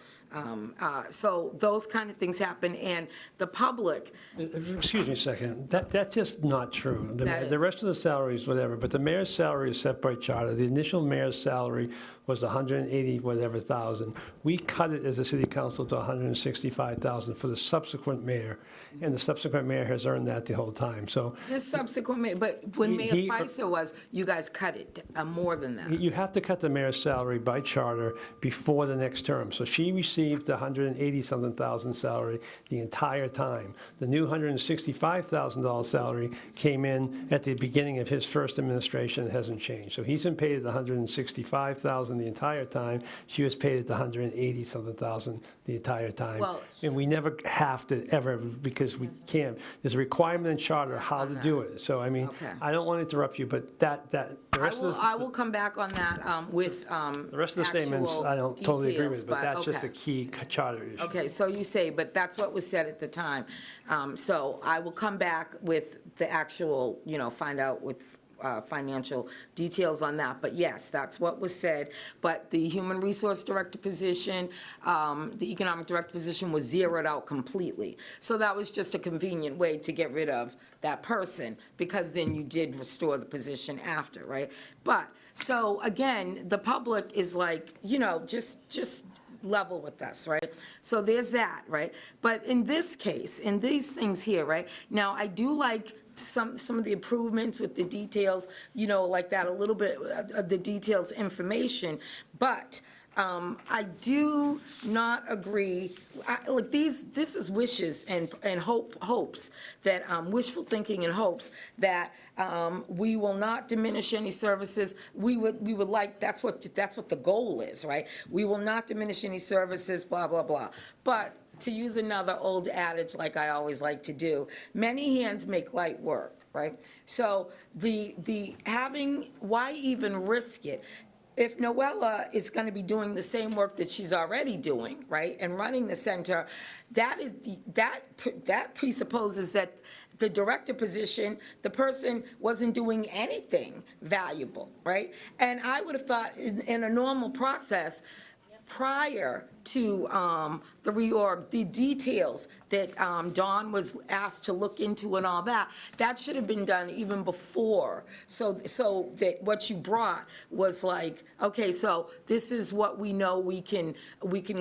those kind of things happen, and the public. Excuse me a second, that's just not true. The rest of the salaries, whatever, but the mayor's salary is set by charter. The initial mayor's salary was 180 whatever thousand. We cut it as a city council to 165,000 for the subsequent mayor, and the subsequent mayor has earned that the whole time. So This subsequent mayor, but when Mayor Spicer was, you guys cut it more than that. you have to cut the mayor's salary by charter before the next term. So she received the 180-something thousand salary the entire time. The new $165,000 salary came in at the beginning of his first administration. It hasn't changed. So he's been paid at the 165,000 the entire time. She was paid at the 180-something thousand the entire time. Well, and we never have to ever, because we can't. There's a requirement in charter how to do it. So, I mean, Okay. I don't want to interrupt you, but the rest of the... I will come back on that with The rest of the statements, actual I don't totally agree details, with, but that's just a okay. key charter issue. Okay, so you say, but that's what was said at the time. So I will come back with the actual, find out with financial details on that. But yes, that's what was said. But the human resource director position, the economic director position was zeroed out completely. So that was just a convenient way to get rid of that person, because then you did restore the position after, right? But, so again, the public is like, just level with us, right? So there's that, right? But in this case, in these things here, right? Now, I do like some of the improvements with the details, like that, a little bit of the details information, but I do not agree, this is wishes and hopes, that, wishful thinking and hopes that we will not diminish any services. We would like, that's what the goal is, right? We will not diminish any services, blah, blah, blah. But to use another old adage like I always like to do, many hands make light work, right? So why even risk it? If Noella is going to be doing the same work that she's already doing, right, and running the center, that presupposes that the director position, the person wasn't doing anything valuable, right? And I would have thought in a normal process, prior to the reorg, the details that Dawn was asked to look into and all that, that should have been done even before. So that what you brought was like, okay, so this is what we know we can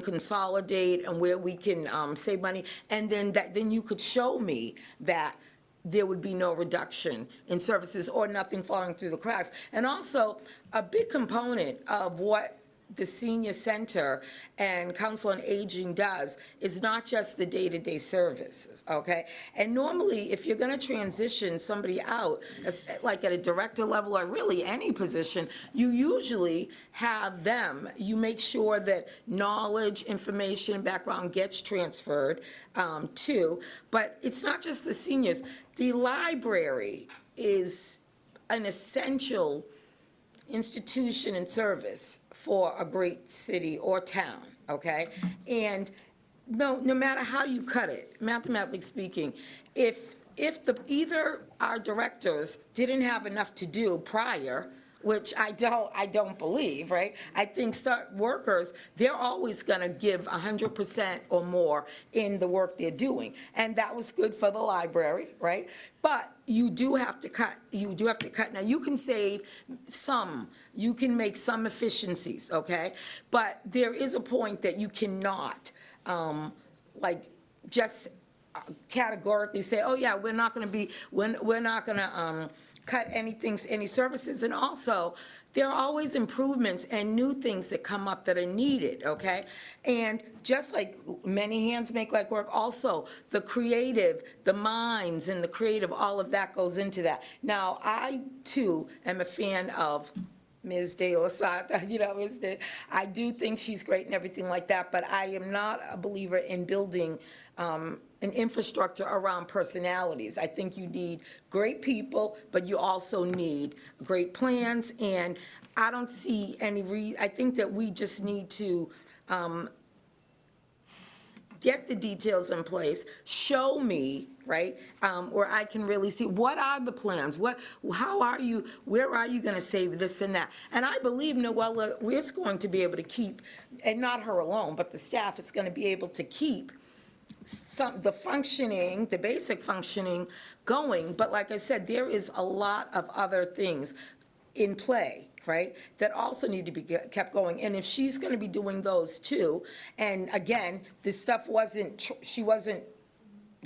consolidate and where we can save money, and then you could show me that there would be no reduction in services or nothing falling through the cracks. And also, a big component of what the senior center and Council on Aging does is not just the day-to-day services, okay? And normally, if you're gonna transition somebody out, like at a director level or really any position, you usually have them, you make sure that knowledge, information, background gets transferred too. But it's not just the seniors. The library is an essential institution and service for a great city or town, okay? And no matter how you cut it, mathematically speaking, if either our directors didn't have enough to do prior, which I don't believe, right? I think workers, they're always gonna give 100% or more in the work they're doing. And that was good for the library, right? But you do have to cut, Now, you can save some, you can make some efficiencies, okay? But there is a point that you cannot, just categorically say, oh yeah, we're not gonna cut any services. And also, there are always improvements and new things that come up that are needed, okay? And just like many hands make light work, also the creative, the minds and the creative, all of that goes into that. Now, I too am a fan of Ms. De La Santa, I do think she's great and everything like that, but I am not a believer in building an infrastructure around personalities. I think you need great people, but you also need great plans, and I don't see I think that we just need to get the details in place, show me, right, where I can really see what are the plans, where are you gonna save this and that? And I believe Noella is going to be able to keep, and not her alone, but the staff is gonna be able to keep the basic functioning going. But like I said, there is a lot of other things in play, right, that also need to be kept going. And if she's going to be doing those too, and again, this stuff she wasn't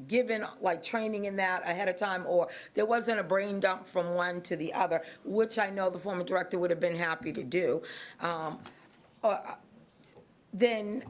given like training in that ahead of time, or there wasn't a brain dump from one to the other, which I know the former director would have been happy to do, then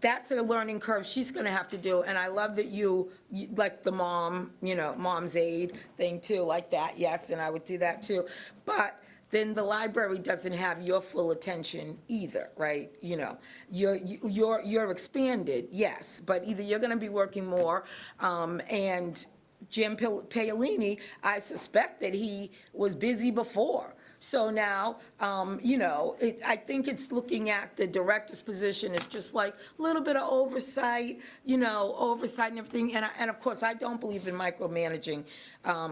that's a learning curve she's going to have to do. And I love that you like the mom's aid thing too, like that, yes, and I would do that too. But then the library doesn't have your full attention either, right? You're expanded, yes, but either you're going to be working more, and Jim Paolini, I suspect that he was busy before. So now, I think it's looking at the director's position as just like a little bit of oversight, oversight and everything. And of course, I don't believe in micromanaging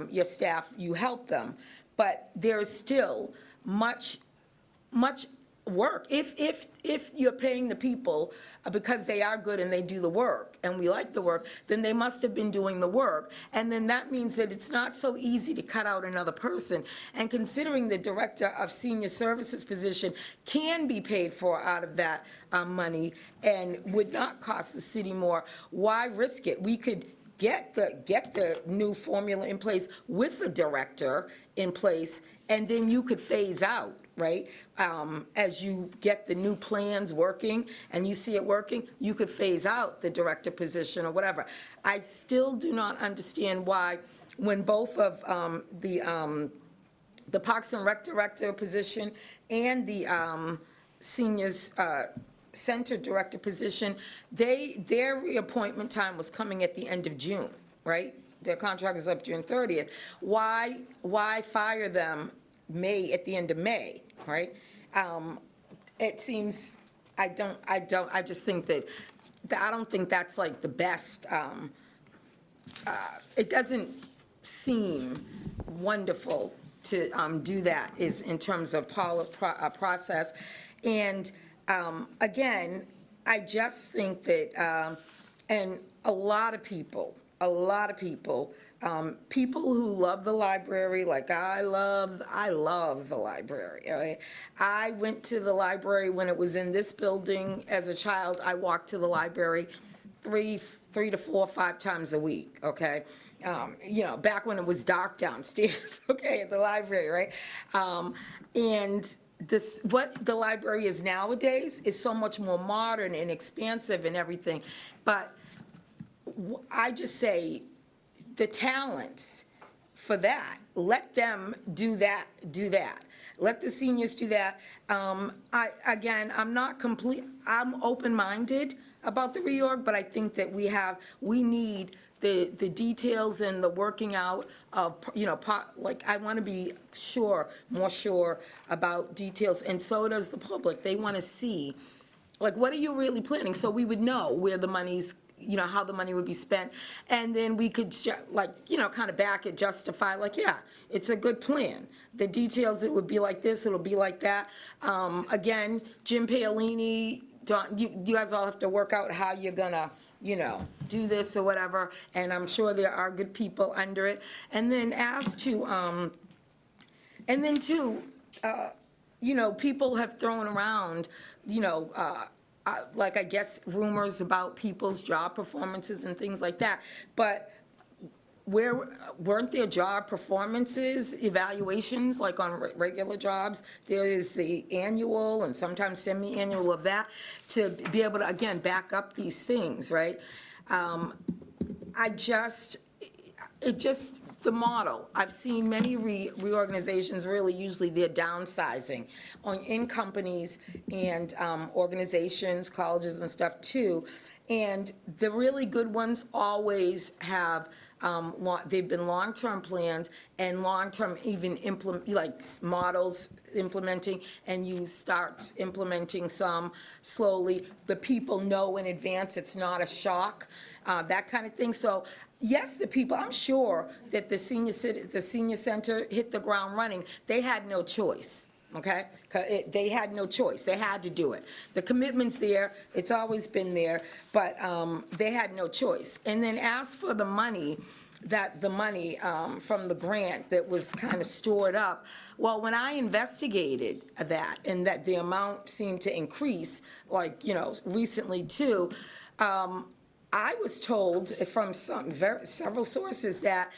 your staff. You help them. But there is still much work. If you're paying the people because they are good and they do the work, and we like the work, then they must have been doing the work. And then that means that it's not so easy to cut out another person. And considering the director of senior services position can be paid for out of that money and would not cost the city more, why risk it? We could get the new formula in place with the director in place, and then you could phase out, right? As you get the new plans working and you see it working, you could phase out the director position or whatever. I still do not understand why, when both of the Parks and Rec director position and the seniors center director position, their reappointment time was coming at the end of June, right? Their contract is up June 30th. Why fire them at the end of May, right? It seems, I just think that I don't think that's like the best, it doesn't seem wonderful to do that is in terms of process. And again, I just think that, and a lot of people, people who love the library, like I love the library. Right? I went to the library when it was in this building as a child. I walked to the library three to 4 or 5 times a week, okay? Back when it was dark downstairs, okay, at the library, right? And what the library is nowadays is so much more modern and expansive and everything. But I just say, the talents for that, let them do that. Let the seniors do that. I'm open-minded about the reorg, but I think that we need the details and the working out of, I want to be more sure about details, and so does the public. They want to see, what are you really planning? So we would know where the money's, how the money would be spent, and then we could, kind of back it, justify, yeah, it's a good plan. The details, it would be like this, it'll be like that. Again, Jim Paolini, you guys all have to work out how you're gonna, do this or whatever, and I'm sure there are good people under it. And then people have thrown around, I guess rumors about people's job performances and things like that. But weren't there job performances, evaluations, like on regular jobs? There is the annual and sometimes semi-annual of that, to be able to, again, back up these things, right? The model, I've seen many reorganizations, really usually they're downsizing in companies and organizations, colleges and stuff too. And the really good ones always have, they've been long-term plans and long-term even models implementing, and you start implementing some slowly. The people know in advance, it's not a shock, that kind of thing. So yes, the people, I'm sure that the senior center hit the ground running. They had no choice. Okay? They had no choice. They had to do it. The commitment's there. It's always been there, but they had no choice. And then as for the money, from the grant that was kind of stored up, well, when I investigated that, and that the amount seemed to increase, recently too, I was told from several sources that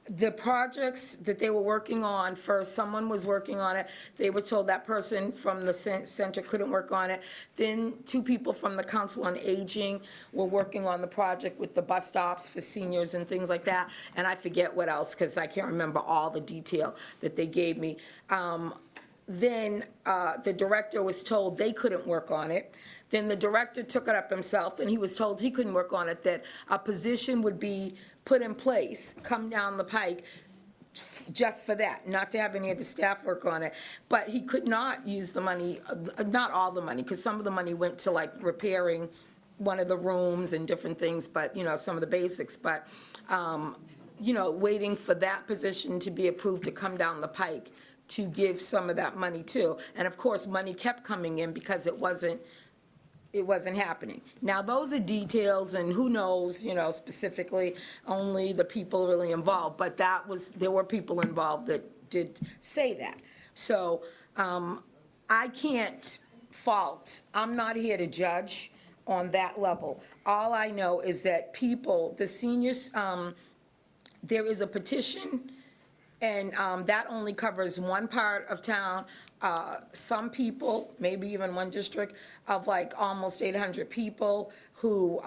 the projects that they were working on, first someone was working on it, they were told that person from the center couldn't work on it. Then 2 people from the Council on Aging were working on the project with the bus stops for seniors and things like that. And I forget what else, because I can't remember all the detail that they gave me. Then the director was told they couldn't work on it. Then the director took it up himself, and he was told he couldn't work on it, that a position would be put in place, come down the pike, just for that, not to have any of the staff work on it. But he could not use the money, not all the money, because some of the money went to repairing one of the rooms and different things, but, some of the basics. But, waiting for that position to be approved to come down the pike to give some of that money too. And of course, money kept coming in because it wasn't happening. Now, those are details, and who knows, specifically, only the people really involved, but there were people involved that did say that. So, I can't fault, I'm not here to judge on that level. All I know is that the seniors, there is a petition, and that only covers one part of town. Some people, maybe even one district, of almost 800 people who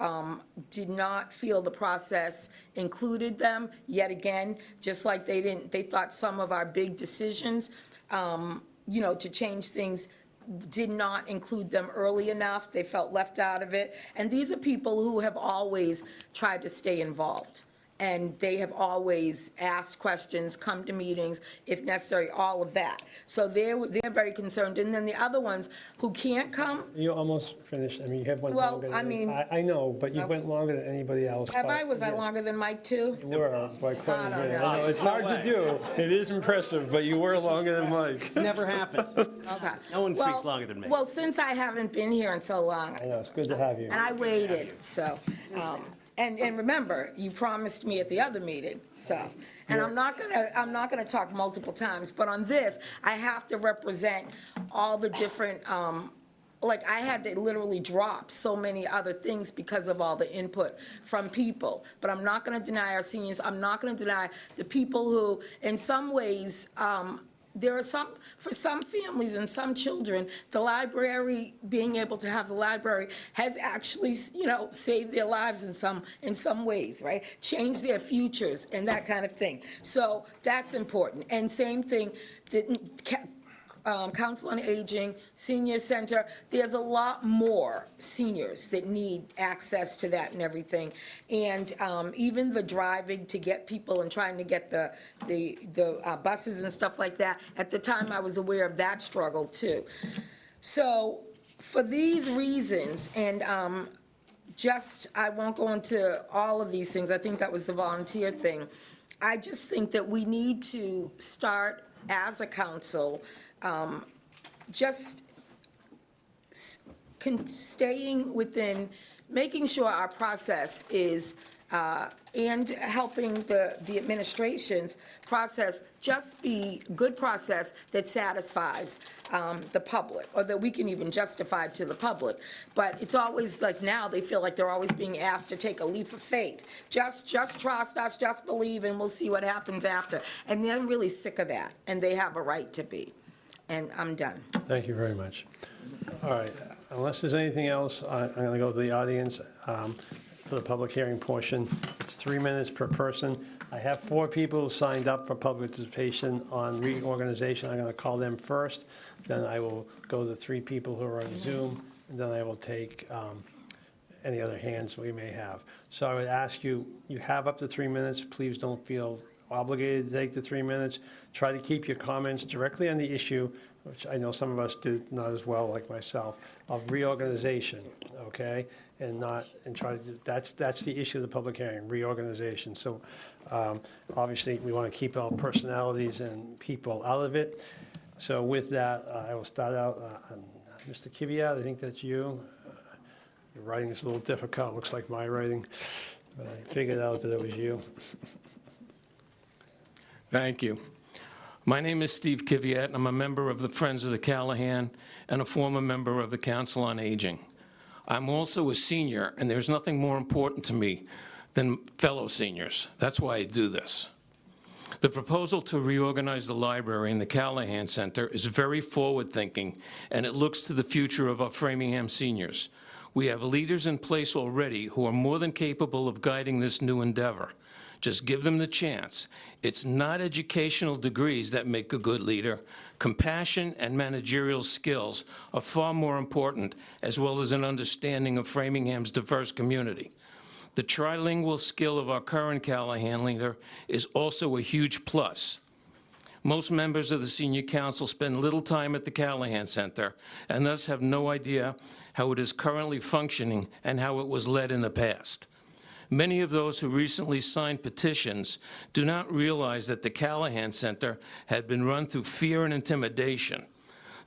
did not feel the process included them. Yet again, just like they thought some of our big decisions, to change things, did not include them early enough. They felt left out of it. And these are people who have always tried to stay involved. And they have always asked questions, come to meetings, if necessary, all of that. So they're very concerned. And then the other ones who can't come. You almost finished. I mean, you have one Well, longer I than mean- I know, but you went longer than anybody else. Have I? Was I longer than Mike too? You were by quite I a don't bit. know. I know, it's hard to do. It is impressive, but you were longer than Mike. It's never happened. Okay. No one speaks Well- longer than me. Well, since I haven't been here in so long, I know, it's good to have you. and I waited, so, and remember, you promised me at the other meeting, so, and I'm not gonna talk multiple times, but on this, I have to represent all the different, I had to literally drop so many other things because of all the input from people. But I'm not gonna deny our seniors, I'm not gonna deny the people who, in some ways, there are for some families and some children, the library, being able to have the library has actually, saved their lives in some ways, right? Changed their futures and that kind of thing. So that's important. And same thing, Council on Aging, Senior Center, there's a lot more seniors that need access to that and everything. And even the driving to get people and trying to get the buses and stuff like that, at the time I was aware of that struggle too. So for these reasons, and I won't go into all of these things, I think that was the volunteer thing. I just think that we need to start as a council just staying within, making sure our process is, and helping the administration's process just be good process that satisfies the public, or that we can even justify to the public. But it's always like now they feel like they're always being asked to take a leap of faith. Just trust us, just believe, and we'll see what happens after. And they're really sick of that, and they have a right to be. And I'm done. Thank you very much. All right, unless there's anything else, I'm going to go to the audience for the public hearing portion. It's 3 minutes per person. I have 4 people who signed up for public participation on reorganization. I'm going to call them first. Then I will go to 3 people who are on Zoom, and then I will take any other hands we may have. So I would ask you, you have up to 3 minutes. Please don't feel obligated to take the 3 minutes. Try to keep your comments directly on the issue, which I know some of us do not as well, like myself, of reorganization, okay? And try to do, that's the issue of the public hearing, reorganization. So obviously, we want to keep our personalities and people out of it. So with that, I will start out, Mr. Kiviat, I think that's you. Your writing is a little difficult, looks like my writing, but I figured out that it was you. Thank you. My name is Steve Kiviat, and I'm a member of the Friends of the Callahan and a former member of the Council on Aging. I'm also a senior, and there's nothing more important to me than fellow seniors. That's why I do this. The proposal to reorganize the library and the Callahan Center is very forward-thinking, and it looks to the future of our Framingham seniors. We have leaders in place already who are more than capable of guiding this new endeavor. Just give them the chance. It's not educational degrees that make a good leader. Compassion and managerial skills are far more important, as well as an understanding of Framingham's diverse community. The trilingual skill of our current Callahan leader is also a huge plus. Most members of the Senior Council spend little time at the Callahan Center and thus have no idea how it is currently functioning and how it was led in the past. Many of those who recently signed petitions do not realize that the Callahan Center had been run through fear and intimidation.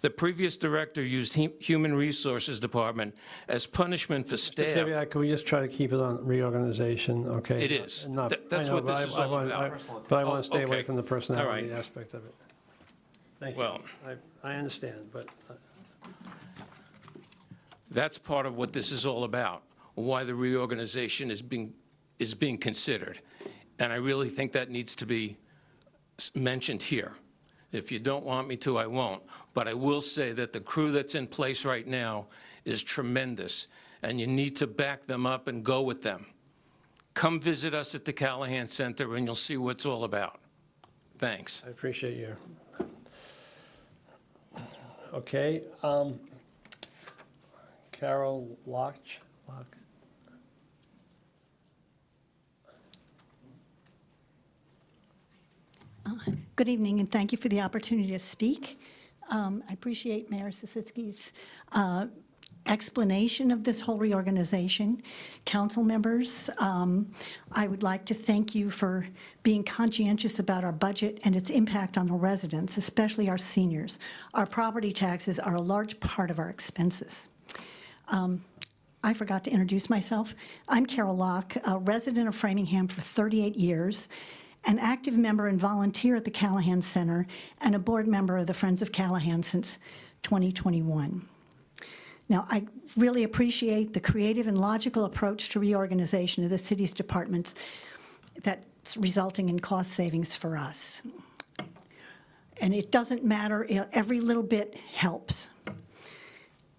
The previous director used Human Resources Department as punishment for staff. Mr. Kiviat, can we just try to keep it on reorganization, okay? It is. Not- That's I know, what this but is all about. But I want to stay away Okay. from the personality All right. aspect of it. Thank you. Well- I understand, but That's part of what this is all about, why the reorganization is being considered. And I really think that needs to be mentioned here. If you don't want me to, I won't. But I will say that the crew that's in place right now is tremendous, and you need to back them up and go with them. Come visit us at the Callahan Center, and you'll see what it's all about. Thanks. I appreciate you. Okay, Carol Locke. Good evening, and thank you for the opportunity to speak. I appreciate Mayor Sisitsky's explanation of this whole reorganization. Council members, I would like to thank you for being conscientious about our budget and its impact on the residents, especially our seniors. Our property taxes are a large part of our expenses. I forgot to introduce myself. I'm Carol Locke, a resident of Framingham for 38 years, an active member and volunteer at the Callahan Center, and a board member of the Friends of Callahan since 2021. Now, I really appreciate the creative and logical approach to reorganization of the city's departments that's resulting in cost savings for us. And it doesn't matter, every little bit helps.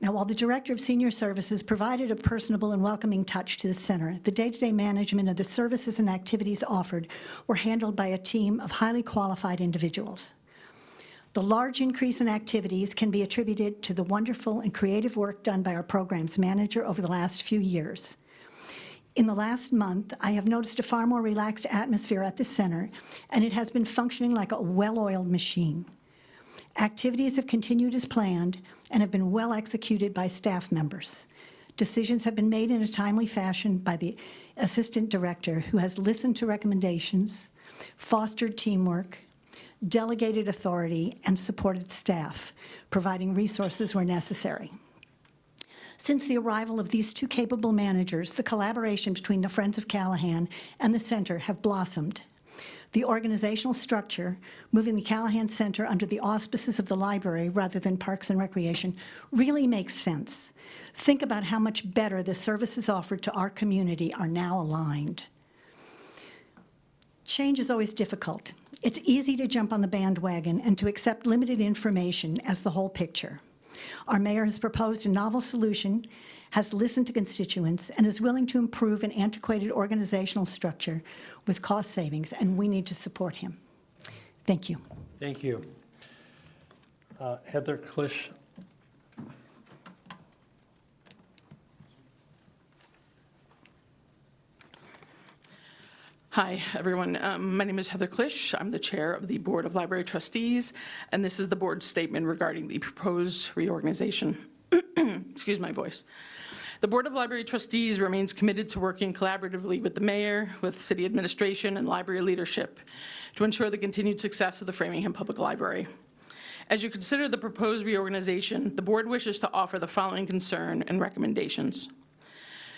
Now, while the Director of Senior Services provided a personable and welcoming touch to the center, the day-to-day management of the services and activities offered were handled by a team of highly qualified individuals. The large increase in activities can be attributed to the wonderful and creative work done by our programs manager over the last few years. In the last month, I have noticed a far more relaxed atmosphere at the center, and it has been functioning like a well-oiled machine. Activities have continued as planned and have been well executed by staff members. Decisions have been made in a timely fashion by the assistant director, who has listened to recommendations, fostered teamwork, delegated authority, and supported staff, providing resources where necessary. Since the arrival of these two capable managers, the collaboration between the Friends of Callahan and the center have blossomed. The organizational structure, moving the Callahan Center under the auspices of the library rather than Parks and Recreation, really makes sense. Think about how much better the services offered to our community are now aligned. Change is always difficult. It's easy to jump on the bandwagon and to accept limited information as the whole picture. Our mayor has proposed a novel solution, has listened to constituents, and is willing to improve an antiquated organizational structure with cost savings, and we need to support him. Thank you. Thank you. Heather Klisch. Hi, everyone. My name is Heather Klisch. I'm the chair of the Board of Library Trustees, and this is the board's statement regarding the proposed reorganization. Excuse my voice. The Board of Library Trustees remains committed to working collaboratively with the mayor, with city administration, and library leadership to ensure the continued success of the Framingham Public Library. As you consider the proposed reorganization, the board wishes to offer the following concern and recommendations.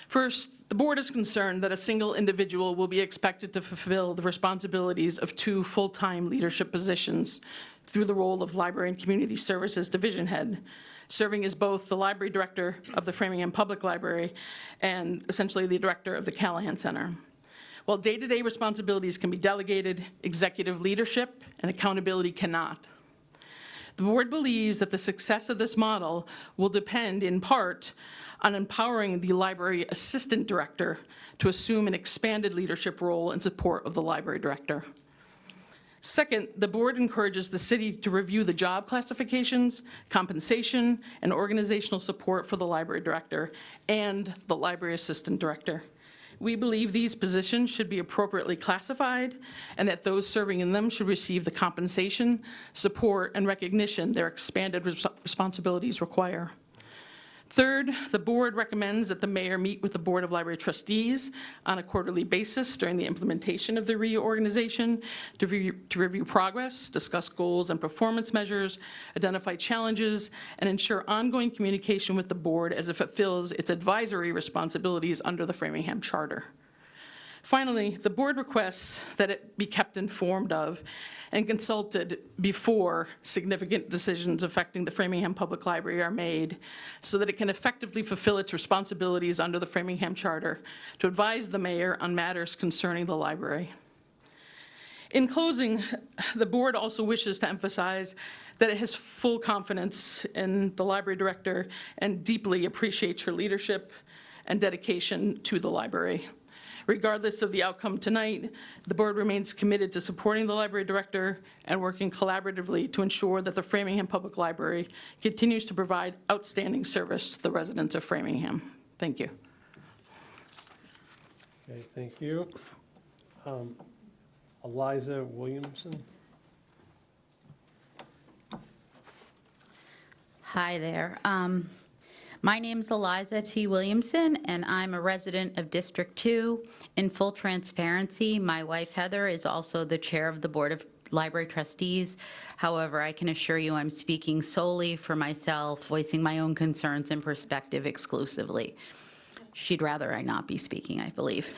First, the board is concerned that a single individual will be expected to fulfill the responsibilities of two full-time leadership positions through the role of Library and Community Services Division Head, serving as both the library director of the Framingham Public Library and essentially the director of the Callahan Center. While day-to-day responsibilities can be delegated, executive leadership and accountability cannot. The board believes that the success of this model will depend in part on empowering the library assistant director to assume an expanded leadership role in support of the library director. Second, the board encourages the city to review the job classifications, compensation, and organizational support for the library director and the library assistant director. We believe these positions should be appropriately classified and that those serving in them should receive the compensation, support, and recognition their expanded responsibilities require. Third, the board recommends that the mayor meet with the Board of Library Trustees on a quarterly basis during the implementation of the reorganization to review progress, discuss goals and performance measures, identify challenges, and ensure ongoing communication with the board as it fulfills its advisory responsibilities under the Framingham Charter. Finally, the board requests that it be kept informed of and consulted before significant decisions affecting the Framingham Public Library are made so that it can effectively fulfill its responsibilities under the Framingham Charter to advise the mayor on matters concerning the library. In closing, the board also wishes to emphasize that it has full confidence in the library director and deeply appreciates her leadership and dedication to the library. Regardless of the outcome tonight, the board remains committed to supporting the library director and working collaboratively to ensure that the Framingham Public Library continues to provide outstanding service to the residents of Framingham. Thank you. Okay, thank you. Eliza Williamson. Hi there. My name's Eliza T. Williamson, and I'm a resident of District 2. In full transparency, my wife Heather is also the chair of the Board of Library Trustees. However, I can assure you I'm speaking solely for myself, voicing my own concerns and perspective exclusively. She'd rather I not be speaking, I believe.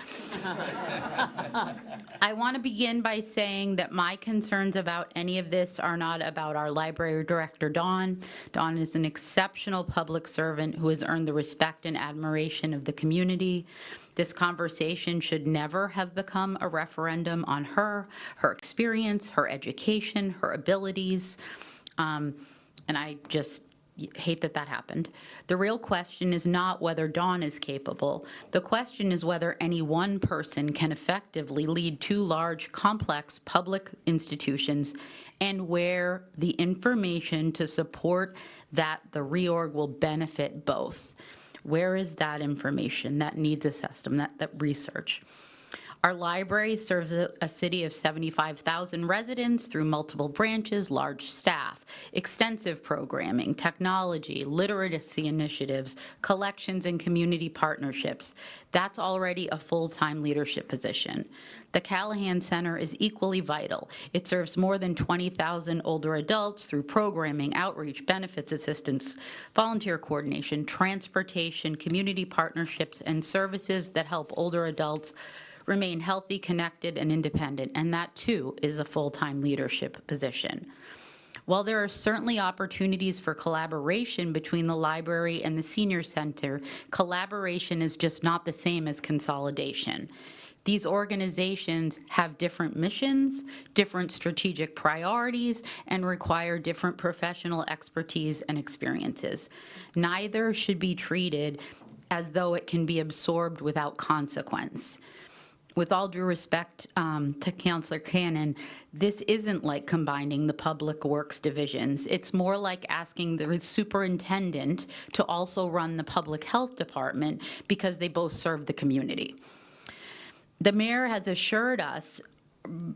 I want to begin by saying that my concerns about any of this are not about our library director, Dawn. Dawn is an exceptional public servant who has earned the respect and admiration of the community. This conversation should never have become a referendum on her experience, her education, her abilities. And I just hate that that happened. The real question is not whether Dawn is capable. The question is whether any one person can effectively lead two large, complex public institutions, and where the information to support that the reorg will benefit both. Where is that information, that needs assessment, that research? Our library serves a city of 75,000 residents through multiple branches, large staff, extensive programming, technology, literacy initiatives, collections, and community partnerships. That's already a full-time leadership position. The Callahan Center is equally vital. It serves more than 20,000 older adults through programming, outreach, benefits assistance, volunteer coordination, transportation, community partnerships, and services that help older adults remain healthy, connected, and independent, and that too is a full-time leadership position. While there are certainly opportunities for collaboration between the library and the senior center, collaboration is just not the same as consolidation. These organizations have different missions, different strategic priorities, and require different professional expertise and experiences. Neither should be treated as though it can be absorbed without consequence. With all due respect to Councillor Cannon, this isn't like combining the public works divisions. It's more like asking the superintendent to also run the public health department because they both serve the community. The mayor has assured us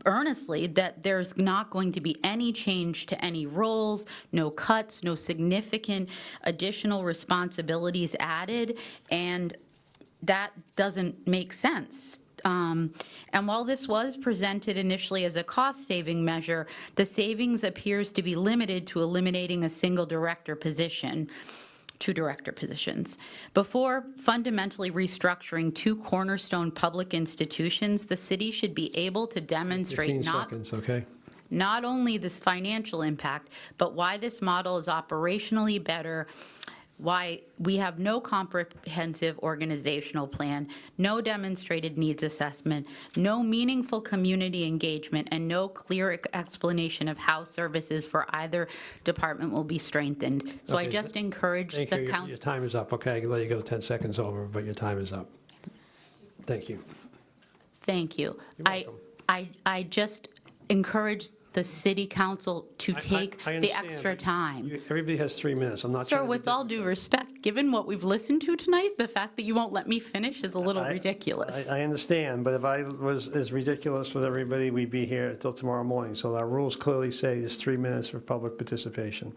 earnestly that there's not going to be any change to any roles, no cuts, no significant additional responsibilities added, and that doesn't make sense. And while this was presented initially as a cost-saving measure, the savings appears to be limited to eliminating a single director position, 2 director positions. Before fundamentally restructuring 2 cornerstone public institutions, the city should be able to demonstrate 15 seconds, okay? not only this financial impact, but why this model is operationally better, why we have no comprehensive organizational plan, no demonstrated needs assessment, no meaningful community engagement, and no clear explanation of how services for either department will be strengthened. So I Okay. just encourage Thank the you. Your council. time is up, okay? I can let you go 10 seconds over, but your time is up. Thank you. Thank you. I just encourage the city council to take I the understand, extra but time. Everybody has 3 minutes. I'm not Sir, trying to be with all due respect, given what we've listened to tonight, the fact that you won't let me finish is a little ridiculous. I understand, but if I was as ridiculous with everybody, we'd be here until tomorrow morning. So our rules clearly say there's 3 minutes for public participation.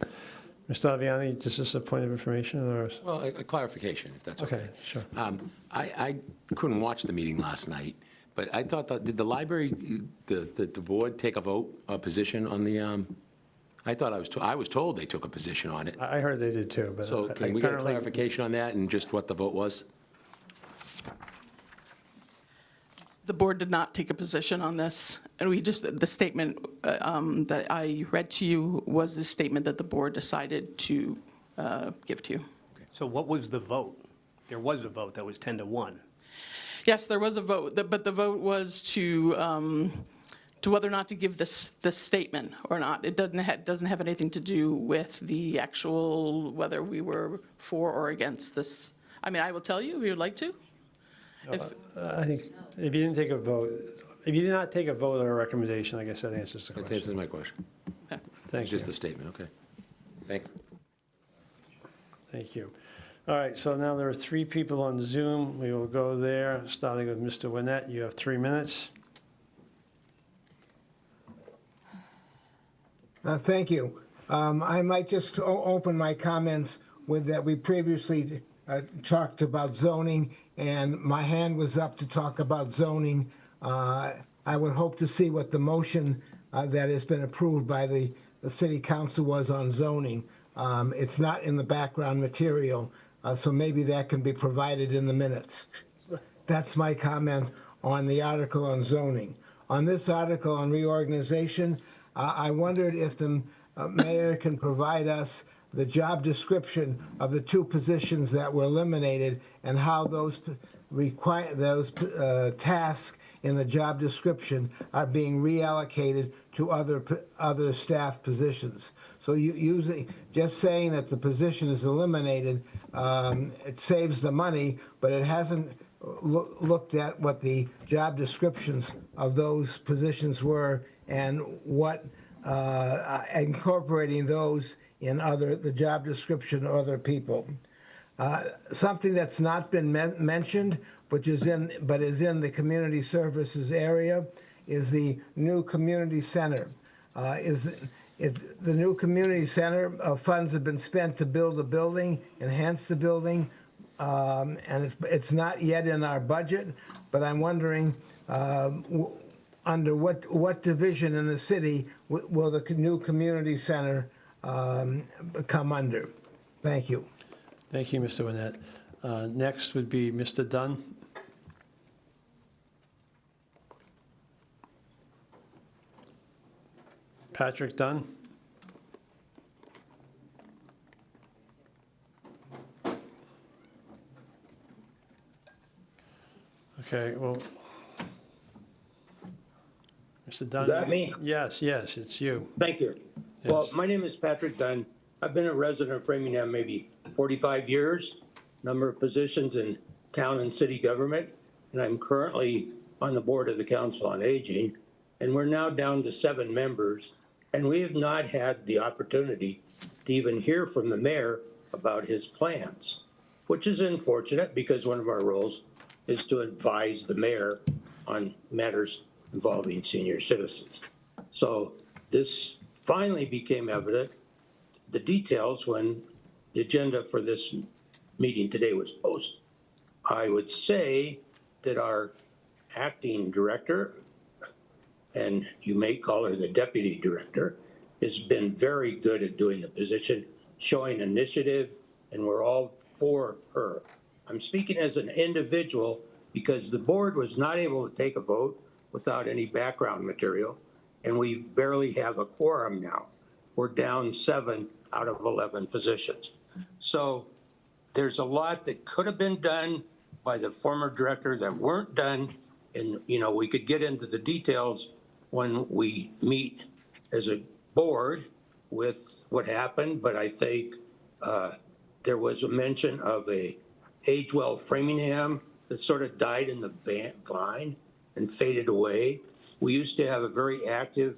Mr. Aviani, is this a point of information or? Well, a clarification, if that's okay. Okay, sure. I couldn't watch the meeting last night, but I thought that, did the library, the board take a position on the, I thought I was told they took a position on it. I heard they did too, but. So can we get a apparently- clarification on that and just what the vote was? The board did not take a position on this, and we just, the statement that I read to you was the statement that the board decided to give to you. So what was the vote? There was a vote that was 10-1. Yes, there was a vote, but the vote was to whether or not to give this statement or not. It doesn't have anything to do with the actual, whether we were for or against this. I mean, I will tell you if you would like to. I think if you didn't take a vote, if you did not take a vote or a recommendation, I guess that answers the That question. answers my question. Thank It's just you. a statement, okay. Thank you. Thank you. All right, so now there are 3 people on Zoom. We will go there, starting with Mr. Winnett. You have 3 minutes. Thank you. I might just open my comments with that we previously talked about zoning, and my hand was up to talk about zoning. I would hope to see what the motion that has been approved by the city council was on zoning. It's not in the background material, so maybe that can be provided in the minutes. That's my comment on the article on zoning. On this article on reorganization, I wondered if the mayor can provide us the job description of the 2 positions that were eliminated and how those tasks in the job description are being reallocated to other staff positions. So just saying that the position is eliminated, it saves the money, but it hasn't looked at what the job descriptions of those positions were and what incorporating those in the job description of other people. Something that's not been mentioned, but is in the community services area, is the new community center. The new community center funds have been spent to build a building, enhance the building, and it's not yet in our budget, but I'm wondering under what division in the city will the new community center come under? Thank you. Thank you, Mr. Winnett. Next would be Mr. Dunn. Patrick Dunn. Okay, well, Mr. Dunn. Is that me? Yes, it's you. Thank you. Well, my name is Patrick Dunn. I've been a resident of Framingham maybe 45 years, number of positions in town and city government, and I'm currently on the board of the Council on Aging, and we're now down to 7 members, and we have not had the opportunity to even hear from the mayor about his plans, which is unfortunate because one of our roles is to advise the mayor on matters involving senior citizens. So this finally became evident, the details, when the agenda for this meeting today was posted. I would say that our acting director, and you may call her the deputy director, has been very good at doing the position, showing initiative, and we're all for her. I'm speaking as an individual because the board was not able to take a vote without any background material, and we barely have a quorum now. We're down 7 out of 11 positions. So there's a lot that could have been done by the former director that weren't done, and we could get into the details when we meet as a board with what happened, but I think there was a mention of a Agewell Framingham that sort of died in the vine and faded away. We used to have a very active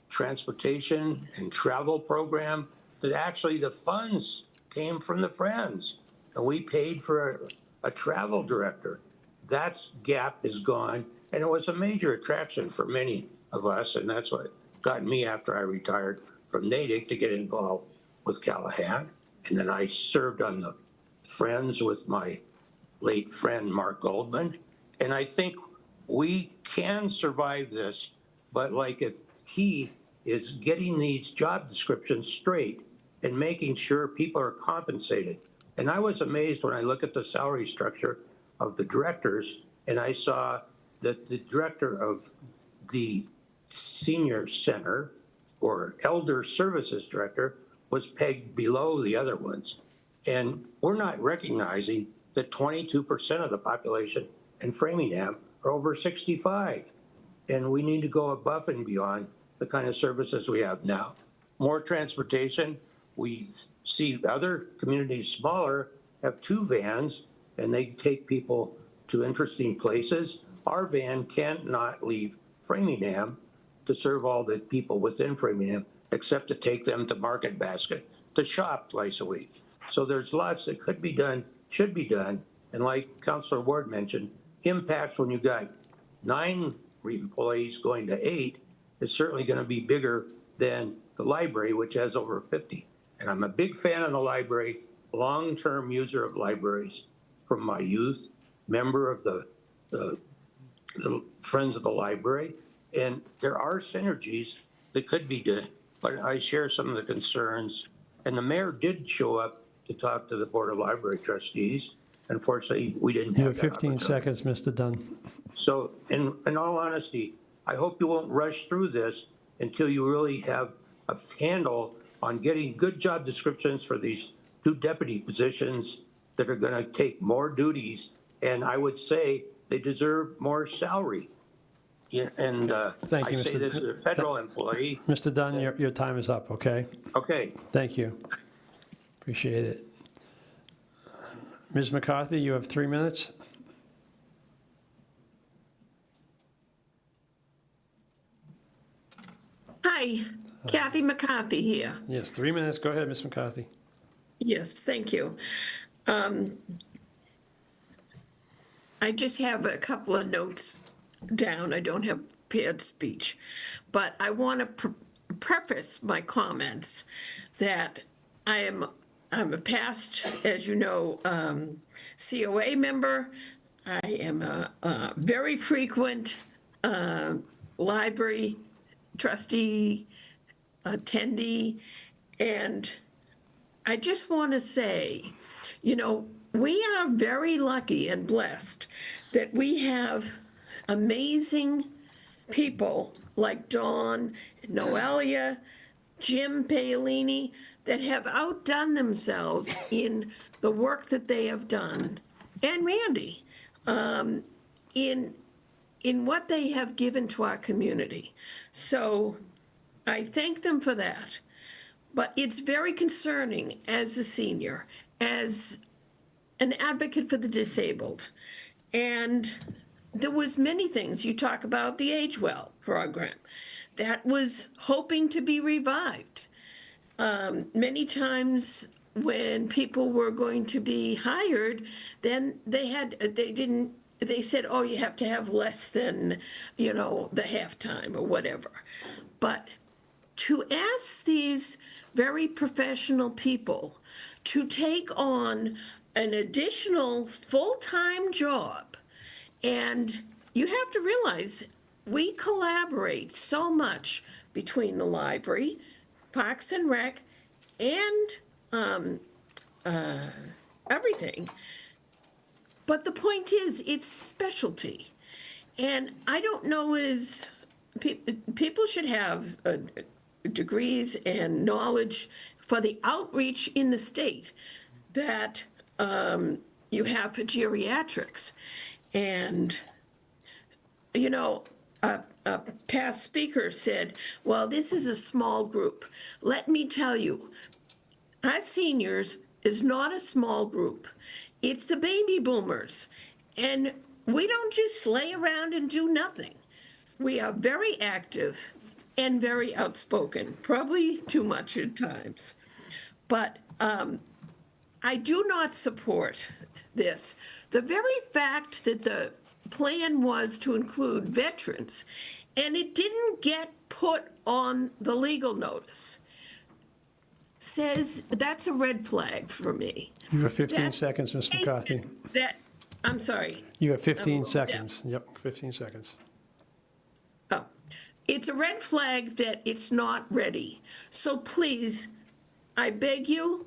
transportation and travel program that actually the funds came from the Friends, and we paid for a travel director. That gap is gone, and it was a major attraction for many of us, and that's what got me after I retired from Natick to get involved with Callahan. And then I served on the Friends with my late friend Mark Goldman. And I think we can survive this, but like a key is getting these job descriptions straight and making sure people are compensated. And I was amazed when I look at the salary structure of the directors, and I saw that the director of the senior center or elder services director was pegged below the other ones. And we're not recognizing that 22% of the population in Framingham are over 65. And we need to go above and beyond the kind of services we have now. More transportation. We see other communities smaller have 2 vans and they take people to interesting places. Our van cannot leave Framingham to serve all the people within Framingham, except to take them to Market Basket to shop twice a week. So there's lots that could be done, should be done. And like Councilor Ward mentioned, impacts when you got 9 employees going to 8 is certainly going to be bigger than the library, which has over 50. And I'm a big fan of the library, long-term user of libraries from my youth, member of the Friends of the Library. And there are synergies that could be done, but I share some of the concerns. And the mayor did show up to talk to the Board of Library Trustees. Unfortunately, we didn't You have have that 15 opportunity. seconds, Mr. Dunn. So in all honesty, I hope you won't rush through this until you really have a handle on getting good job descriptions for these 2 deputy positions that are going to take more duties. And I would say they deserve more salary. Yeah, and Thank I you, say Mr. this as a federal employee. Mr. Dunn, your time is up, okay? Okay. Thank you. Appreciate it. Ms. McCarthy, you have 3 minutes. Hi, Kathy McCarthy here. Yes, 3 minutes. Go ahead, Ms. McCarthy. Yes, thank you. I just have a couple of notes down. I don't have prepared speech, but I want to preface my comments that I'm a past, as you know, COA member. I am a very frequent library trustee, attendee, and I just want to say, you know, we are very lucky and blessed that we have amazing people like Dawn, Noelia, Jim Paolini, that have outdone themselves in the work that they have done, and Randy, in what they have given to our community. So I thank them for that. But it's very concerning as a senior, as an advocate for the disabled. And there was many things. You talk about the Age Well program that was hoping to be revived. Many times when people were going to be hired, then they said, oh, you have to have less than, you know, the halftime or whatever. But to ask these very professional people to take on an additional full-time job, and you have to realize we collaborate so much between the library, Parks and Rec, and everything. But the point is, it's specialty. And I don't know is people should have degrees and knowledge for the outreach in the state that you have for geriatrics. And, you know, a past speaker said, well, this is a small group. Let me tell you, our seniors is not a small group. It's the baby boomers. And we don't just lay around and do nothing. We are very active and very outspoken, probably too much at times. But I do not support this. The very fact that the plan was to include veterans, and it didn't get put on the legal notice, says that's a red flag for me. You have 15 seconds, Ms. McCarthy. I'm sorry. You have 15 seconds. Yep, 15 seconds. Oh, it's a red flag that it's not ready. So please, I beg you,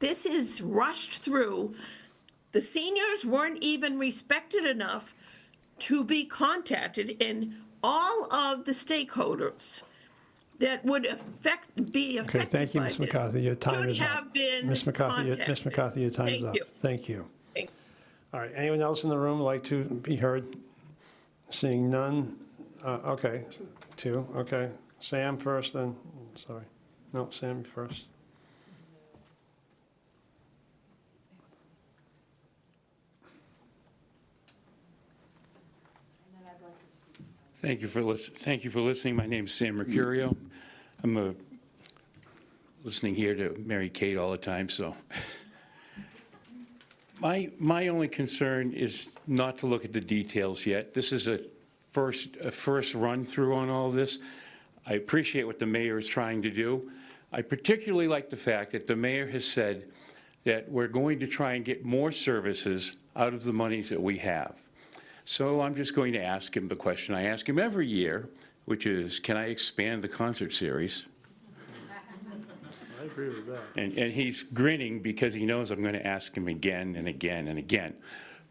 this is rushed through. The seniors weren't even respected enough to be contacted, and all of the stakeholders that would be Okay, affected thank you, by Ms. this McCarthy. Your time should is up. have been Ms. McCarthy, Ms. contacted. McCarthy, your time is Thank up. you. Thank you. Thank- All right, anyone else in the room like to be heard? Seeing none? Okay, 2, okay. Sam first, then, sorry. No, Sam first. Thank you for listening. My name is Sam Mercurio. I'm listening here to Mary Kate all the time, so. My only concern is not to look at the details yet. This is a first run-through on all this. I appreciate what the mayor is trying to do. I particularly like the fact that the mayor has said that we're going to try and get more services out of the monies that we have. So I'm just going to ask him the question I ask him every year, which is, can I expand the concert series? I agree with that. And he's grinning because he knows I'm going to ask him again and again and again.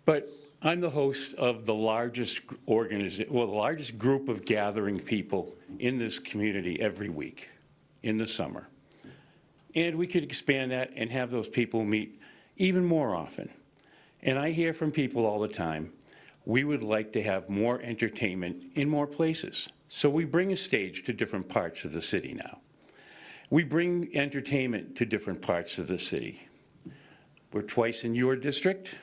But I'm the host of the largest the largest group of gathering people in this community every week in the summer. And we could expand that and have those people meet even more often. And I hear from people all the time, we would like to have more entertainment in more places. So we bring a stage to different parts of the city now. We bring entertainment to different parts of the city. We're twice in your district.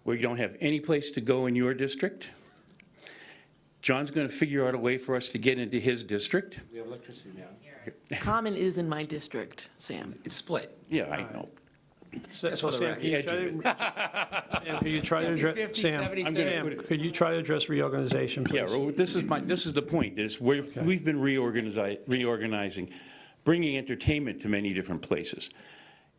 We don't have any place to go in your district. John's going to figure out a way for us to get into his district. We have electricity now. Common is in my district, Sam. It's split. Yeah, I know. So for the Sam, record. can you try to- Sam, could you try to address, 50, Sam, 70, I'm gonna Sam, put it- could you try to address reorganization, please? Yeah, well, this is the point, is we've been reorganizing, bringing entertainment to many different places.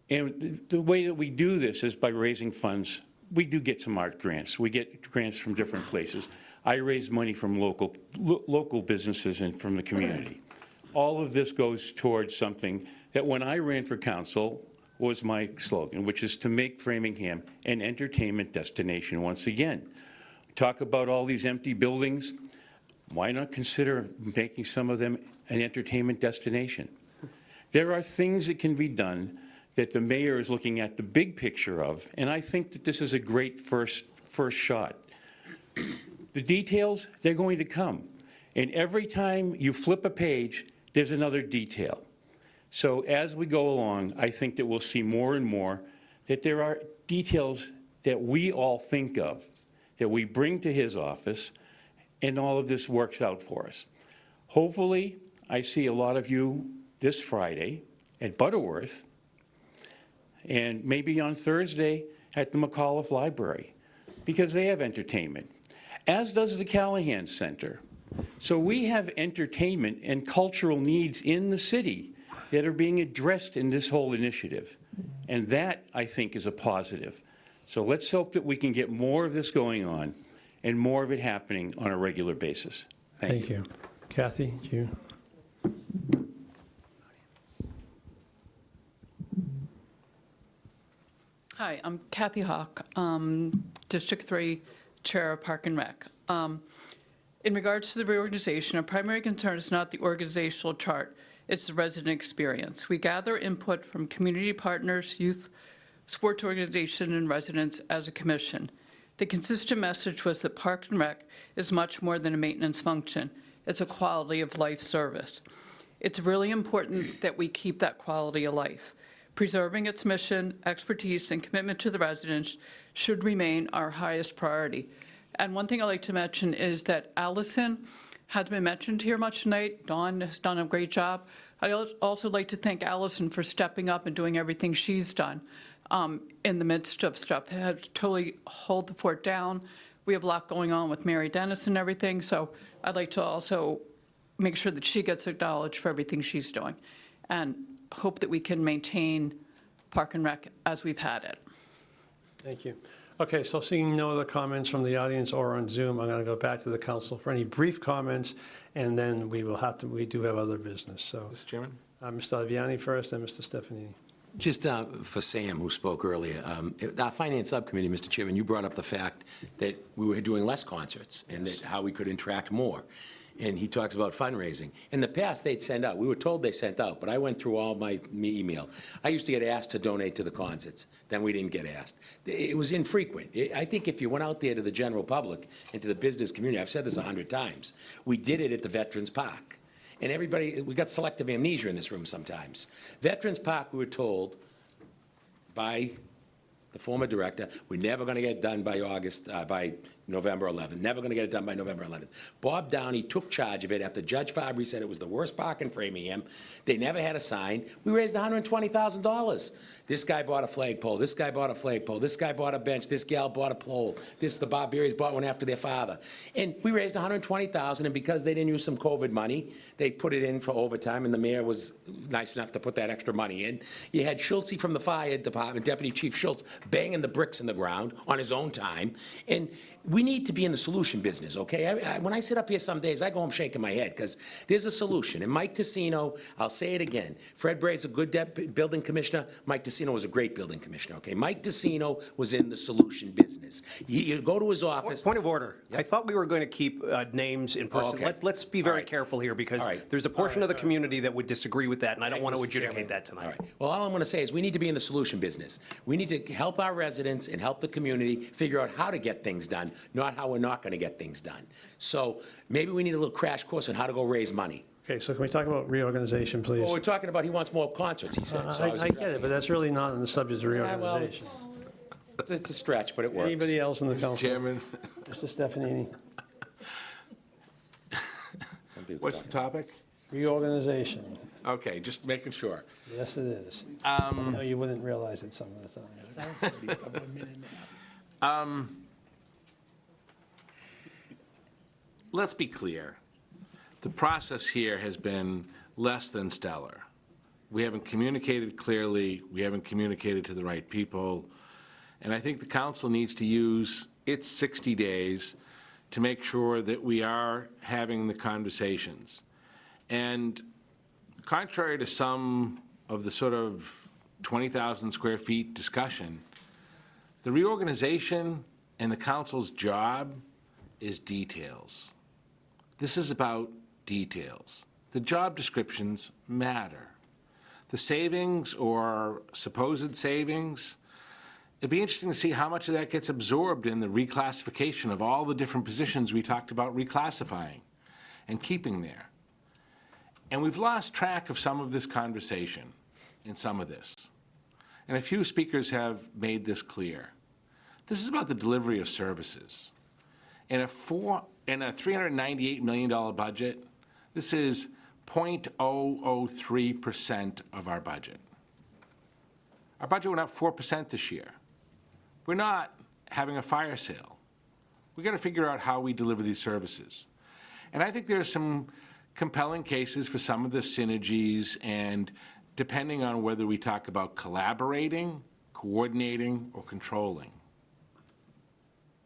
And the way that we do this is by raising funds. We do get some art grants. We get grants from different places. I raise money from local businesses and from the community. All of this goes towards something that when I ran for council was my slogan, which is to make Framingham an entertainment destination once again. Talk about all these empty buildings. Why not consider making some of them an entertainment destination? There are things that can be done that the mayor is looking at the big picture of, and I think that this is a great first shot. The details, they're going to come. And every time you flip a page, there's another detail. So as we go along, I think that we'll see more and more that there are details that we all think of, that we bring to his office, and all of this works out for us. Hopefully, I see a lot of you this Friday at Butterworth, and maybe on Thursday at the McAuliffe Library, because they have entertainment, as does the Callahan Center. So we have entertainment and cultural needs in the city that are being addressed in this whole initiative. And that, I think, is a positive. So let's hope that we can get more of this going on and more of it happening on a regular basis. Thank you. Kathy, you? Hi, I'm Kathy Hawk, District 3 Chair of Park and Rec. In regards to the reorganization, our primary concern is not the organizational chart, it's the resident experience. We gather input from community partners, youth, sports organizations, and residents as a commission. The consistent message was that Park and Rec is much more than a maintenance function. It's a quality of life service. It's really important that we keep that quality of life. Preserving its mission, expertise, and commitment to the residents should remain our highest priority. And one thing I'd like to mention is that Allison hasn't been mentioned here much tonight. Dawn has done a great job. I'd also like to thank Allison for stepping up and doing everything she's done in the midst of stuff that had to totally hold the fort down. We have a lot going on with Mary Dennis and everything, so I'd like to also make sure that she gets acknowledged for everything she's doing, and hope that we can maintain Park and Rec as we've had it. Thank you. Okay, so seeing no other comments from the audience or on Zoom, I'm going to go back to the council for any brief comments, and then we do have other business, so. Mr. Chairman? Mr. Aviani first, and Mr. Stefanini. Just for Sam, who spoke earlier, our finance subcommittee, Mr. Chairman, you brought up the fact that we were doing less concerts and that how we could interact more. And he talks about fundraising. In the past, they'd send out. We were told they sent out, but I went through all my email. I used to get asked to donate to the concerts. Then we didn't get asked. It was infrequent. I think if you went out there to the general public and to the business community, I've said this 100 times, we did it at the Veterans Park. And everybody, we got selective amnesia in this room sometimes. Veterans Park, we were told by the former director, we're never going to get it done by November 11th. Never going to get it done by November 11th. Bob Downey took charge of it after Judge Fabry said it was the worst park in Framingham. They never had a sign. We raised $120,000. This guy bought a flagpole. This guy bought a flagpole. This guy bought a bench. This gal bought a pole. The Barberries bought one after their father. And we raised $120,000, and because they didn't use some COVID money, they put it in for overtime, and the mayor was nice enough to put that extra money in. You had Schultze from the fire department, Deputy Chief Schultz, banging the bricks in the ground on his own time. And we need to be in the solution business, okay? When I sit up here some days, I go home shaking my head, because there's a solution. And Mike Tessino, I'll say it again, Fred Bray's a good building commissioner, Mike Tessino was a great building commissioner, okay? Mike Tessino was in the solution business. You go to his office. Point of order. I thought we were going to keep names in person. okay. Let's be very careful here, because there's a portion of the community that would disagree with that, and I don't want to adjudicate that tonight. All right. Well, all I'm going to say is we need to be in the solution business. We need to help our residents and help the community figure out how to get things done, not how we're not going to get things done. So maybe we need a little crash course on how to go raise money. Okay, so can we talk about reorganization, please? Well, we're talking about he wants more concerts, he said. So was I get it, but that's really not on the subject of Yeah, well, reorganization. it's a stretch, but it works. Anybody else in the council? Chairman, Mr. Stefanini, Some people what's the topic? reorganization. Okay, just making sure. Yes, it is. No, you wouldn't realize it some of the time. Let's be clear. The process here has been less than stellar. We haven't communicated clearly, we haven't communicated to the right people, and I think the council needs to use its 60 days to make sure that we are having the conversations. And contrary to some of the sort of 20,000 square feet discussion, the reorganization and the council's job is details. This is about details. The job descriptions matter. The savings or supposed savings, it'd be interesting to see how much of that gets absorbed in the reclassification of all the different positions we talked about reclassifying and keeping there. And we've lost track of some of this conversation in some of this. And a few speakers have made this clear. This is about the delivery of services. In a $398 million budget, this is 0.003% of our budget. Our budget went up 4% this year. We're not having a fire sale. We've got to figure out how we deliver these services. And I think there are some compelling cases for some of the synergies, and depending on whether we talk about collaborating, coordinating, or controlling.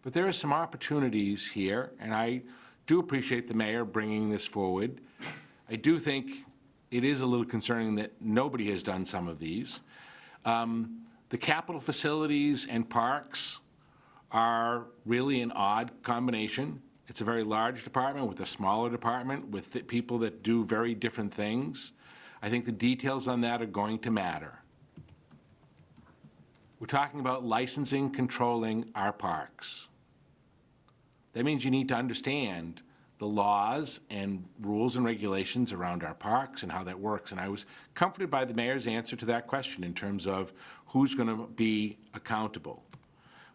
But there are some opportunities here, and I do appreciate the mayor bringing this forward. I do think it is a little concerning that nobody has done some of these. The capital facilities and parks are really an odd combination. It's a very large department with a smaller department with people that do very different things. I think the details on that are going to matter. We're talking about licensing, controlling our parks. That means you need to understand the laws and rules and regulations around our parks and how that works. And I was comforted by the mayor's answer to that question in terms of who's going to be accountable.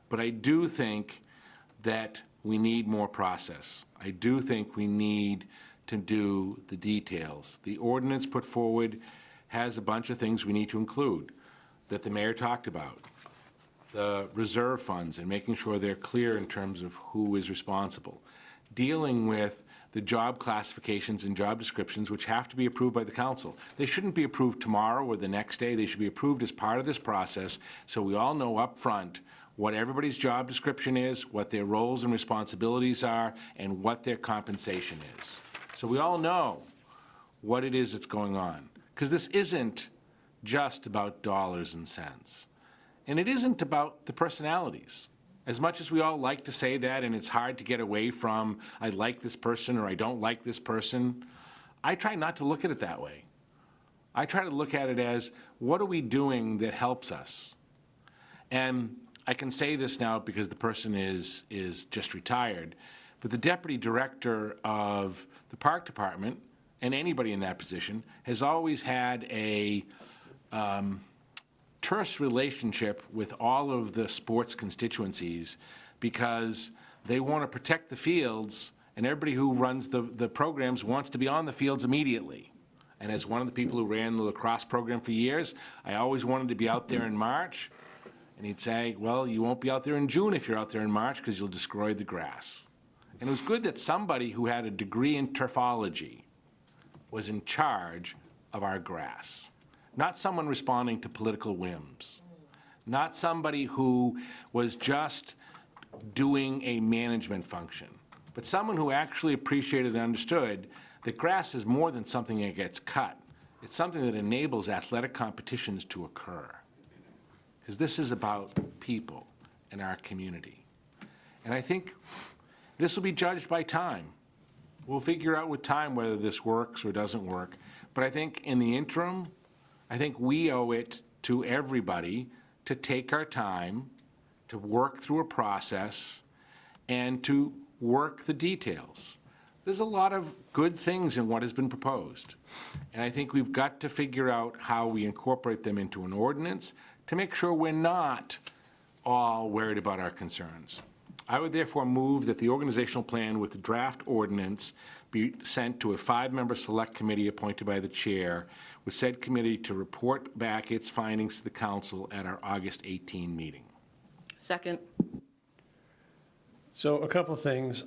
But I do think that we need more process. I do think we need to do the details. The ordinance put forward has a bunch of things we need to include that the mayor talked about. The reserve funds and making sure they're clear in terms of who is responsible. Dealing with the job classifications and job descriptions, which have to be approved by the council. They shouldn't be approved tomorrow or the next day. They should be approved as part of this process, so we all know up front what everybody's job description is, what their roles and responsibilities are, and what their compensation is. So we all know what it is that's going on. Because this isn't just about dollars and cents. And it isn't about the personalities. As much as we all like to say that, and it's hard to get away from, I like this person or I don't like this person, I try not to look at it that way. I try to look at it as, what are we doing that helps us? And I can say this now because the person is just retired, but the deputy director of the park department, and anybody in that position, has always had a terse relationship with all of the sports constituencies because they want to protect the fields, and everybody who runs the programs wants to be on the fields immediately. And as one of the people who ran the lacrosse program for years, I always wanted to be out there in March. And he'd say, well, you won't be out there in June if you're out there in March because you'll destroy the grass. And it was good that somebody who had a degree in turfology was in charge of our grass. Not someone responding to political whims. Not somebody who was just doing a management function, but someone who actually appreciated and understood that grass is more than something that gets cut. It's something that enables athletic competitions to occur. Because this is about people in our community. And I think this will be judged by time. We'll figure out with time whether this works or doesn't work. But I think in the interim, I think we owe it to everybody to take our time, to work through a process, and to work the details. There's a lot of good things in what has been proposed. And I think we've got to figure out how we incorporate them into an ordinance to make sure we're not all worried about our concerns. I would therefore move that the organizational plan with the draft ordinance be sent to a 5-member select committee appointed by the chair, with said committee to report back its findings to the council at our August 18 meeting. Second. So a couple things.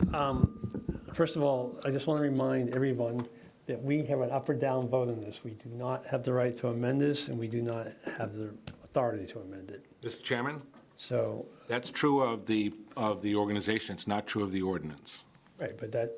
First of all, I just want to remind everyone that we have an up or down vote on this. We do not have the right to amend this, and we do not have the authority to amend it. Mr. Chairman? So, That's true of the organization. It's not true of the ordinance. right, but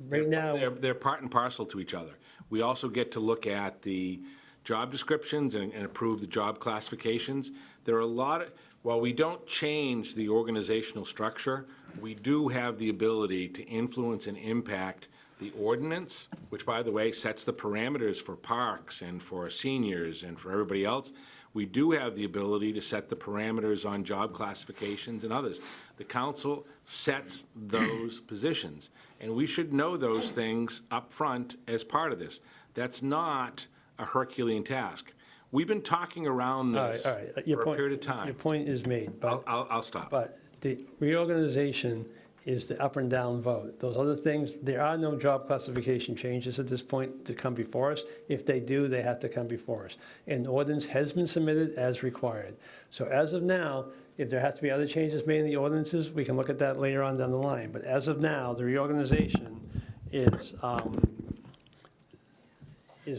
right now, They're part and parcel to each other. We also get to look at the job descriptions and approve the job classifications. There are a lot of, while we don't change the organizational structure, we do have the ability to influence and impact the ordinance, which, by the way, sets the parameters for parks and for seniors and for everybody else. We do have the ability to set the parameters on job classifications and others. The council sets those positions, and we should know those things up front as part of this. That's not a Herculean task. We've been talking around this all right, for a period of time. Your point is made, but. I'll stop. But the reorganization is the up and down vote. Those other things, there are no job classification changes at this point to come before us. If they do, they have to come before us. An ordinance has been submitted as required. So as of now, if there has to be other changes made in the ordinances, we can look at that later on down the line. But as of now, the reorganization is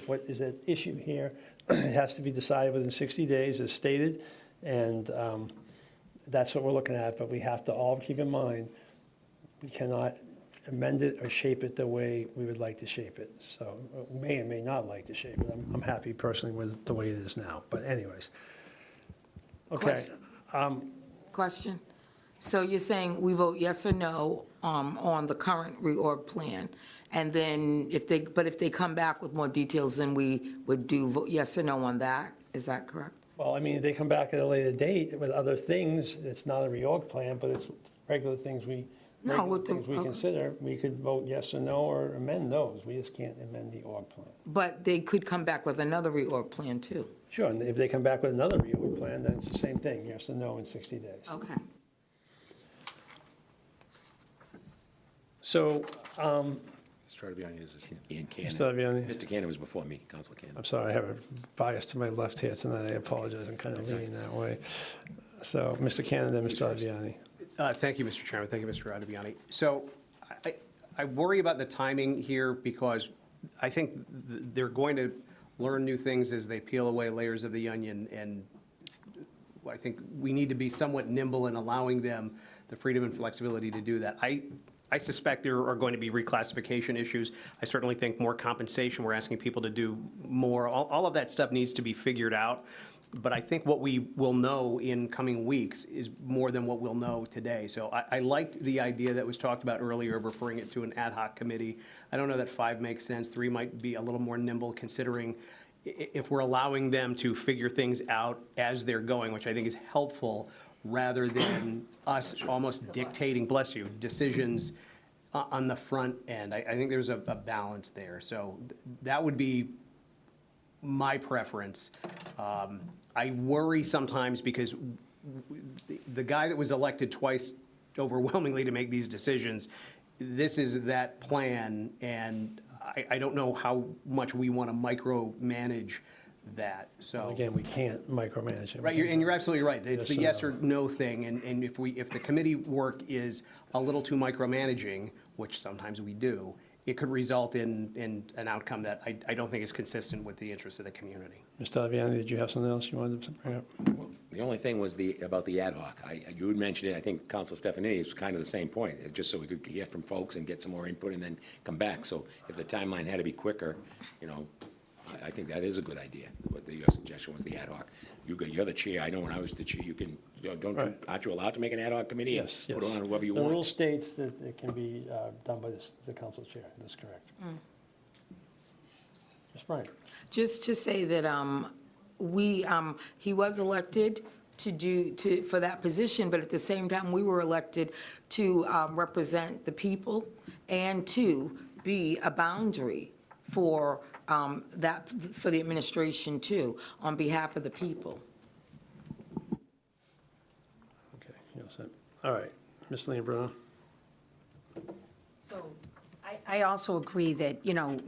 what is at issue here. It has to be decided within 60 days, as stated, and that's what we're looking at. But we have to all keep in mind, we cannot amend it or shape it the way we would like to shape it. So we may and may not like to shape it. I'm happy personally with the way it is now. But anyways, okay. Question? So you're saying we vote yes or no on the current reorg plan? And then if they come back with more details, then we would do vote yes or no on that? Is that correct? Well, I mean, if they come back at a later date with other things, it's not a reorg plan, but it's regular things we consider, we could vote yes or no or amend those. We just can't amend the org plan. But they could come back with another reorg plan, too? Sure, and if they come back with another reorg plan, then it's the same thing, yes or no in 60 days. Okay. So, Mr. Tardiani is Ian Cannon. Mr. Tardiani. Mr. Cannon was before me, Councilor Cannon. I'm sorry, I have a bias to my left here tonight. I apologize, I'm kind of leaning that way. So, Mr. Cannon, then Mr. Tardiani. Thank you, Mr. Chairman. Thank you, Mr. Ottaviani. So I worry about the timing here because I think they're going to learn new things as they peel away layers of the onion, and I think we need to be somewhat nimble in allowing them the freedom and flexibility to do that. I suspect there are going to be reclassification issues. I certainly think more compensation, we're asking people to do more. All of that stuff needs to be figured out. But I think what we will know in coming weeks is more than what we'll know today. So I liked the idea that was talked about earlier of referring it to an ad hoc committee. I don't know that 5 makes sense. 3 might be a little more nimble, considering if we're allowing them to figure things out as they're going, which I think is helpful, rather than us almost dictating, bless you, decisions on the front end. I think there's a balance there. So that would be my preference. I worry sometimes because the guy that was elected twice overwhelmingly to make these decisions, this is that plan, and I don't know how much we want to micromanage that, so. Again, we can't micromanage it. Right, and you're absolutely right. It's the yes or no thing, and if the committee work is a little too micromanaging, which sometimes we do, it could result in an outcome that I don't think is consistent with the interests of the community. Mr. Aviani, did you have something else you wanted to bring up? The only thing was about the ad hoc. You had mentioned it, I think Council Stefanini, was kind of the same point, just so we could hear from folks and get some more input and then come back. So if the timeline had to be quicker, I think that is a good idea. What your suggestion was the ad hoc. You're the chair. I know when I was the chair, you can, aren't you allowed to make an ad hoc committee? Yes, yes. Put it on whoever you The want. rule states that it can be done by the council chair. That's correct. Ms. Bryant. Just to say that he was elected for that position, but at the same time, we were elected to represent the people and to be a boundary for for the administration too, on behalf of the people. Okay, you all set. All right, Ms. Leon-Bruno. So I also agree that,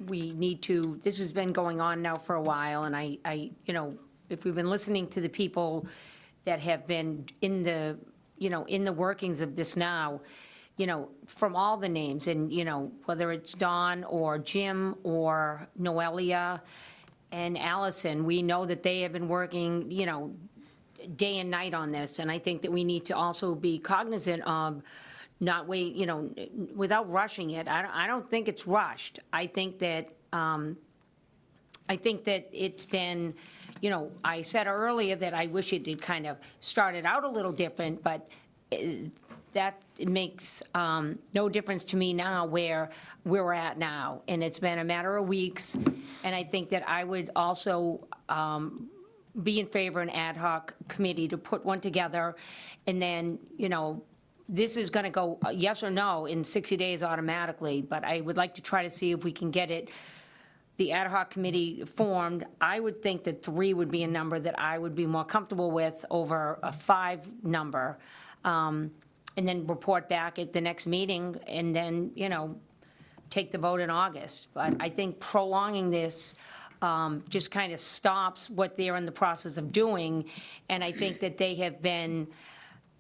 we need to, this has been going on now for a while, and I if we've been listening to the people that have been in the, in the workings of this now, from all the names, and, whether it's Don or Jim or Noelia and Allison, we know that they have been working, day and night on this, and I think that we need to also be cognizant of not wait, without rushing it. I don't think it's rushed. I think that it's been, I said earlier that I wish it had kind of started out a little different, but that makes no difference to me now where we're at now. And it's been a matter of weeks, and I think that I would also be in favor of an ad hoc committee to put one together, and then, this is going to go yes or no in 60 days automatically, but I would like to try to see if we can get the ad hoc committee formed. I would think that 3 would be a number that I would be more comfortable with over a 5 number, and then report back at the next meeting, and then, take the vote in August. But I think prolonging this just kind of stops what they're in the process of doing, and I think that they have been,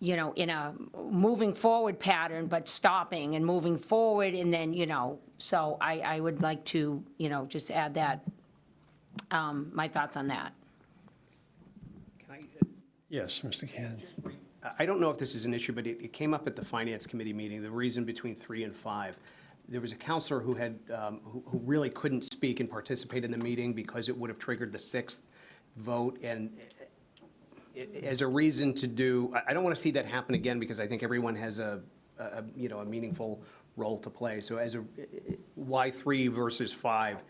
in a moving forward pattern, but stopping and moving forward, and then, so I would like to, just add that, my thoughts on that. Yes, Mr. Cannon. I don't know if this is an issue, but it came up at the Finance Committee meeting, the reason between 3 and 5. There was a counselor who had, who really couldn't speak and participate in the meeting because it would have triggered the 6th vote, and as a reason to do, I don't want to see that happen again, because I think everyone has a meaningful role to play. So why 3 versus 5?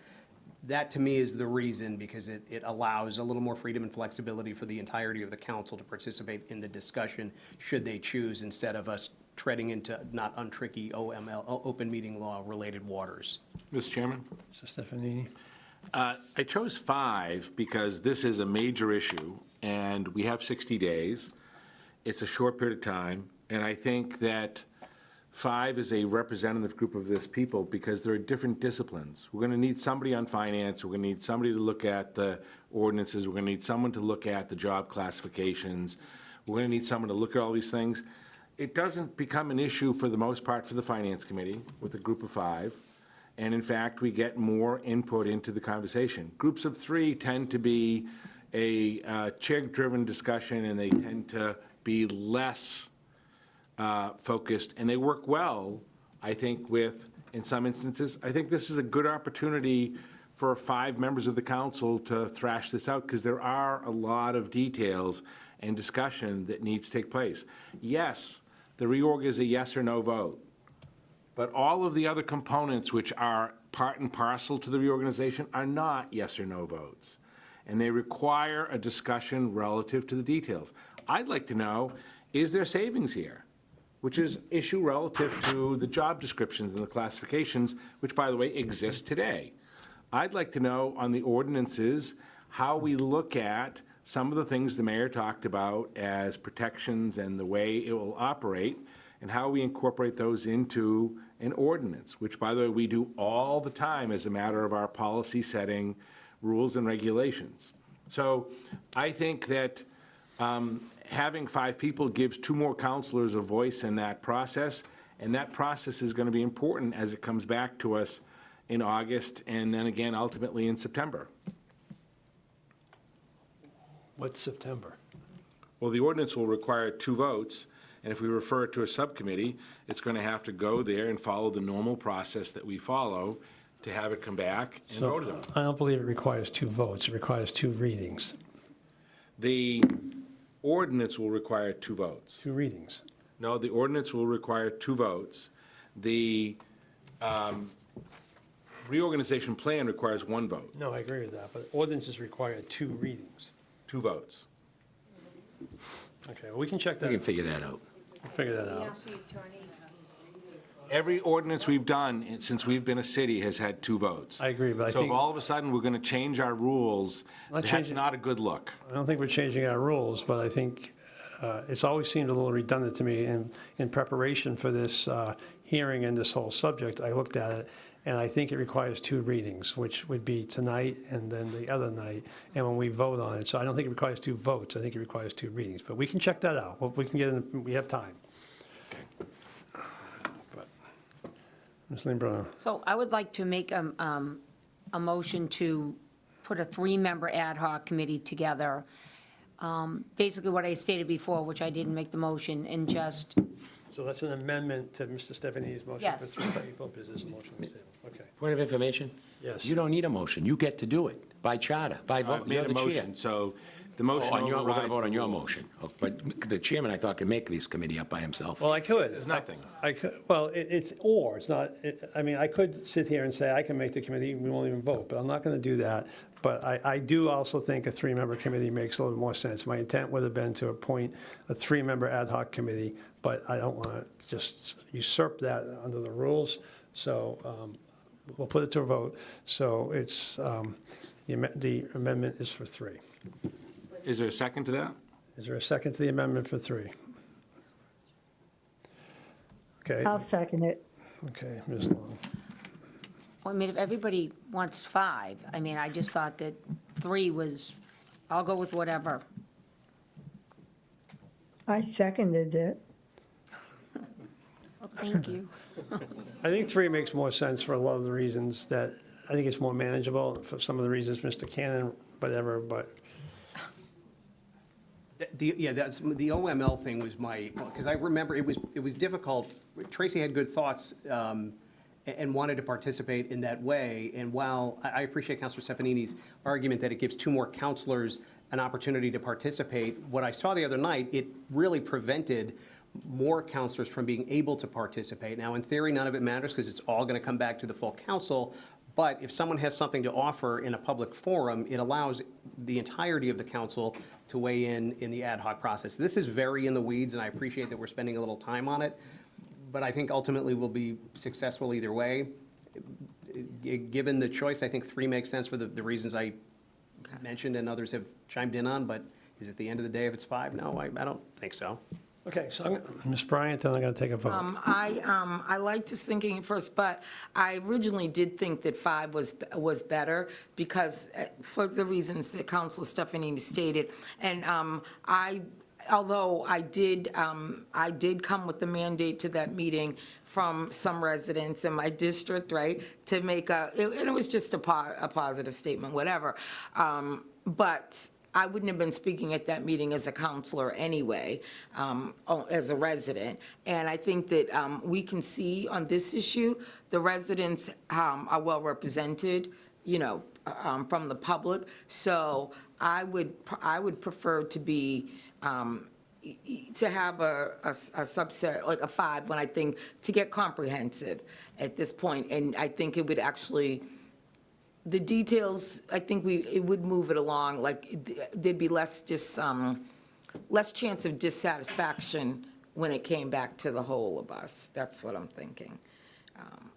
That, to me, is the reason, because it allows a little more freedom and flexibility for the entirety of the council to participate in the discussion, should they choose, instead of us treading into not untricky OML, open meeting law related waters. Mr. Chairman? Mr. Stefanini. I chose 5 because this is a major issue, and we have 60 days. It's a short period of time, and I think that 5 is a representative group of this people because there are different disciplines. We're going to need somebody on finance. We're going to need somebody to look at the ordinances. We're going to need someone to look at the job classifications. We're going to need someone to look at all these things. It doesn't become an issue for the most part for the Finance Committee with a group of 5. And in fact, we get more input into the conversation. Groups of 3 tend to be a chair-driven discussion, and they tend to be less focused, and they work well, I think, in some instances. I think this is a good opportunity for 5 members of the council to thrash this out, because there are a lot of details and discussion that needs to take place. Yes, the reorg is a yes or no vote. But all of the other components which are part and parcel to the reorganization are not yes or no votes. And they require a discussion relative to the details. I'd like to know, is there savings here? Which is issue relative to the job descriptions and the classifications, which, by the way, exist today. I'd like to know on the ordinances how we look at some of the things the mayor talked about as protections and the way it will operate, and how we incorporate those into an ordinance, which, by the way, we do all the time as a matter of our policy setting rules and regulations. So I think that having 5 people gives 2 more counselors a voice in that process, and that process is going to be important as it comes back to us in August, and then again ultimately in September. What's September? Well, the ordinance will require 2 votes, and if we refer it to a subcommittee, it's going to have to go there and follow the normal process that we follow to have it come back and voted on. I don't believe it requires 2 votes, it requires 2 readings. The ordinance will require 2 votes. 2 readings. No, the ordinance will require 2 votes. The reorganization plan requires 1 vote, No, I agree with that, but ordinances require 2 readings. 2 votes. Okay, well, we can check that. We can figure that out. We'll figure that out. Every ordinance we've done since we've been a city has had 2 votes. I agree, but I So if think, all of a sudden we're going to change our rules, Not that's changing- not a good look. I don't think we're changing our rules, but I think it's always seemed a little redundant to me in preparation for this hearing and this whole subject. I looked at it, and I think it requires 2 readings, which would be tonight and then the other night, and when we vote on it. So I don't think it requires 2 votes. I think it requires 2 readings, but we can check that out. We can get in, we have time. But, Ms. Lindblom, So I would like to make a motion to put a 3-member ad hoc committee together. Basically what I stated before, which I didn't make the motion, and just, so that's an amendment to Mr. Stephanie's motion for Yes. 3 people. Is this a motion on the table? Okay. Point of information? Yes. You don't need a motion. You get to do it by charter, by vote. I've made You're a the chair. motion, so the motion We're going to overrides vote on the your rules. motion. But the chairman, I thought, could make this committee up by himself. Well, I could. There's nothing. I could, well, it's or, it's not, I mean, I could sit here and say I can make the committee, we won't even vote, but I'm not going to do that. But I do also think a 3-member committee makes a little more sense. My intent would have been to appoint a 3-member ad hoc committee, but I don't want to just usurp that under the rules. So we'll put it to a vote. So it's, the amendment is for 3. Is there a second to that? Is there a second to the amendment for 3? Okay, I'll second it. okay, Ms. Long. I mean, if everybody wants 5, I mean, I just thought that 3 was, I'll go with whatever. I seconded it. Well, thank you. I think 3 makes more sense for a lot of the reasons that, I think it's more manageable for some of the reasons Mr. Cannon, whatever, but That's, the OML thing was my, because I remember it was difficult. Tracy had good thoughts and wanted to participate in that way. And while I appreciate Councilor Stefanini's argument that it gives 2 more counselors an opportunity to participate, what I saw the other night, it really prevented more counselors from being able to participate. Now, in theory, none of it matters because it's all going to come back to the full council. But if someone has something to offer in a public forum, it allows the entirety of the council to weigh in the ad hoc process. This is very in the weeds, and I appreciate that we're spending a little time on it, but I think ultimately we'll be successful either way. Given the choice, I think 3 makes sense for the reasons I mentioned and others have chimed in on, but is it the end of the day if it's 5? No, I don't think so. okay, so Ms. Bryant, then I'm going to take a vote. I liked his thinking at first, but I originally did think that 5 was better because for the reasons that Councilor Stefanini stated. And although I did come with the mandate to that meeting from some residents in my district, right, to make and it was just a positive statement, whatever. But I wouldn't have been speaking at that meeting as a counselor anyway, as a resident. And I think that we can see on this issue, the residents are well represented, from the public. So I would prefer to be, to have a subset, like a 5, when I think, to get comprehensive at this point. And I think it would actually, the details, I think it would move it along, like, there'd be less chance of dissatisfaction when it came back to the whole of us. That's what I'm thinking.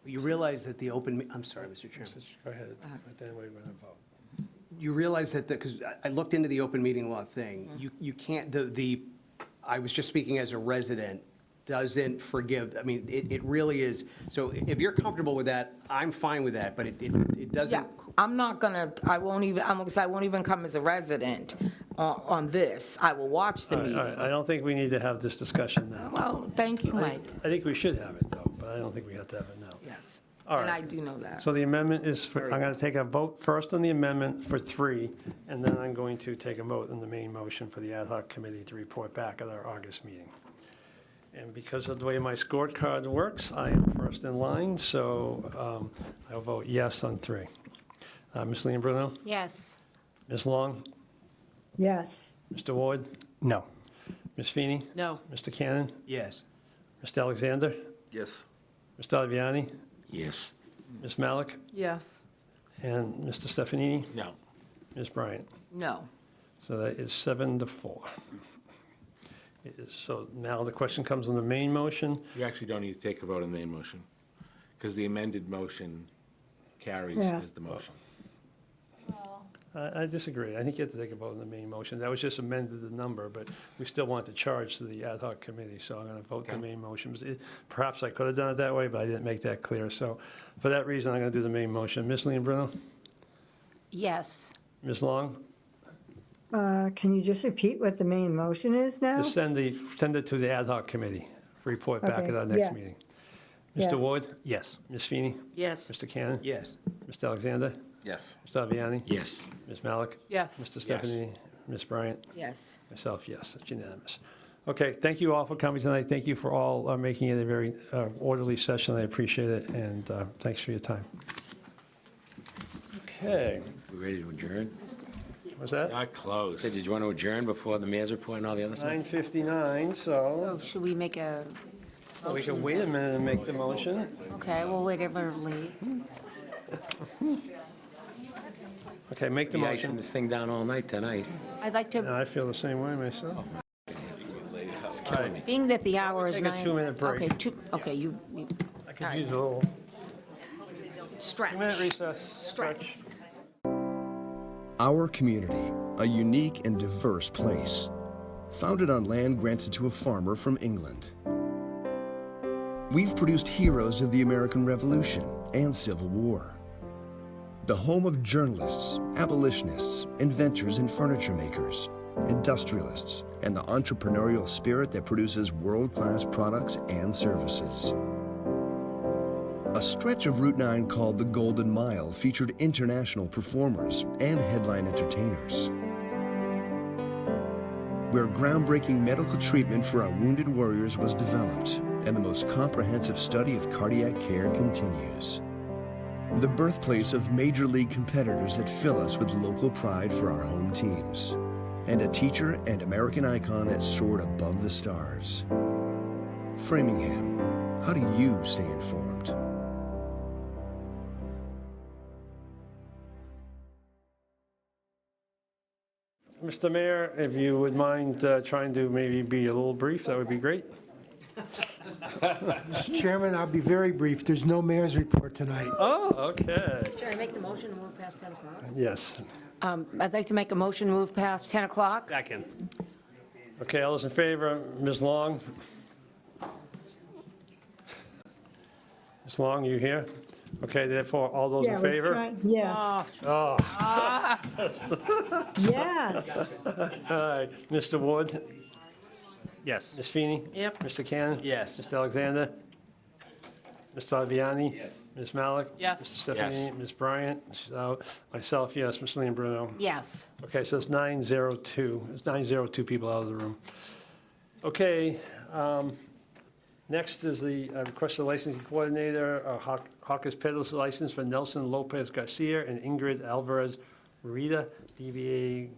You realize that the I'm sorry, Mr. Chairman. Go ahead, but then we're going to vote. You realize that, because I looked into the open meeting law thing, you can't, I was just speaking as a resident, doesn't forgive, I mean, it really is, so if you're comfortable with that, I'm fine with that, but it doesn't. Yeah, I'm not gonna, I won't even come as a resident on this. I will watch the All right, meetings. I don't think we need to have this discussion now. Well, thank you, Mike. I think we should have it, though, but I don't think we have to have it now. Yes. All And right. I do know that. So the amendment is, I'm going to take a vote first on the amendment for 3, and then I'm going to take a vote on the main motion for the ad hoc committee to report back at our August meeting. And because of the way my scorecard works, I am first in line, so I'll vote yes on 3. Ms. Leon Bruno? Yes. Ms. Long? Yes. Mr. Ward? No. Ms. Feeney? No. Mr. Cannon? Yes. Mr. Alexander? Yes. Mr. Aviani? Yes. Ms. Malik? Yes. And Mr. Stefanini? No. Ms. Bryant? No. So that is 7-4. It is, so now the question comes on the main motion. You actually don't need to take a vote on the main motion, because the amended motion carries Yeah. as the motion. I disagree. I think you have to take a vote on the main motion. That was just amended the number, but we still want the charge to the ad hoc committee, so I'm going to vote the main motion. Perhaps I could have done it that way, but I didn't make that clear. So for that reason, I'm going to do the main motion. Ms. Leon Bruno? Yes. Ms. Long? Can you just repeat what the main motion is now? Just send it to the ad hoc committee, report back Okay, at our next yes. meeting. Yes. Mr. Ward? Yes. Ms. Feeney? Yes. Mr. Cannon? Yes. Mr. Alexander? Yes. Mr. Aviani? Yes. Ms. Malik? Yes. Mr. Stephanie? Ms. Bryant? Yes. Myself, yes, it's unanimous. Okay, thank you all for coming tonight. Thank you for all making it a very orderly session. I appreciate it, and thanks for your time. Okay, We ready to adjourn? was that? Not close. Did you want to adjourn before the mayor's report and all the other stuff? 9:59, so So should we make a, we can wait a minute and make the motion. okay, we'll wait a minute late. Okay, make the Be icing motion. this thing down all night tonight. I'd like to, And I feel the same way myself. It's killing me. being that the hour is Take a 9. 2-minute break. Okay, you I could use a little stretch. 2-minute recess, stretch. Our community, a unique and diverse place, founded on land granted to a farmer from England. We've produced heroes of the American Revolution and Civil War. The home of journalists, abolitionists, inventors and furniture makers, industrialists, and the entrepreneurial spirit that produces world-class products and services. A stretch of Route 9 called the Golden Mile featured international performers and headline entertainers, where groundbreaking medical treatment for our wounded warriors was developed and the most comprehensive study of cardiac care continues. The birthplace of major league competitors that fill us with local pride for our home teams, and a teacher and American icon that soared above the stars. Framingham, how do you stay informed? Mr. Mayor, if you would mind trying to maybe be a little brief, that would be great. Mr. Chairman, I'll be very brief. There's no mayor's report tonight. Oh, okay. Should I make the motion to move past 10 o'clock? Yes. I'd like to make a motion to move past 10 o'clock. Second. Okay, all those in favor? Ms. Long? Ms. Long, you here? Okay, therefore, all those Yeah, in I was favor? trying- Yes, Oh. yes. All right, Mr. Ward? Yes. Ms. Feeney? Yep. Mr. Cannon? Yes. Mr. Alexander? Mr. Aviani? Yes. Ms. Malik? Yes. Mr. Stephanie? Yes. Ms. Bryant? So, myself, yes. Ms. Leon Bruno? Yes. Okay, so it's 9:02. It's 9:02 people out of the room. Okay, next is the request of licensing coordinator, Hawkers Peddlers license for Nelson Lopez Garcia and Ingrid Alvarez Rita, DBA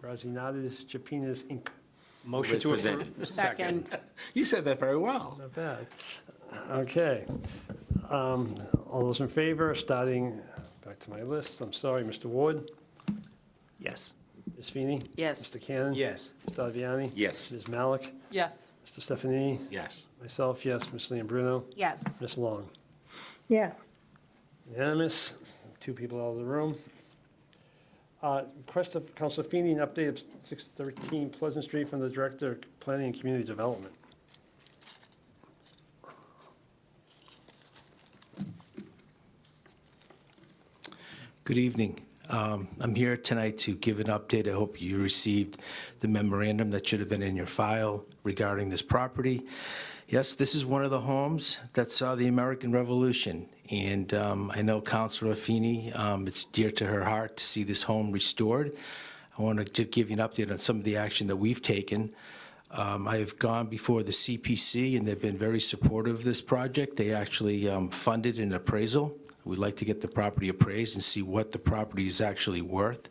Razinadas Chapinas, Inc. Motion As to presented. approve. Second. You said that very well. Not bad. Okay. All those in favor, starting, back to my list, I'm sorry, Mr. Ward? Yes. Ms. Feeney? Yes. Mr. Cannon? Yes. Mr. Aviani? Yes. Ms. Malik? Yes. Mr. Stefanini? Yes. Myself, yes. Ms. Leon Bruno? Yes. Ms. Long? Yes. Unanimous. 2 people out of the room. Request of Council Feeney, an update of 613 Pleasant Street from the Director of Planning and Community Development. Good evening. I'm here tonight to give an update. I hope you received the memorandum that should have been in your file regarding this property. Yes, this is one of the homes that saw the American Revolution, and I know Councilor Affini, it's dear to her heart to see this home restored. I want to just give you an update on some of the action that we've taken. I have gone before the CPC, and they've been very supportive of this project. They actually funded an appraisal. We'd like to get the property appraised and see what the property is actually worth.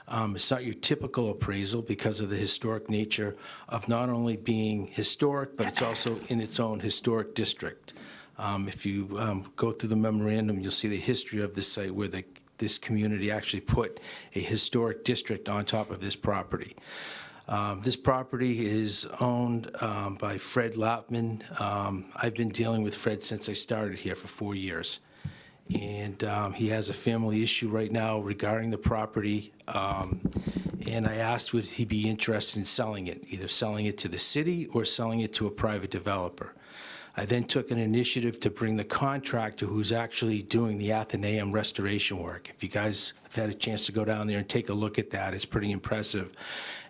It's not your typical appraisal because of the historic nature of not only being historic, but it's also in its own historic district. If you go through the memorandum, you'll see the history of this site where this community actually put a historic district on top of this property. This property is owned by Fred Lautman. I've been dealing with Fred since I started here for 4 years. And he has a family issue right now regarding the property. And I asked would he be interested in selling it, either selling it to the city or selling it to a private developer. I then took an initiative to bring the contractor who's actually doing the Athenaeum restoration work. If you guys have had a chance to go down there and take a look at that, it's pretty impressive.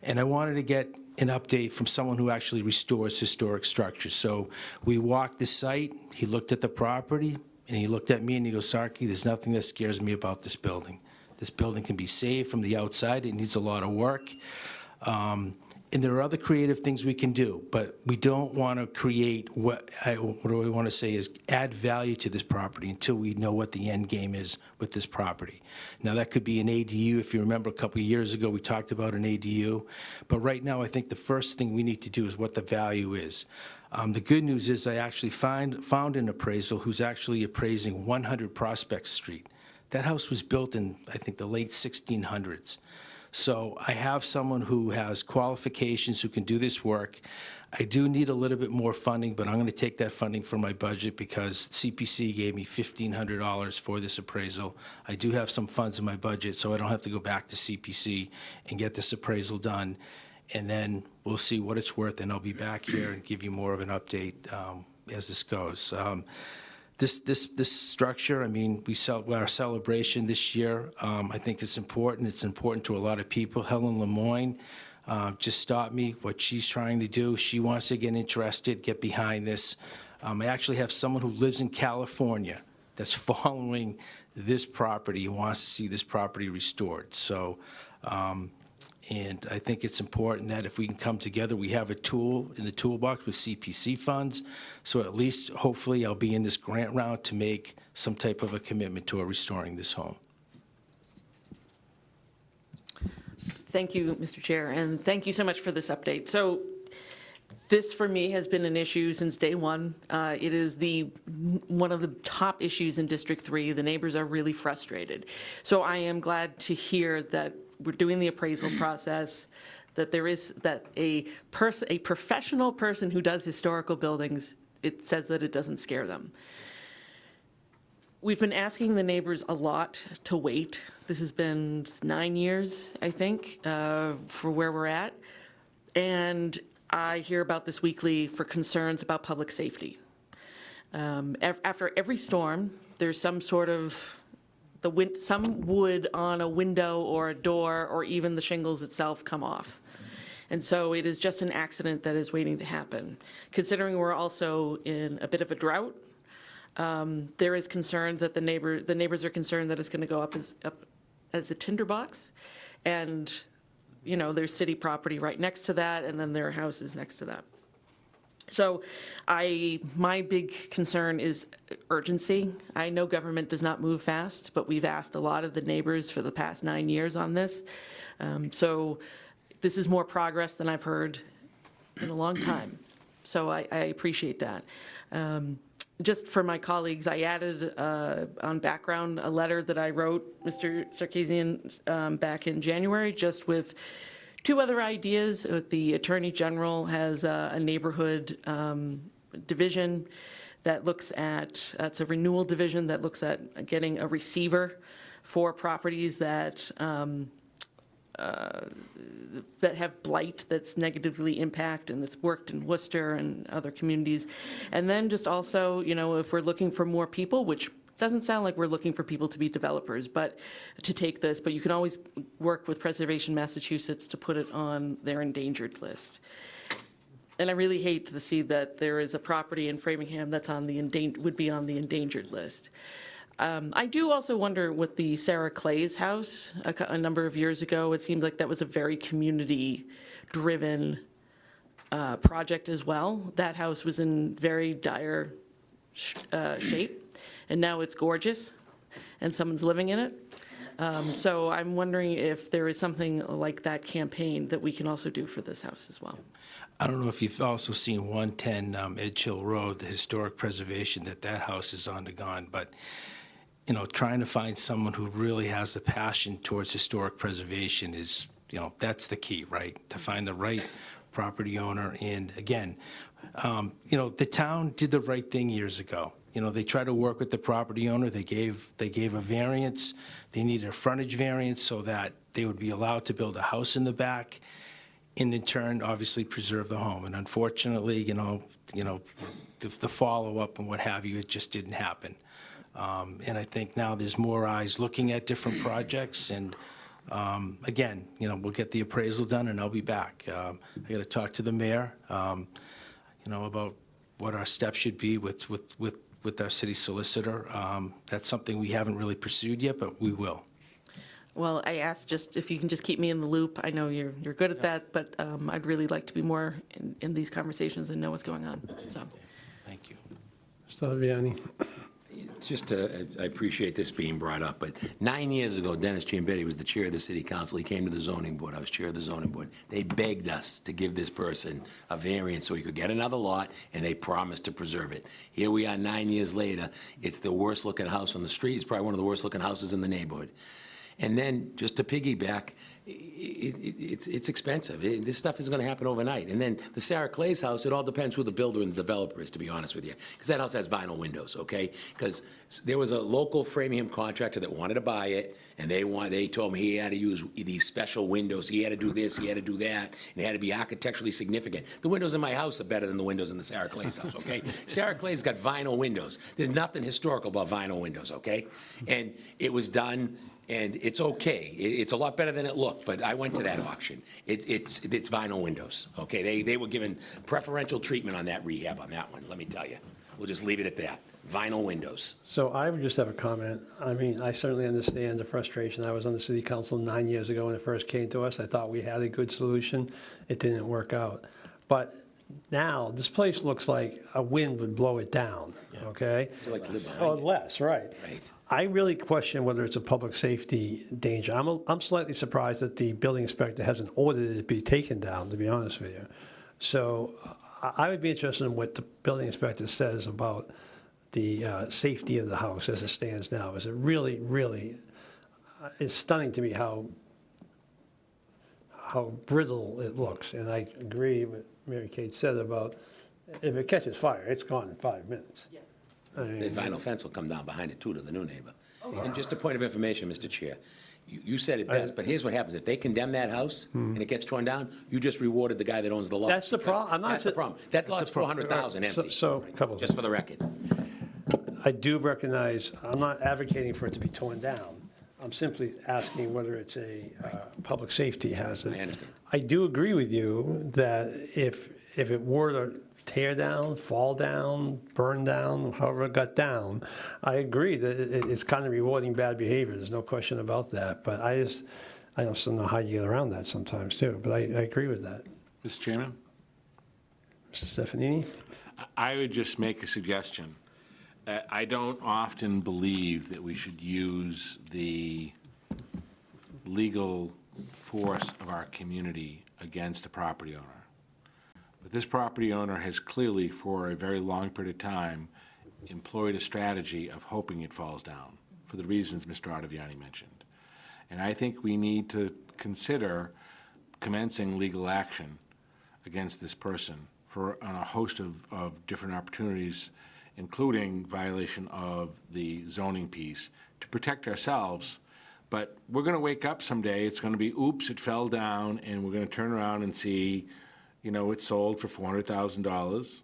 And I wanted to get an update from someone who actually restores historic structures. So we walked the site, he looked at the property, and he looked at me and he goes, Sarkey, there's nothing that scares me about this building. This building can be saved from the outside. It needs a lot of work. And there are other creative things we can do, but we don't want to create what I want to say is add value to this property until we know what the end game is with this property. Now, that could be an ADU. If you remember a couple of years ago, we talked about an ADU. But right now, I think the first thing we need to do is what the value is. The good news is I actually found an appraisal who's actually appraising 100 Prospect Street. That house was built in, I think, the late 1600s. So I have someone who has qualifications who can do this work. I do need a little bit more funding, but I'm going to take that funding from my budget because CPC gave me $1,500 for this appraisal. I do have some funds in my budget, so I don't have to go back to CPC and get this appraisal done. And then we'll see what it's worth, and I'll be back here and give you more of an update as this goes. This structure, I mean, our celebration this year, I think it's important. It's important to a lot of people. Helen Lemoyne just stopped me, what she's trying to do. She wants to get interested, get behind this. I actually have someone who lives in California that's following this property and wants to see this property restored. So, and I think it's important that if we can come together, we have a tool in the toolbox with CPC funds. So at least, hopefully, I'll be in this grant round to make some type of a commitment to restoring this home. Thank you, Mr. Chair, and thank you so much for this update. So this, for me, has been an issue since day one. It is one of the top issues in District 3. The neighbors are really frustrated. So I am glad to hear that we're doing the appraisal process, that there is, that a professional person who does historical buildings, it says that it doesn't scare them. We've been asking the neighbors a lot to wait. This has been 9 years, I think, for where we're at. And I hear about this weekly for concerns about public safety. After every storm, there's some sort of some wood on a window or a door or even the shingles itself come off. And so it is just an accident that is waiting to happen. Considering we're also in a bit of a drought, there is concern that the neighbors are concerned that it's going to go up as a tinderbox. And, you know, there's city property right next to that, and then there are houses next to that. So my big concern is urgency. I know government does not move fast, but we've asked a lot of the neighbors for the past 9 years on this. So this is more progress than I've heard in a long time. So I appreciate that. Just for my colleagues, I added on background a letter that I wrote, Mr. Sarkeesian, back in January, just with 2 other ideas. The Attorney General has a neighborhood division that looks at, it's a renewal division that looks at getting a receiver for properties that have blight that's negatively impacted, and that's worked in Worcester and other communities. And then just also, you know, if we're looking for more people, which It doesn't sound like we're looking for people to be developers, but to take this, but you can always work with Preservation Massachusetts to put it on their endangered list. And I really hate to see that there is a property in Framingham that's on the would be on the endangered list. I do also wonder with the Sarah Clay's house a number of years ago, it seemed like that was a very community-driven project as well. That house was in very dire shape, and now it's gorgeous, and someone's living in it. So I'm wondering if there is something like that campaign that we can also do for this house as well. I don't know if you've also seen 110 Edge Hill Road, the historic preservation that house is undergone, but you know, trying to find someone who really has the passion towards historic preservation is, you know, that's the key, right? To find the right property owner. And again, you know, the town did the right thing years ago. You know, they tried to work with the property owner. They gave a variance. They needed a frontage variance so that they would be allowed to build a house in the back, and in turn, obviously, preserve the home. And unfortunately, you know, the follow-up and what have you, it just didn't happen. And I think now there's more eyes looking at different projects. And again, you know, we'll get the appraisal done, and I'll be back. I got to talk to the mayor, you know, about what our steps should be with our city solicitor. That's something we haven't really pursued yet, but we will. Well, I asked just if you can just keep me in the loop. I know you're good at that, but I'd really like to be more in these conversations and know what's going on, so. Thank you. Mr. Viviani. I appreciate this being brought up, but 9 years ago, Dennis Giambetti was the chair of the city council. He came to the zoning board. I was chair of the zoning board. They begged us to give this person a variance so he could get another lot, and they promised to preserve it. Here we are 9 years later. It's the worst-looking house on the street. It's probably one of the worst-looking houses in the neighborhood. And then, just to piggyback, it's expensive. This stuff is going to happen overnight. And then the Sarah Clay's house, it all depends who the builder and the developer is, to be honest with you. Because that house has vinyl windows, okay? Because there was a local Framingham contractor that wanted to buy it, and they told me he had to use these special windows. He had to do this, he had to do that, and it had to be architecturally significant. The windows in my house are better than the windows in the Sarah Clay's house, okay? Sarah Clay's got vinyl windows. There's nothing historical about vinyl windows, okay? And it was done. And it's okay. It's a lot better than it looked, but I went to that auction. It's vinyl windows, okay? They were given preferential treatment on that rehab on that one, let me tell you. We'll just leave it at that. Vinyl windows. So I would just have a comment. I mean, I certainly understand the frustration. I was on the city council 9 years ago when it first came to us. I thought we had a good solution. It didn't work out. But now, this place looks like a wind would blow it down, okay? Would you like to live behind Oh, it? less, right. Right. I really question whether it's a public safety danger. I'm slightly surprised that the building inspector hasn't ordered it to be taken down, to be honest with you. So I would be interested in what the building inspector says about the safety of the house as it stands now. Is it really, really, it's stunning to me how brittle it looks. And I agree with Mary Kate said about if it catches fire, it's gone in 5 minutes. I mean, The vinyl fence will come down behind it, too, to the new neighbor. And just a point of information, Mr. Chair, you said it best, but here's what happens. If they condemn that house and it gets torn down, you just rewarded the guy that owns the lot. That's the problem. That's the problem. That lot's 400,000 empty, So, a couple of just for the record. I do recognize, I'm not advocating for it to be torn down. I'm simply asking whether it's a public safety hazard. I understand. I do agree with you that if it were to tear down, fall down, burn down, however it got down, I agree that it's kind of rewarding bad behavior. There's no question about that. But I just don't know how you get around that sometimes too. But I agree with that. Mr. Chairman? Mr. Stefanini? I would just make a suggestion. I don't often believe that we should use the legal force of our community against a property owner. But this property owner has clearly, for a very long period of time, employed a strategy of hoping it falls down, for the reasons Mr. Ottaviani mentioned. And I think we need to consider commencing legal action against this person on a host of different opportunities, including violation of the zoning piece, to protect ourselves. But we're going to wake up someday, it's going to be, oops, it fell down, and we're going to turn around and see, you know, it sold for $400,000.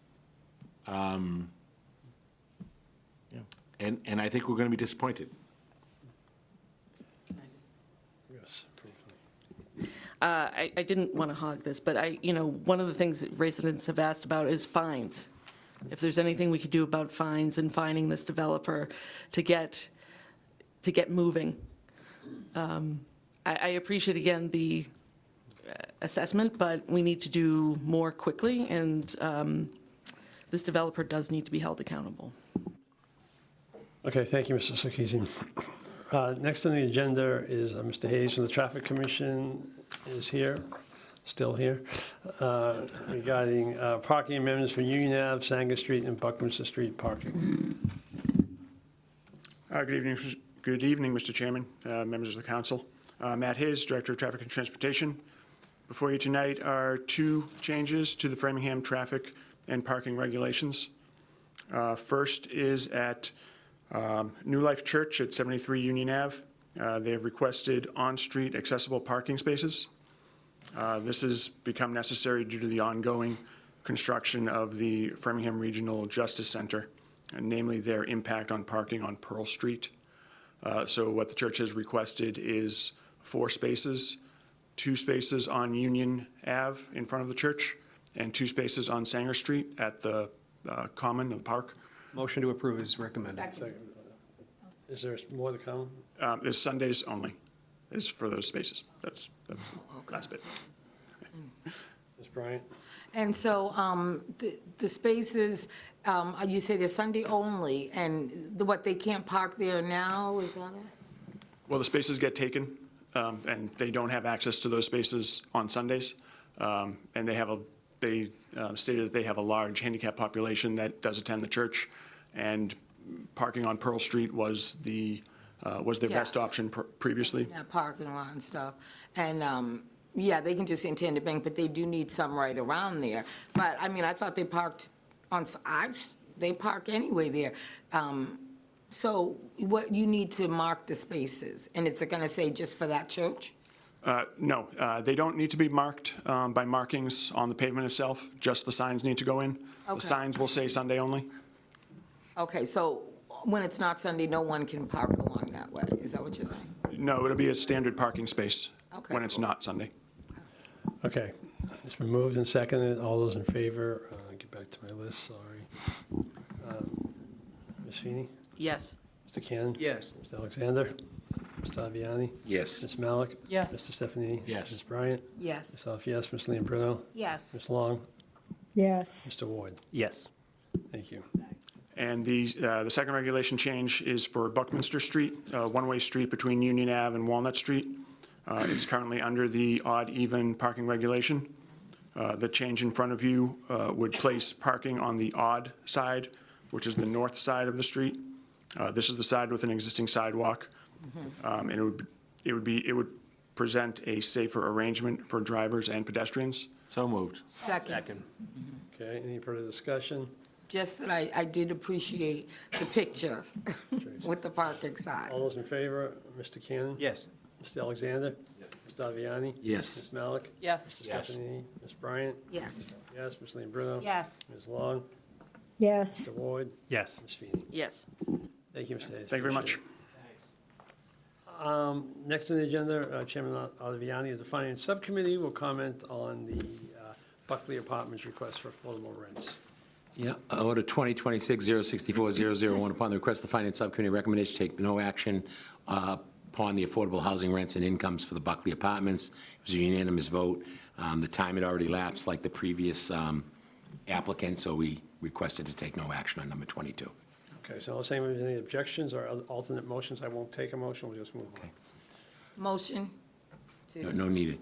And I think we're going to be disappointed. Yes. I didn't want to hog this, but one of the things that residents have asked about is fines. If there's anything we could do about fines and fining this developer to get moving. I appreciate, again, the assessment, but we need to do more quickly, and this developer does need to be held accountable. Okay, thank you, Mr. Sarkeesian. Next on the agenda is Mr. Hayes from the Traffic Commission is here, still here, regarding parking amendments for Union Ave, Sanger Street, and Buckminster Street parking. Good evening, Mr. Chairman, members of the council. Matt Hayes, Director of Traffic and Transportation. Before you tonight are two changes to the Framingham traffic and parking regulations. First is at New Life Church at 73 Union Ave. They have requested on-street accessible parking spaces. This has become necessary due to the ongoing construction of the Framingham Regional Justice Center, and namely their impact on parking on Pearl Street. So what the church has requested is 4 spaces, 2 spaces on Union Ave in front of the church, and 2 spaces on Sanger Street at the common of the park. Motion to approve is recommended. Second. Is there more to come? It's Sundays only, is for those spaces. That's the last bit. Ms. Bryant? And so the spaces, you say they're Sunday only, and what, they can't park there now, is that it? Well, the spaces get taken, and they don't have access to those spaces on Sundays. And they stated that they have a large handicap population that does attend the church, and parking on Pearl Street was their best option previously. Yeah, parking lot and stuff. And, yeah, they can just intend to bank, but they do need some right around there. But, I mean, I thought they parked they park anyway there. So what, you need to mark the spaces, and it's going to say just for that church? No, they don't need to be marked by markings on the pavement itself, just the signs need to go in. The Okay. signs will say Sunday only. Okay, so when it's not Sunday, no one can park along that way, is that what you're saying? No, it'll be a standard parking space Okay, when it's not Sunday. Okay, it's been moved and seconded. All those in favor, get back to my list, sorry. Ms. Feeney? Yes. Mr. Cannon? Yes. Mr. Alexander? Mr. Aviani? Yes. Ms. Malik? Yes. Mr. Stephanie? Yes. Ms. Bryant? Yes. Myself, yes. Ms. Leon-Bruno? Yes. Ms. Long? Yes. Mr. Ward? Yes. Thank you. And the second regulation change is for Buckminster Street, a one-way street between Union Ave and Walnut Street. It's currently under the odd-even parking regulation. The change in front of you would place parking on the odd side, which is the north side of the street. This is the side with an existing sidewalk. And it would present a safer arrangement for drivers and pedestrians. So moved. Second. Okay, any further discussion? Just that I did appreciate the picture with the parking side. All those in favor, Mr. Cannon? Yes. Mr. Alexander? Mr. Aviani? Yes. Ms. Malik? Yes. Mr. Stephanie? Ms. Bryant? Yes. Yes. Ms. Leon-Bruno? Yes. Ms. Long? Yes. Mr. Ward? Yes. Ms. Feeney? Yes. Thank you, Mr. Hayes. Thank you very much. Next on the agenda, Chairman Ottaviani of the Finance Subcommittee will comment on the Buckley Apartments request for affordable rents. Yeah, order 2026-064-001, upon the request of the Finance Subcommittee, recommendation to take no action upon the affordable housing rents and incomes for the Buckley Apartments. It was a unanimous vote. The time had already lapsed like the previous applicant, so we requested to take no action on number 22. Okay, so unless anyone has any objections or alternate motions, I won't take a motion, we'll just move on. Motion? No needed.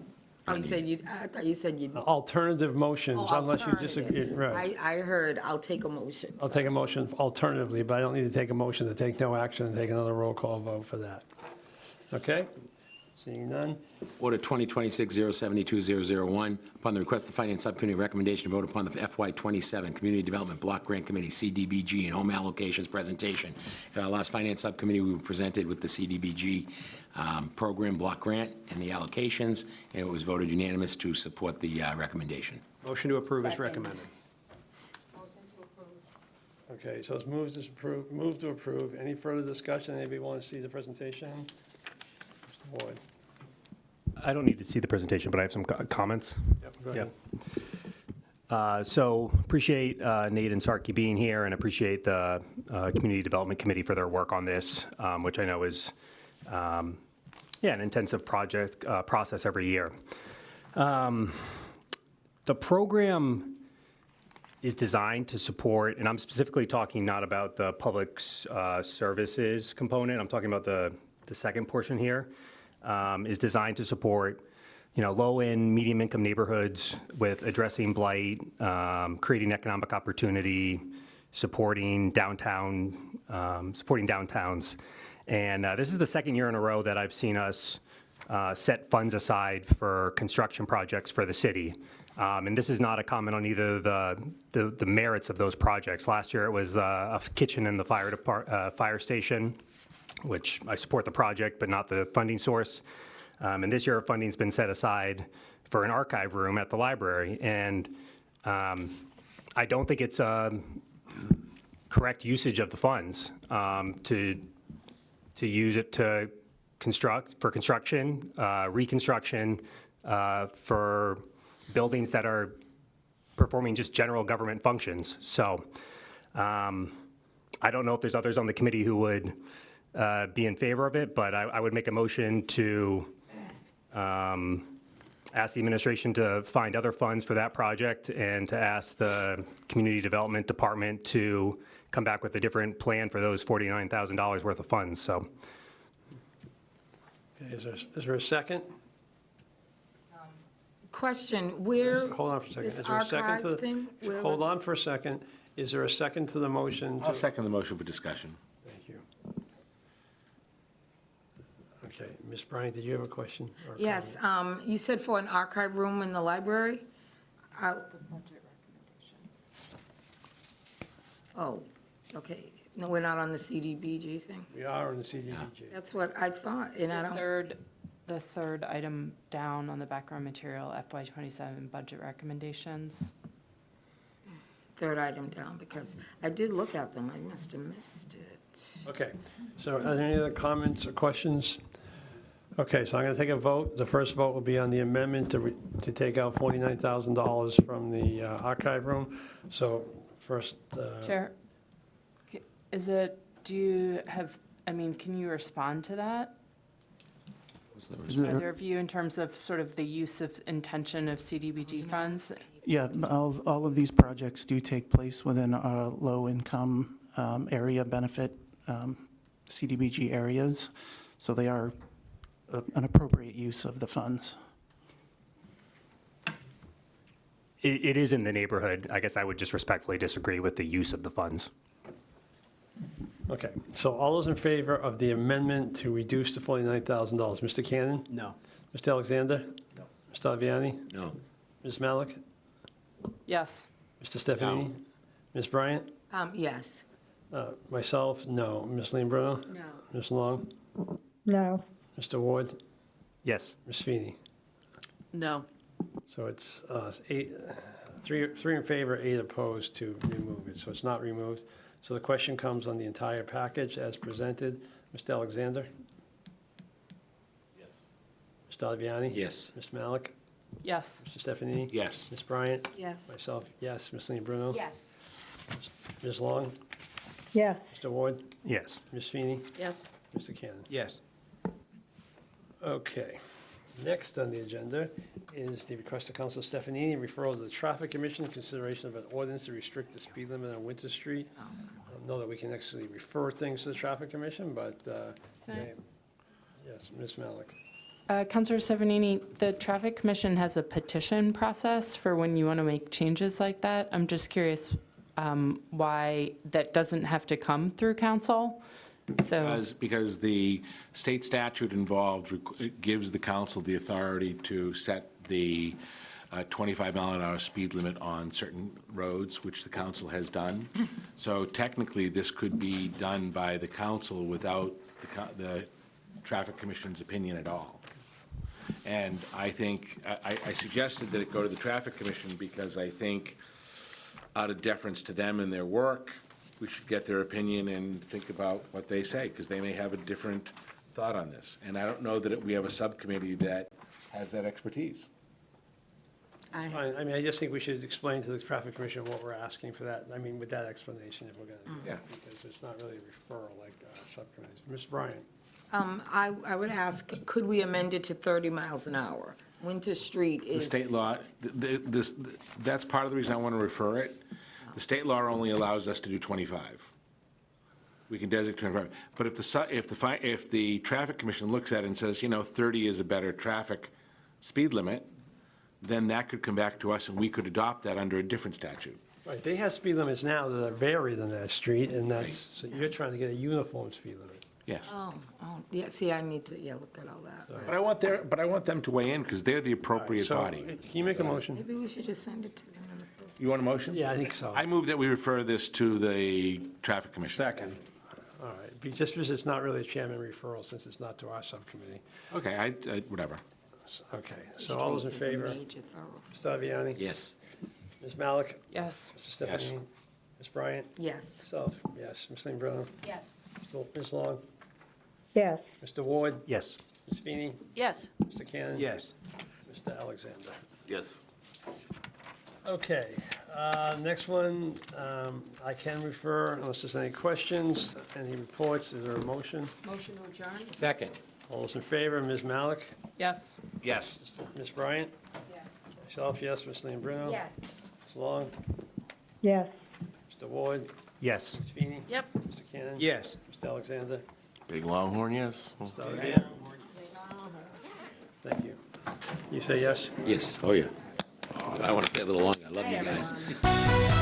Oh, you said you, I thought you said you'd. Alternative motions, Oh, unless you disagree. alternative. Right. I heard, I'll take a motion. I'll take a motion alternatively, but I don't need to take a motion to take no action and take another roll call vote for that. Okay? Seeing none? Order 2026-072-001, upon the request of the Finance Subcommittee, recommendation to vote upon the FY27 Community Development Block Grant Committee, CDBG, and home allocations presentation. At our last Finance Subcommittee, we were presented with the CDBG program block grant and the allocations, and it was voted unanimous to support the recommendation. Motion to approve is recommended. Okay, so it's moved to approve. Any further discussion? Anybody want to see the presentation? Mr. Ward? I don't need to see the presentation, but I have some comments. Yep, go ahead. So appreciate Nate and Sarkey being here, and appreciate the Community Development Committee for their work on this, which I know is, an intensive process every year. The program is designed to support, and I'm specifically talking not about the public services component, I'm talking about the second portion here, is designed to support, low-end, medium-income neighborhoods with addressing blight, creating economic opportunity, supporting downtowns. And this is the second year in a row that I've seen us set funds aside for construction projects for the city. And this is not a comment on either the merits of those projects. Last year, it was a kitchen in the fire station, which I support the project, but not the funding source. And this year, funding's been set aside for an archive room at the library. And I don't think it's a correct usage of the funds to use it to for construction, reconstruction, for buildings that are performing just general government functions. So I don't know if there's others on the committee who would be in favor of it, but I would make a motion to ask the administration to find other funds for that project, and to ask the Community Development Department to come back with a different plan for those $49,000 worth of funds. So, Okay, is there a second? Question, where? Hold on for a second. this Is there a second archive to the? thing, where Hold was- on for a second. Is there a second to the motion? I'll second the motion for discussion. Thank you. Okay, Ms. Bryant, did you have a question? or Yes, you said for an archive room in the library? Oh, okay. No, we're not on the CDBG thing? comment? We are on the CDBG. That's what I thought, and I don't. The third item down on the background material, FY '27 budget recommendations. Third item down, because I did look at them, I must have missed it. Okay, so are there any other comments or questions? Okay, so I'm going to take a vote. The first vote will be on the amendment to take out $49,000 from the archive room. So first. Chair, can you respond to that? Either of you, in terms of sort of the use of intention of CDBG funds? Yeah, all of these projects do take place within our low-income area benefit CDBG areas, so they are an appropriate use of the funds. it is in the neighborhood. I guess I would just respectfully disagree with the use of the funds. Okay, so all those in favor of the amendment to reduce to $49,000? Mr. Cannon? No. Mr. Alexander? No. Mr. Aviani? No. Ms. Malik? Yes. Mr. Stefanini? Ms. Bryant? Yes. Myself, no. Ms. Lean-Bruno? No. Ms. Long? No. Mr. Ward? Yes. Ms. Feeney? No. So it's three in favor, 8 opposed to remove it. So it's not removed. So the question comes on the entire package as presented. Mr. Alexander? Yes. Mr. Aviani? Yes. Ms. Malik? Yes. Mr. Stefanini? Yes. Ms. Bryant? Yes. Myself, yes. Ms. Lean-Bruno? Yes. Ms. Long? Yes. Mr. Ward? Yes. Ms. Feeney? Yes. Mr. Cannon? Yes. Okay. Next on the agenda is the request of Council Stefanini, referral to the Traffic Commission, consideration of an ordinance to restrict the speed limit on Winter Street. I don't know that we can actually refer things to the Traffic Commission, but, yes, Ms. Malik. Councilor Stefanini, the Traffic Commission has a petition process for when you want to make changes like that. I'm just curious why that doesn't have to come through council. So, Because the state statute involved gives the council the authority to set the 25-mile-an-hour speed limit on certain roads, which the council has done. So technically, this could be done by the council without the Traffic Commission's opinion at all. And I think, I suggested that it go to the Traffic Commission because I think out of deference to them and their work, we should get their opinion and think about what they say, because they may have a different thought on this. And I don't know that we have a subcommittee that has that expertise. Fine. I mean, I just think we should explain to the traffic commission what we're asking for that. I mean, with that explanation, if we're going to do Yeah. it, because it's not really a referral like subcommittees. Ms. Bryant? I would ask, could we amend it to 30 miles an hour? Winter Street The is. state law, that's part of the reason I want to refer it. The state law only allows us to do 25. We can designate 25. But if the traffic commission looks at it and says, 30 is a better traffic speed limit, then that could come back to us and we could adopt that under a different statute. Right, they have speed limits now that are varied on that street, and so you're trying to get a uniform speed limit. Yes. Yeah, see, I need to, look at all that. But I want them to weigh in because they're the appropriate So, body. can you make a motion? Maybe we should just send it to them in the first. You want a motion? Yeah, I think so. I move that we refer this to the traffic commission. Second. All right, just because it's not really a chairman referral, since it's not to our subcommittee. Okay, whatever. Okay, so all those in favor? Major thorough. Mr. Aviani? Yes. Ms. Malik? Yes. Mr. Stephanie? Ms. Bryant? Yes. Myself, yes. Ms. Lane Yes. Ms. Long? Yes. Mr. Ward? Yes. Ms. Feeney? Yes. Mr. Cannon? Yes. Mr. Alexander? Yes. Okay, next one, I can refer unless there's any questions, any reports, is there a motion? Motion to adjourn? Second. All those in favor, Ms. Malik? Yes. Yes. Ms. Bryant? Yes. Myself, yes. Ms. Lambrino? Yes. Ms. Long? Yes. Mr. Ward? Yes. Ms. Feeney? Yep. Mr. Cannon? Yes. Mr. Alexander? Big Longhorn, yes. Mr. Avian? Thank you. You say yes? Yes, oh yeah. I want to stay a little longer. I love you guys.